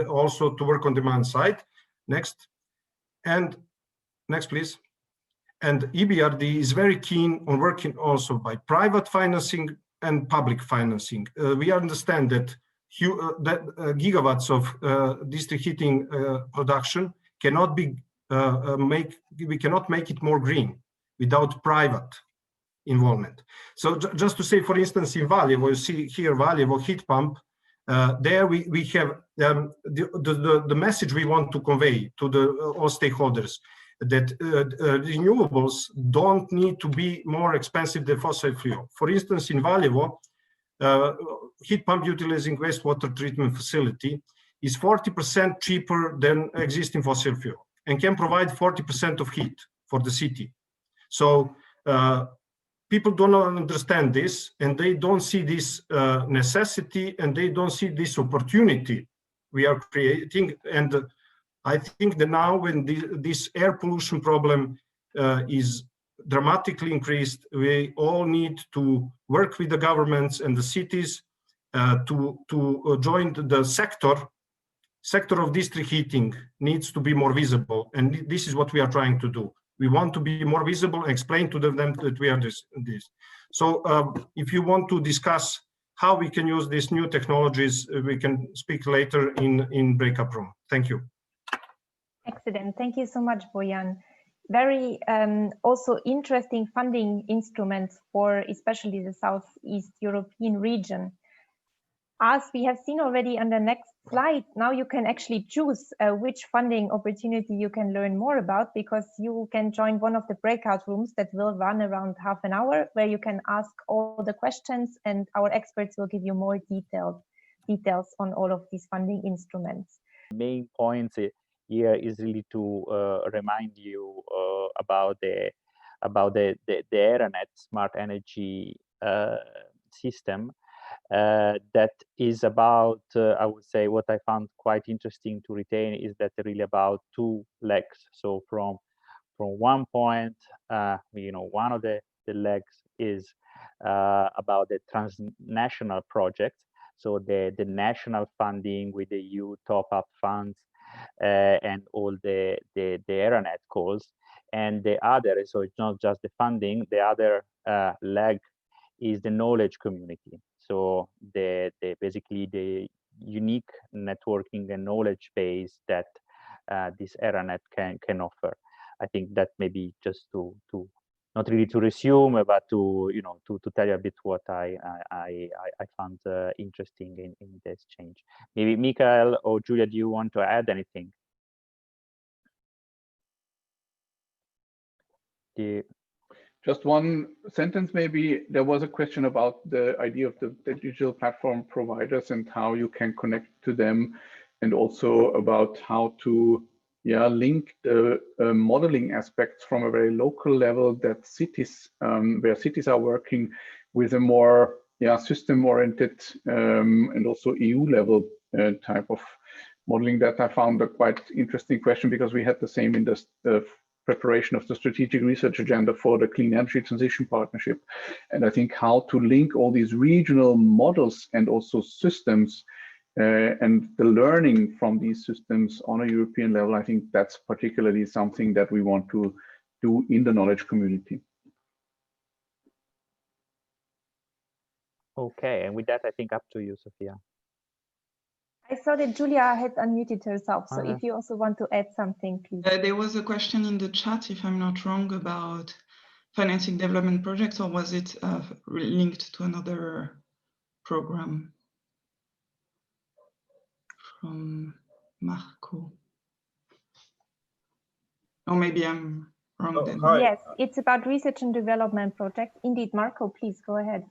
also to work on demand side. Next. And next, please. And EBRD is very keen on working also by private financing and public financing. We understand that gigawatts of district heating production cannot be we cannot make it more green without private involvement. So just to say, for instance, in Valjevo, you see here Valjevo heat pump. There we have the message we want to convey to all stakeholders that renewables don't need to be more expensive than fossil fuel. For instance, in Valjevo, heat pump utilizing wastewater treatment facility is 40% cheaper than existing fossil fuel and can provide 40% of heat for the city. So people do not understand this, and they don't see this necessity, and they don't see this opportunity we are creating. And I think that now when this air pollution problem is dramatically increased, we all need to work with the governments and the cities to join the sector of district heating needs to be more visible. And this is what we are trying to do. We want to be more visible and explain to them that we are this. So if you want to discuss how we can use these new technologies, we can speak later in breakup room. Thank you. Excellent. Thank you so much, Bojan. Very also interesting funding instruments for especially the Southeast European region. As we have seen already on the next slide, now you can actually choose which funding opportunity you can learn more about, because you can join one of the breakout rooms that will run around half an hour, where you can ask all the questions and our experts will give you more details on all of these funding instruments. Main points here is really to remind you about the AeroNet smart energy system. That is about, I would say, what I found quite interesting to retain is that really about two legs. So from one point, one of the legs is about the transnational projects. So the national funding with the EU top-up funds and all the AeroNet calls. And the other, so it's not just the funding, the other leg is the knowledge community. So basically the unique networking and knowledge base that this AeroNet can offer. I think that maybe just to not really to resume, but to to tell you a bit what I found interesting in this change. Maybe Michael or Julia, do you want to add anything? Just one sentence, maybe. There was a question about the idea of the digital platform providers and how you can connect to them, and also about how to link the modeling aspects from a very local level that cities, where cities are working with a more system-oriented and also EU level type of modeling. That I found a quite interesting question, because we had the same in the preparation of the strategic research agenda for the Clean Energy Transition Partnership. And I think how to link all these regional models and also systems and the learning from these systems on a European level, I think that's particularly something that we want to do in the knowledge community. Okay, and with that, I think up to you, Sophia. I saw that Julia had unmuted herself, so if you also want to add something, please. There was a question in the chat, if I'm not wrong, about financing development projects, or was it linked to another program from Marco? Or maybe I'm wrong then. Yes, it's about research and development project. Indeed, Marco, please go ahead.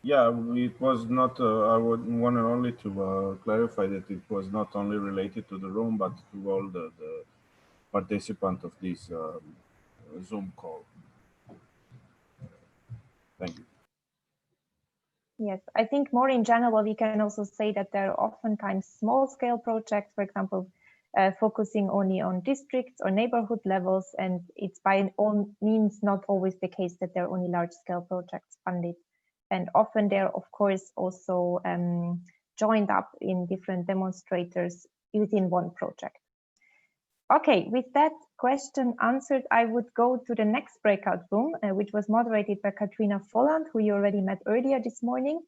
Yeah, it was not, I would want only to clarify that it was not only related to the room, but to all the participants of this Zoom call. Thank you. Yes, I think more in general, we can also say that there are oftentimes small scale projects, for example, focusing only on districts or neighborhood levels, and it's by all means not always the case that there are only large scale projects funded. And often they're, of course, also joined up in different demonstrators within one project. Okay, with that question answered, I would go to the next breakout room, which was moderated by Katrina Folland, who you already met earlier this morning.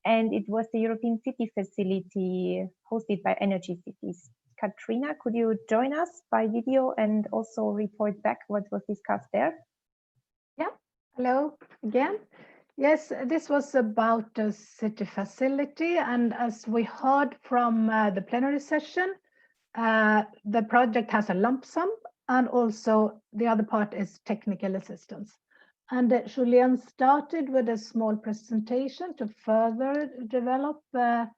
And it was the European City Facility hosted by Energy Cities. Katrina, could you join us by video and also report back what was discussed there? Yeah, hello again. Yes, this was about the city facility, and as we heard from the plenary session, the project has a lump sum, and also the other part is technical assistance. And Julien started with a small presentation to further develop the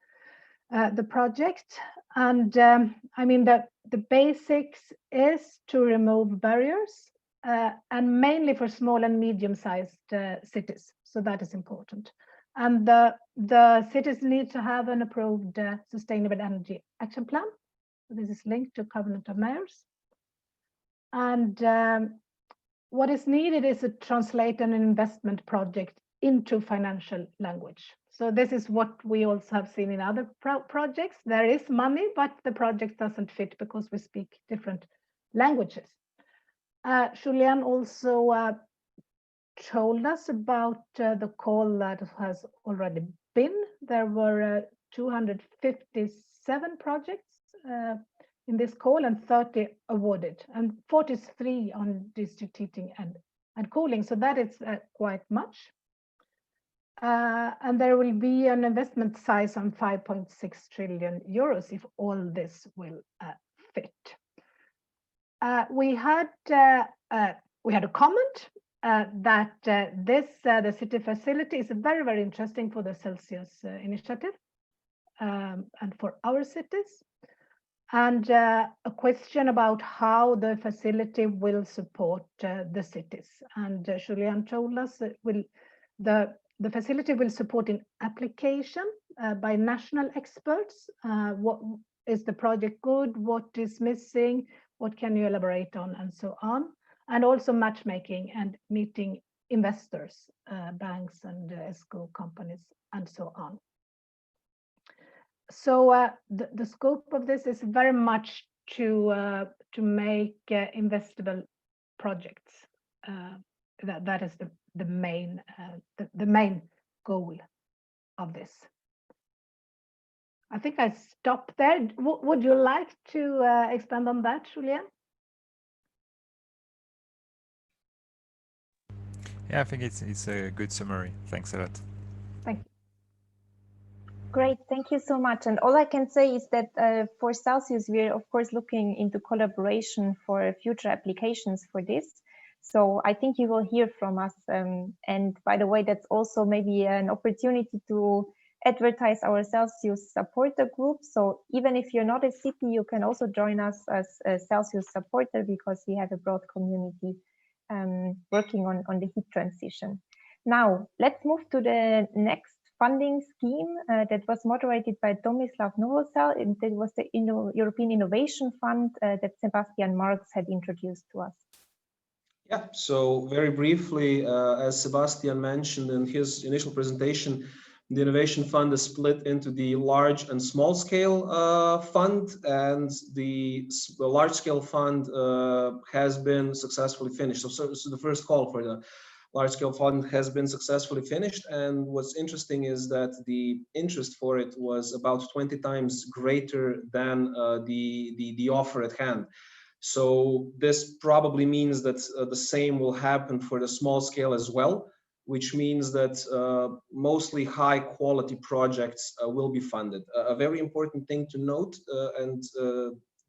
project. And I mean, the basics is to remove barriers, and mainly for small and medium-sized cities. So that is important. And the cities need to have an approved sustainable energy action plan. So this is linked to Covenant of Mayors. And what is needed is to translate an investment project into financial language. So this is what we also have seen in other projects. There is money, but the project doesn't fit because we speak different languages. Julien also told us about the call that has already been. There were 257 projects in this call and 30 awarded, and 43 on district heating and cooling. So that is quite much. And there will be an investment size on 5.6 trillion euros if all this will fit. We had a comment that the city facility is very, very interesting for the Celsius initiative and for our cities. And a question about how the facility will support the cities. And Julien told us that the facility will support in application by national experts. What is the project good? What is missing? What can you elaborate on, and so on? And also matchmaking and meeting investors, banks and ESCO companies, and so on. So the scope of this is very much to make investable projects. That is the main goal of this. I think I stop there. Would you like to expand on that, Julien? Yeah, I think it's a good summary. Thanks a lot. Thank you. Great, thank you so much. And all I can say is that for Celsius, we're of course looking into collaboration for future applications for this. So I think you will hear from us. And by the way, that's also maybe an opportunity to advertise our Celsius supporter group. So even if you're not a city, you can also join us as a Celsius supporter, because we have a broad community working on the heat transition. Now, let's move to the next funding scheme that was moderated by Tomislav Novosel, and that was the European Innovation Fund that Sebastian Marks had introduced to us. Yeah, so very briefly, as Sebastian mentioned in his initial presentation, the Innovation Fund is split into the large and small scale fund, and the large scale fund has been successfully finished. So the first call for the large scale fund has been successfully finished. And what's interesting is that the interest for it was about 20 times greater than the offer at hand. So this probably means that the same will happen for the small scale as well, which means that mostly high quality projects will be funded. A very important thing to note and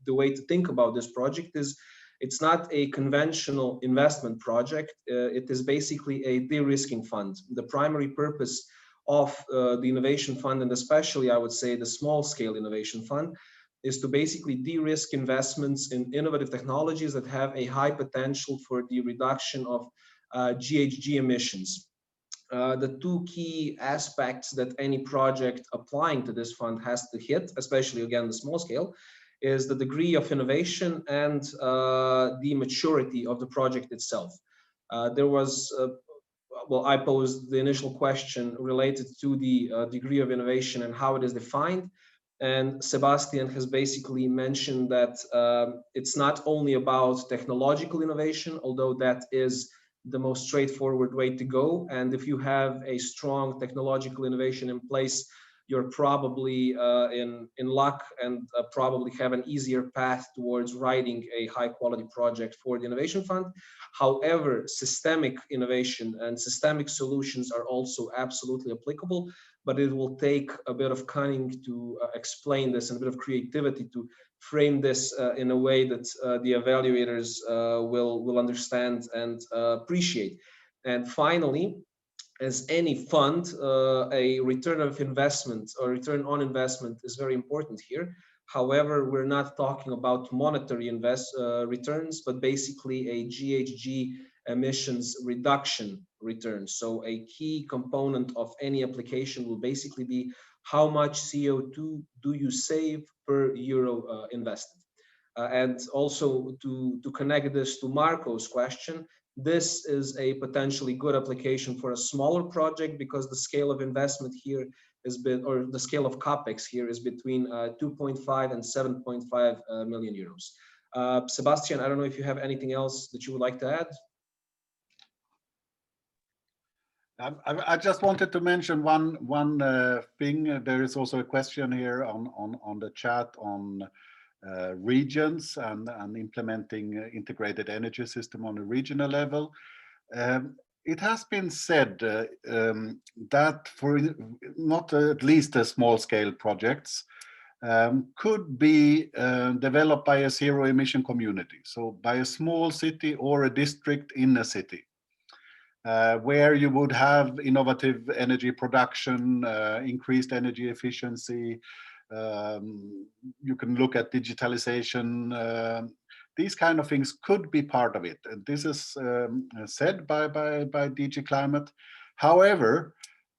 the way to think about this project is it's not a conventional investment project. It is basically a de-risking fund. The primary purpose of the Innovation Fund, and especially I would say the small scale Innovation Fund, is to basically de-risk investments in innovative technologies that have a high potential for the reduction of GHG emissions. The two key aspects that any project applying to this fund has to hit, especially again the small scale, is the degree of innovation and the maturity of the project itself. There was, well, I posed the initial question related to the degree of innovation and how it is defined. And Sebastian has basically mentioned that it's not only about technological innovation, although that is the most straightforward way to go. And if you have a strong technological innovation in place, you're probably in luck and probably have an easier path towards writing a high quality project for the Innovation Fund. However, systemic innovation and systemic solutions are also absolutely applicable, but it will take a bit of cunning to explain this and a bit of creativity to frame this in a way that the evaluators will understand and appreciate. And finally, as any fund, a return of investment or return on investment is very important here. However, we're not talking about monetary returns, but basically a GHG emissions reduction return. So a key component of any application will basically be how much CO2 do you save per euro invested. And also to connect this to Marco's question, this is a potentially good application for a smaller project because the scale of investment here has been, or the scale of capex here is between 2.5 and 7.5 million euros. Sebastian, I don't know if you have anything else that you would like to add. I just wanted to mention one thing. There is also a question here on the chat on regions and implementing integrated energy system on a regional level. It has been said that for not at least the small scale projects could be developed by a zero emission community. So by a small city or a district in a city. Where you would have innovative energy production, increased energy efficiency. You can look at digitalization. These kind of things could be part of it. And this is said by DG Climate. However,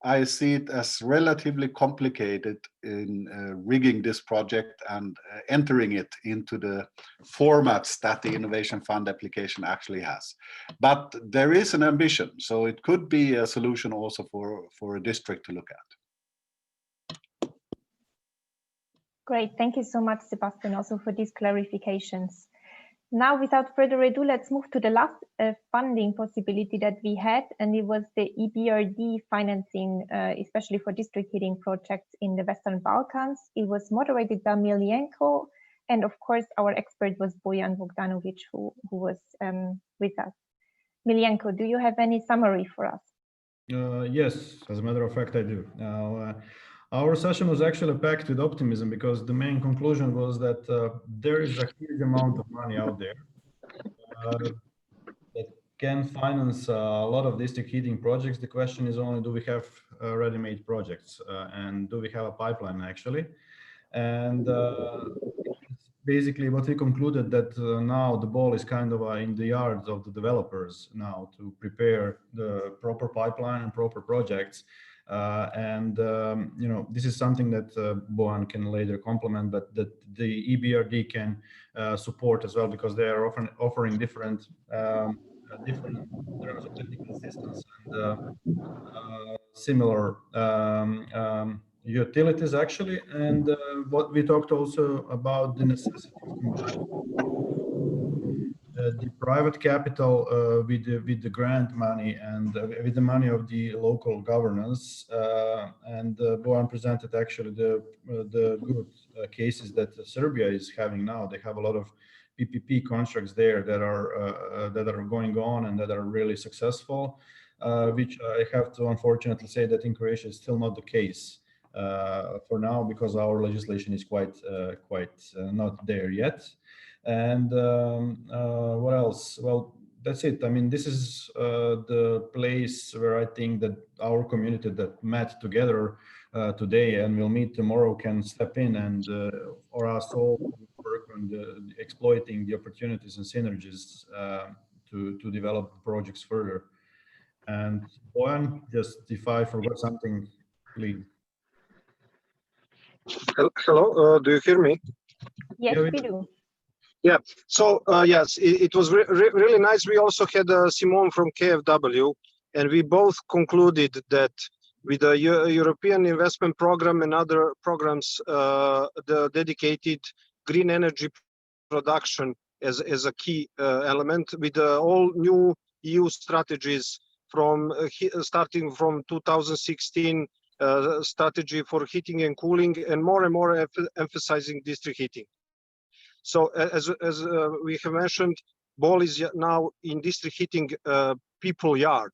I see it as relatively complicated in rigging this project and entering it into the formats that the Innovation Fund application actually has. But there is an ambition, so it could be a solution also for a district to look at. Great, thank you so much, Sebastian, also for these clarifications. Now, without further ado, let's move to the last funding possibility that we had, and it was the EBRD financing, especially for district heating projects in the Western Balkans. It was moderated by Milienko, and of course, our expert was Bojan Bogdanovic, who was with us. Miljenko, do you have any summary for us? Yes, as a matter of fact, I do. Now, our session was actually packed with optimism because the main conclusion was that there is a huge amount of money out there that can finance a lot of district heating projects. The question is only, do we have ready-made projects and do we have a pipeline actually? And basically what we concluded that now the ball is kind of in the yards of the developers now to prepare the proper pipeline and proper projects. You know, this is something that Bojan can later complement, but that the EBRD can support as well, because they are often offering different different terms of technical assistance and similar utilities actually. And what we talked also about the necessity of combining the private capital with the grant money and with the money of the local governance. Bojan presented actually the good cases that Serbia is having now. They have a lot of PPP contracts there that are going on and that are really successful, which I have to unfortunately say that in Croatia is still not the case for now, because our legislation is quite not there yet. And what else? Well, that's it. I mean, this is the place where I think that our community that met together today and will meet tomorrow can step in and for us all work on exploiting the opportunities and synergies to develop projects further. And Bojan, just if I forgot something, please. Hello, do you hear me? Yes, we do. Yeah, so yes, it was really nice. We also had Simone from KfW, and we both concluded that with the European Investment Program and other programs, the dedicated green energy production as a key element, with all new EU strategies from starting from 2016, strategy for heating and cooling, and more emphasizing district heating. So as we have mentioned, ball is now in district heating people yard,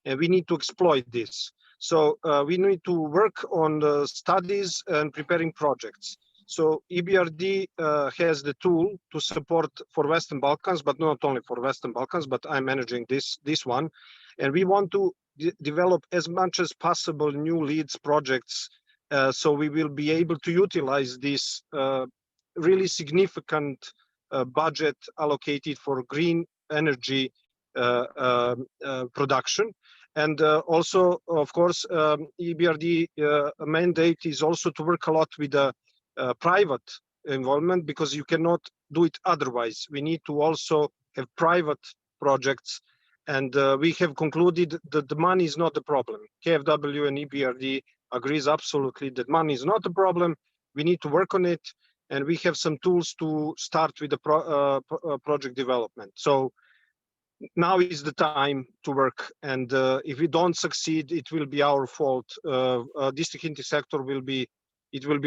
and we need to exploit this. So we need to work on the studies and preparing projects. So EBRD has the tool to support for Western Balkans, but not only for Western Balkans, but I'm managing this one. And we want to develop as much as possible new leads projects, so we will be able to utilize this really significant budget allocated for green energy production. And also, of course, EBRD mandate is also to work a lot with the private involvement, because you cannot do it otherwise. We need to also have private projects. And we have concluded that the money is not the problem. KfW and EBRD agrees absolutely that money is not the problem. We need to work on it. And we have some tools to start with the project development. So now is the time to work. And if we don't succeed, it will be our fault. District heating sector will be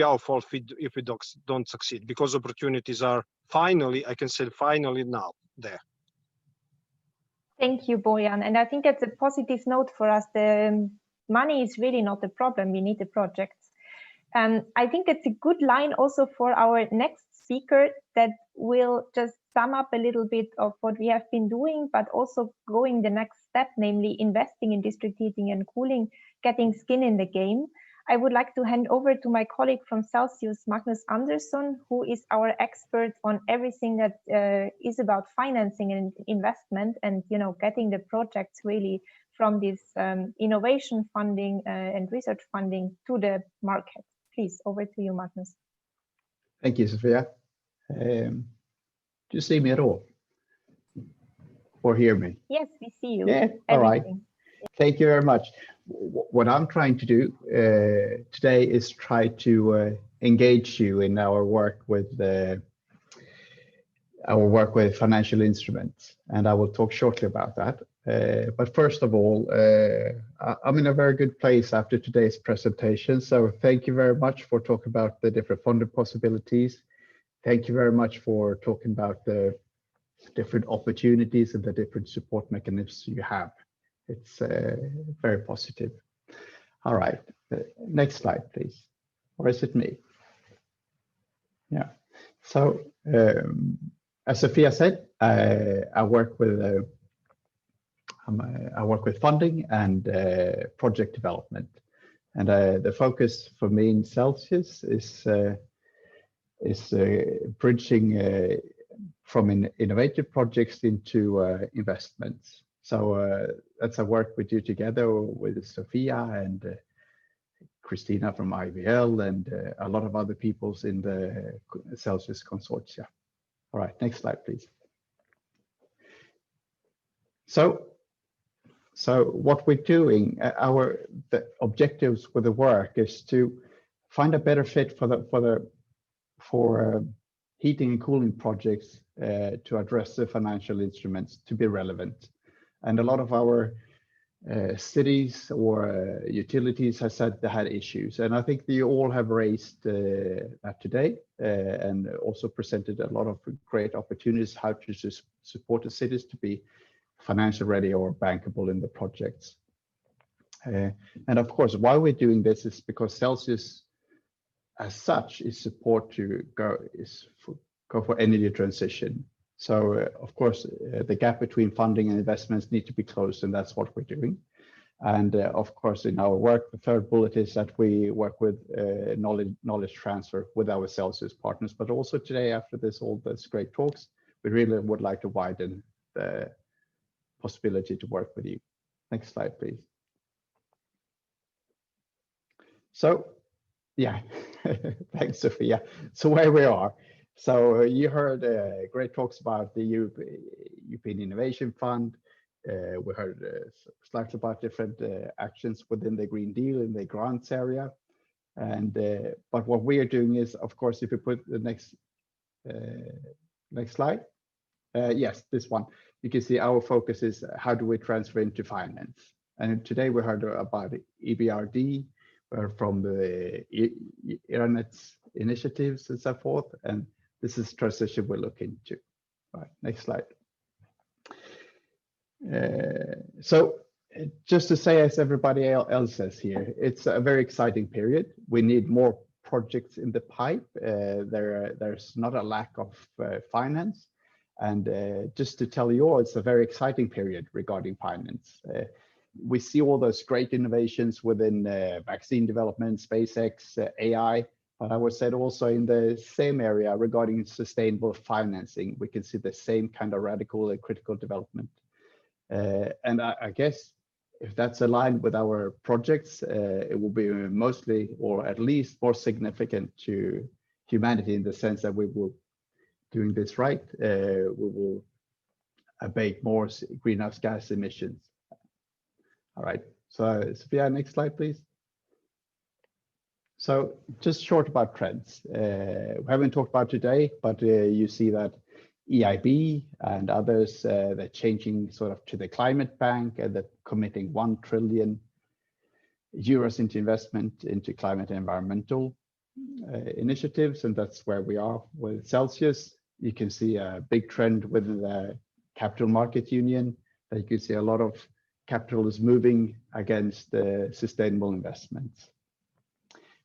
our fault if we don't succeed, because opportunities are finally, I can say finally now there. Thank you, Bojan. And I think that's a positive note for us. The money is really not the problem. We need the projects. I think it's a good line also for our next speaker that will just sum up a little bit of what we have been doing, but also going the next step, namely investing in district heating and cooling, getting skin in the game. I would like to hand over to my colleague from Celsius, Magnus Andersson, who is our expert on everything that is about financing and investment, and getting the projects really from this innovation funding and research funding to the market. Please, over to you, Magnus. Thank you, Sofia. Do you see me at all? Or hear me? Yes, we see you. Yeah, all right. Thank you very much. What I'm trying to do today is try to engage you in our work with financial instruments, and I will talk shortly about that. But first of all, I'm in a very good place after today's presentation. So thank you very much for talking about the different funding possibilities. Thank you very much for talking about the different opportunities and the different support mechanisms you have. It's very positive. All right, next slide, please. Or is it me? Yeah. So as Sophia said, I work with funding and project development, and the focus for me in Celsius is bridging from innovative projects into investments. So that's a work we do together with Sophia and Christina from IVL and a lot of other peoples in the Celsius consortia. All right, next slide, please. So what we're doing, the objectives with the work is to find a better fit for heating and cooling projects to address the financial instruments to be relevant. And a lot of our cities or utilities have said they had issues, and I think you all have raised that today and also presented a lot of great opportunities how to support the cities to be financial ready or bankable in the projects. And of course, why we're doing this is because Celsius as such is support to go for energy transition. So of course, the gap between funding and investments need to be closed, and that's what we're doing. And of course, in our work, the third bullet is that we work with knowledge transfer with our Celsius partners. But also today, after all this great talks, we really would like to widen the possibility to work with you. Next slide, please. So, yeah, thanks, Sophia. So where we are. So you heard great talks about the European Innovation Fund. We heard slightly about different actions within the Green Deal in the grants area. And but what we are doing is, of course, if you put the next slide. Yes, this one. You can see our focus is how do we transfer into finance. And today we heard about EBRD, from the Internet initiatives and so forth. And this is transition we're looking to. All right, next slide. So just to say, as everybody else says here, it's a very exciting period. We need more projects in the pipe. There's not a lack of finance. And just to tell you all, it's a very exciting period regarding finance. We see all those great innovations within vaccine development, SpaceX, AI, but I would say also in the same area regarding sustainable financing, we can see the same kind of radical and critical development. And I guess if that's aligned with our projects, it will be mostly, or at least more significant to humanity in the sense that we will, doing this right, we will abate more greenhouse gas emissions. All right, so Sophia, next slide, please. So just short about trends. We haven't talked about today, but you see that EIB and others, they're changing sort of to the climate bank and they're committing 1 trillion euros into investment into climate and environmental initiatives. And that's where we are with Celsius. You can see a big trend within the capital market union. That you can see a lot of capital is moving against sustainable investments.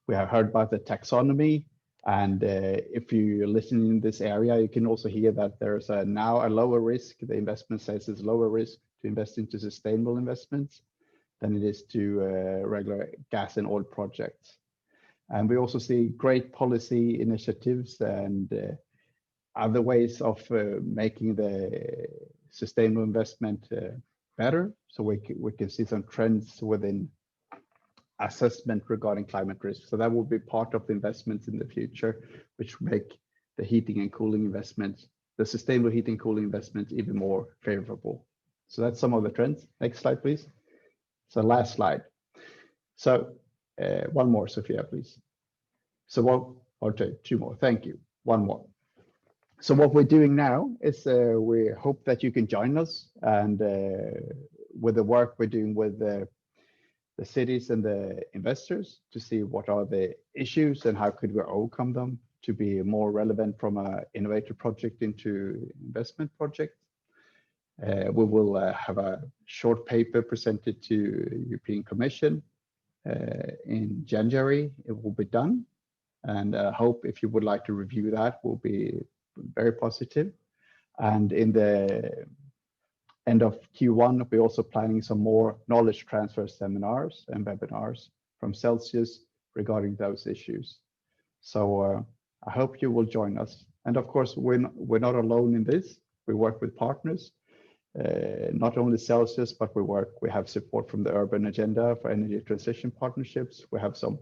We have heard about the taxonomy, and if you listen in this area, you can also hear that there's now a lower risk. The investment says it's lower risk to invest into sustainable investments than it is to regular gas and oil projects. And we also see great policy initiatives and other ways of making the sustainable investment better. So we can see some trends within assessment regarding climate risk. So that will be part of the investments in the future, which make the heating and cooling investments, the sustainable heating and cooling investments even more favorable. So that's some of the trends. Next slide, please. So last slide. So one more, Sophia, please. So one, or two more, thank you. One more. So what we're doing now is we hope that you can join us and with the work we're doing with the cities and the investors to see what are the issues and how could we overcome them. to be more relevant from an innovator project into investment project. We will have a short paper presented to European Commission in January. It will be done, and I hope if you would like to review that, will be very positive. And in the end of Q1, we're also planning some more knowledge transfer seminars and webinars from Celsius regarding those issues. So I hope you will join us. And of course, we're not alone in this. We work with partners, not only Celsius, but we have support from the Urban Agenda for Energy Transition Partnerships. We have some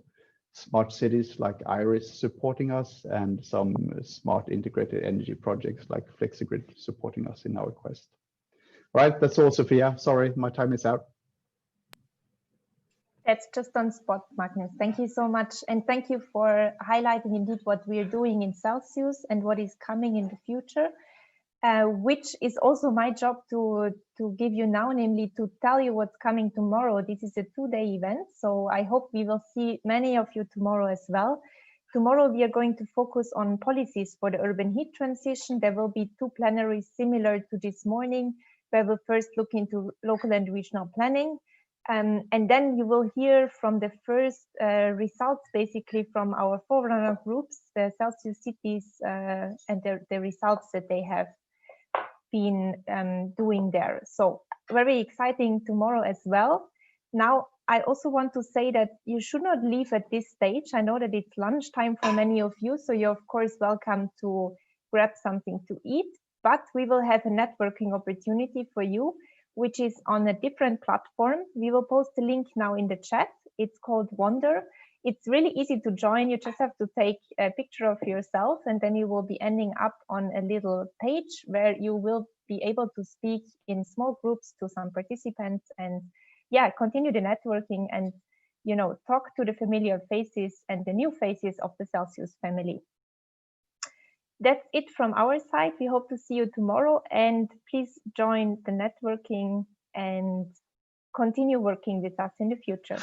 smart cities like Iris supporting us, and some smart integrated energy projects like FlexiGrid supporting us in our quest. All right, that's all, Sophia. Sorry, my time is out. That's just on spot, Magnus. Thank you so much. And thank you for highlighting indeed what we are doing in Celsius and what is coming in the future, which is also my job to give you now, namely to tell you what's coming tomorrow. This is a 2-day event, so I hope we will see many of you tomorrow as well. Tomorrow we are going to focus on policies for the urban heat transition. There will be 2 plenaries similar to this morning, where we'll first look into local and regional planning. And then you will hear from the first results, basically from our forerunner groups, the Celsius cities, and the results that they have been doing there. So very exciting tomorrow as well. Now, I also want to say that you should not leave at this stage. I know that it's lunchtime for many of you, so you're of course welcome to grab something to eat, but we will have a networking opportunity for you, which is on a different platform. We will post the link now in the chat. It's called Wonder. It's really easy to join. You just have to take a picture of yourself, and then you will be ending up on a little page where you will be able to speak in small groups to some participants, and yeah, continue the networking and, you know, talk to the familiar faces and the new faces of the Celsius family. That's it from our side. We hope to see you tomorrow, and please join the networking and continue working with us in the future.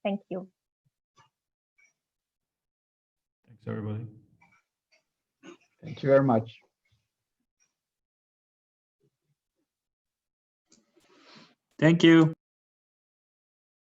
Thank you. Thanks, everybody. Thank you very much. Thank you.